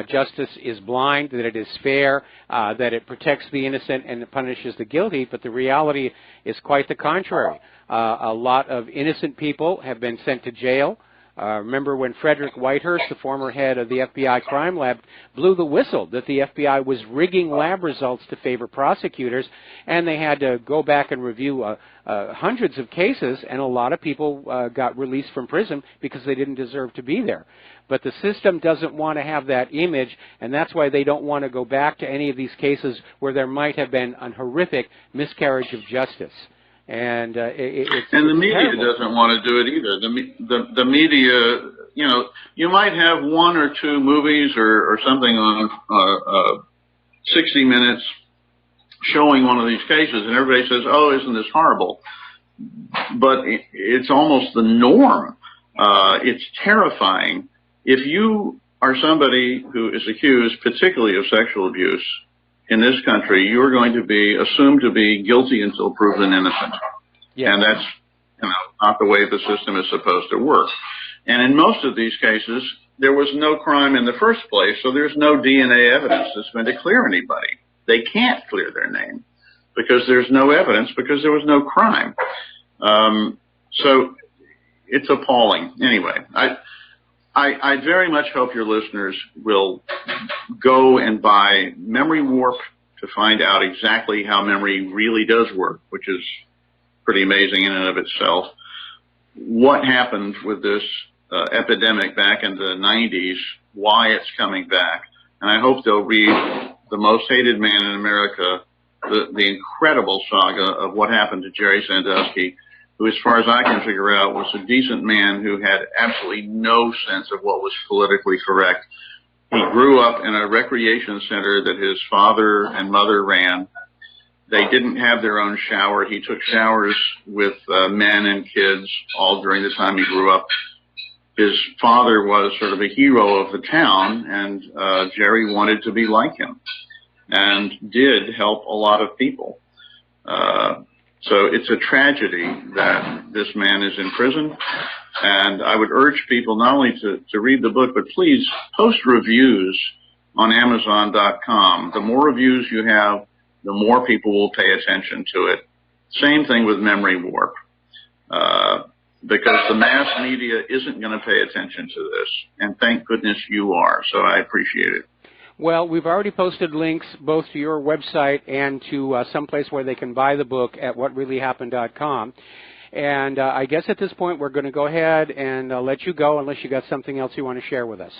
S2: justice is blind, that it is fair, that it protects the innocent and it punishes the guilty, but the reality is quite the contrary. A lot of innocent people have been sent to jail. Remember when Frederick Whitehurst, the former head of the FBI crime lab, blew the whistle that the FBI was rigging lab results to favor prosecutors, and they had to go back and review hundreds of cases, and a lot of people got released from prison because they didn't deserve to be there. But the system doesn't want to have that image, and that's why they don't want to go back to any of these cases where there might have been a horrific miscarriage of justice. And it's
S16: the media
S2: terrible.
S16: doesn't want to do it either. The media, you know, you might have one or two movies or something on 60 Minutes showing one of these cases, and everybody says, "Oh, isn't this horrible?" But it's almost the norm. It's terrifying. If you are somebody who is accused, particularly of sexual abuse, in this country, you're going to be assumed to be guilty until proven innocent. Yeah. And that's, you know, not the way the system is supposed to work. And in most of these cases, there was no crime in the first place, so there's no DNA evidence that's going to clear anybody. They can't clear their name because there's no evidence because there was no crime. So it's appalling. Anyway, I very much hope your listeners will go and buy Memory Warp to find out exactly how memory really does work, which is pretty amazing in and of itself. What happened with this epidemic back in the 90s, why it's coming back. And I hope they'll read The Most Hated Man in America, the incredible saga of what happened to Jerry Sandusky, who, as far as I can figure out, was a decent man who had absolutely no sense of what was politically correct. He grew up in a recreation center that his father and mother ran. They didn't have their own shower. He took showers with men and kids all during the time he grew up. His father was sort of a hero of the town, and Jerry wanted to be like him and did help a lot of people. So it's a tragedy that this man is in prison, and I would urge people not only to read the book, but please post reviews on Amazon.com. The more reviews you have, the more people will pay attention to it. Same thing with Memory Warp, because the mass media isn't going to pay attention to this, and thank goodness you are, so I appreciate it.
S2: Well, we've already posted links both to your website and to someplace where they can buy the book at whatreallyhappened.com. And I guess at this point we're going to go ahead and let you go unless you got something else you want to share with us.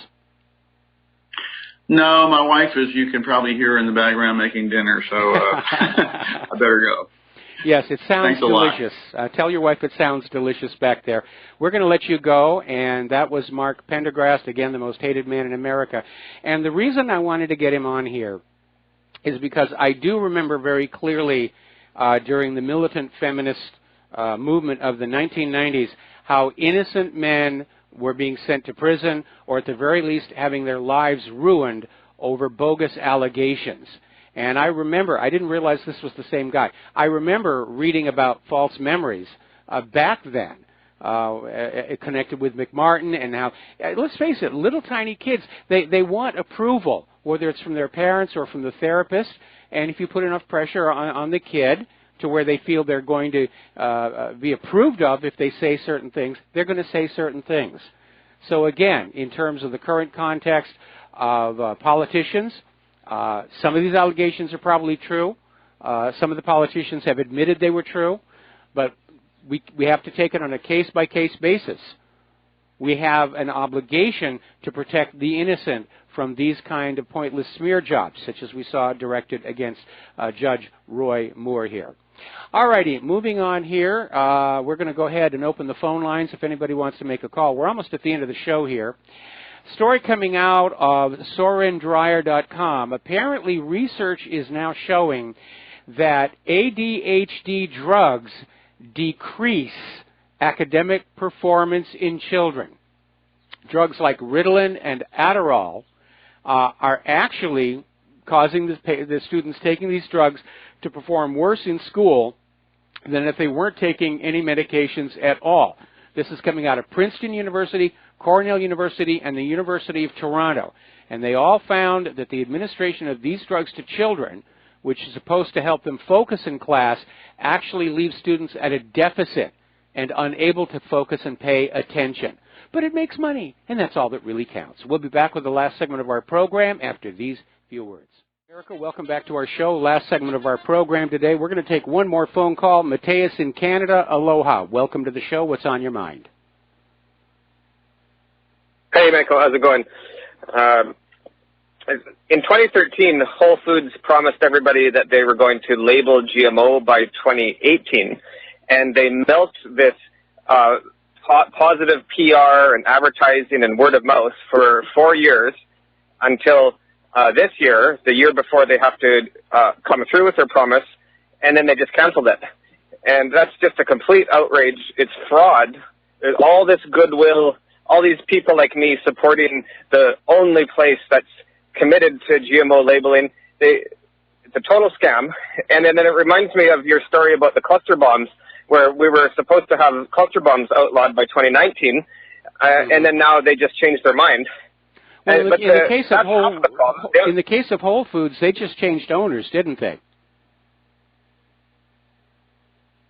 S16: No, my wife is, you can probably hear her in the background making dinner, so I better go.
S2: Yes, it sounds delicious. Tell your wife it sounds delicious back there. We're going to let you go, and that was Mark Pendergrast, again, the most hated man in America. And the reason I wanted to get him on here is because I do remember very clearly during the militant feminist movement of the 1990s, how innocent men were being sent to prison, or at the very least having their lives ruined over bogus allegations. And I remember, I didn't realize this was the same guy. I remember reading about false memories back then, connected with McMartin and how, let's face it, little tiny kids, they want approval, whether it's from their parents or from the therapist. And if you put enough pressure on the kid to where they feel they're going to be approved of if they say certain things, they're going to say certain things. So again, in terms of the current context of politicians, some of these allegations are probably true. Some of the politicians have admitted they were true, but we have to take it on a case-by-case basis. We have an obligation to protect the innocent from these kind of pointless smear jobs, such as we saw directed against Judge Roy Moore here. All righty, moving on here. We're going to go ahead and open the phone lines if anybody wants to make a call. We're almost at the end of the show here. Story coming out of sorendryer.com. Apparently, research is now showing that ADHD drugs decrease academic performance in children. Drugs like Ritalin and Adderall are actually causing the students taking these drugs to perform worse in school than if they weren't taking any medications at all. This is coming out of Princeton University, Cornell University, and the University of Toronto. And they all found that the administration of these drugs to children, which is supposed to help them focus in class, actually leaves students at a deficit and unable to focus and pay attention. But it makes money, and that's all that really counts. We'll be back with the last segment of our program after these few words. Erica, welcome back to our show. Last segment of our program today. We're going to take one more phone call. Mateus in Canada, aloha. Welcome to the show. What's on your mind?
S19: Hey, Michael. How's it going? In 2013, Whole Foods promised everybody that they were going to label GMO by 2018, and they milked this positive PR and advertising and word of mouth for 4 years until this year, the year before they have to come through with their promise, and then they just canceled it. And that's just a complete outrage. It's fraud. There's all this goodwill, all these people like me supporting the only place that's committed to GMO labeling. It's a total scam. And then it reminds me of your story about the cluster bombs, where we were supposed to have cluster bombs outlawed by 2019, and then now they just changed their mind.
S2: Well, in the case of Whole Foods, they just changed owners, didn't they?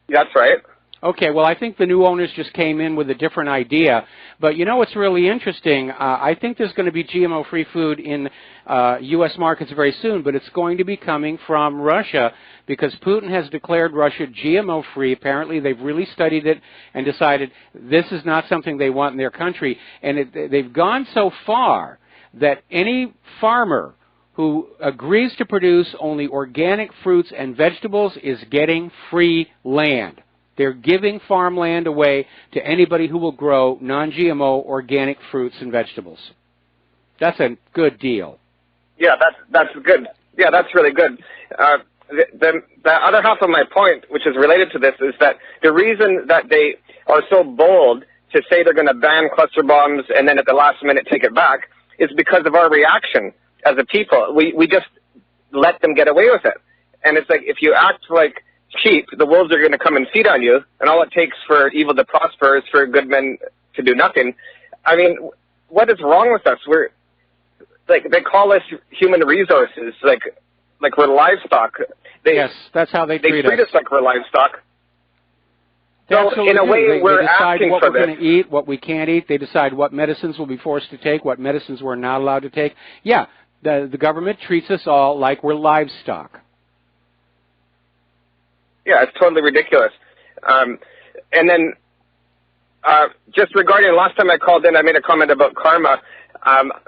S19: That's right.
S2: Okay, well, I think the new owners just came in with a different idea. But you know what's really interesting? I think there's going to be GMO-free food in U.S. markets very soon, but it's going to be coming from Russia because Putin has declared Russia GMO-free. Apparently, they've really studied it and decided this is not something they want in their country. And they've gone so far that any farmer who agrees to produce only organic fruits and vegetables is getting free land. They're giving farmland away to anybody who will grow non-GMO organic fruits and vegetables. That's a good deal.
S19: Yeah, that's good. Yeah, that's really good. The other half of my point, which is related to this, is that the reason that they are so bold to say they're going to ban cluster bombs and then at the last minute take it back is because of our reaction as a people. We just let them get away with it. And it's like if you act like sheep, the wolves are going to come and feed on you, and all it takes for evil to prosper is for good men to do nothing. I mean, what is wrong with us? We're like they call us human resources, like we're livestock.
S2: Yes, that's how they treat us.
S19: They treat us like we're livestock. So in a way, we're asking
S2: what
S19: for
S2: we're
S19: this.
S2: going to eat, what we can't eat. They decide what medicines we'll be forced to take, what medicines we're not allowed to take. Yeah, the government treats us all like we're livestock.
S19: Yeah, it's totally ridiculous. And then just regarding last time I called in, I made a comment about karma,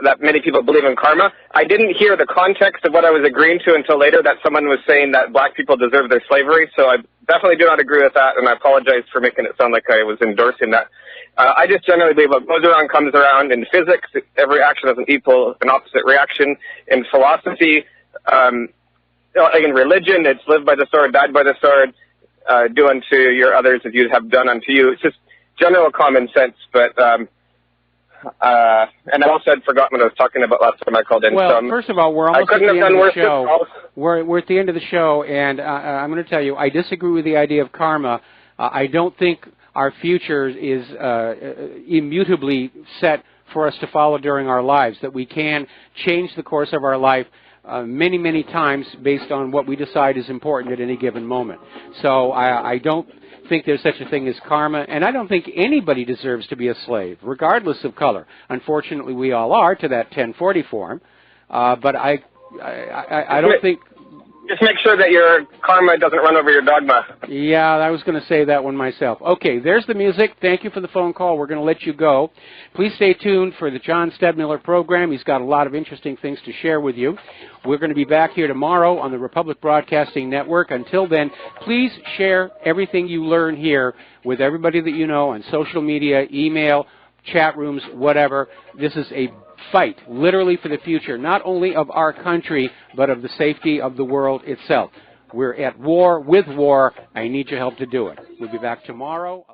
S19: that many people believe in karma. I didn't hear the context of what I was agreeing to until later, that someone was saying that black people deserve their slavery. So I definitely do not agree with that, and I apologize for making it sound like I was endorsing that. I just generally believe what goes around comes around. In physics, every action has an equal and opposite reaction. In philosophy, in religion, it's live by the sword, died by the sword, do unto your others as you have done unto you. It's just general common sense, but and I also had forgotten what I was talking about last time I called in.
S2: Well,
S19: so,
S2: first of all, we're almost at the end of the show. We're at the end of the show, and I'm going to tell you, I disagree with the idea of karma. I don't think our future is immutably set for us to follow during our lives, that we can change the course of our life many, many times based on what we decide is important at any given moment. So I don't think there's such a thing as karma, and I don't think anybody deserves to be a slave, regardless of color. Unfortunately, we all are to that 1040 form, but I don't think...
S19: Just make sure that your karma doesn't run over your dogma.
S2: Yeah, I was going to say that one myself. Okay, there's the music. Thank you for the phone call. We're going to let you go. Please stay tuned for the John Stedmiller program. He's got a lot of interesting things to share with you. We're going to be back here tomorrow on the Republic Broadcasting Network. Until then, please share everything you learn here with everybody that you know on social media, email, chat rooms, whatever. This is a fight, literally, for the future, not only of our country, but of the safety of the world itself. We're at war with war. I need your help to do it. We'll be back tomorrow.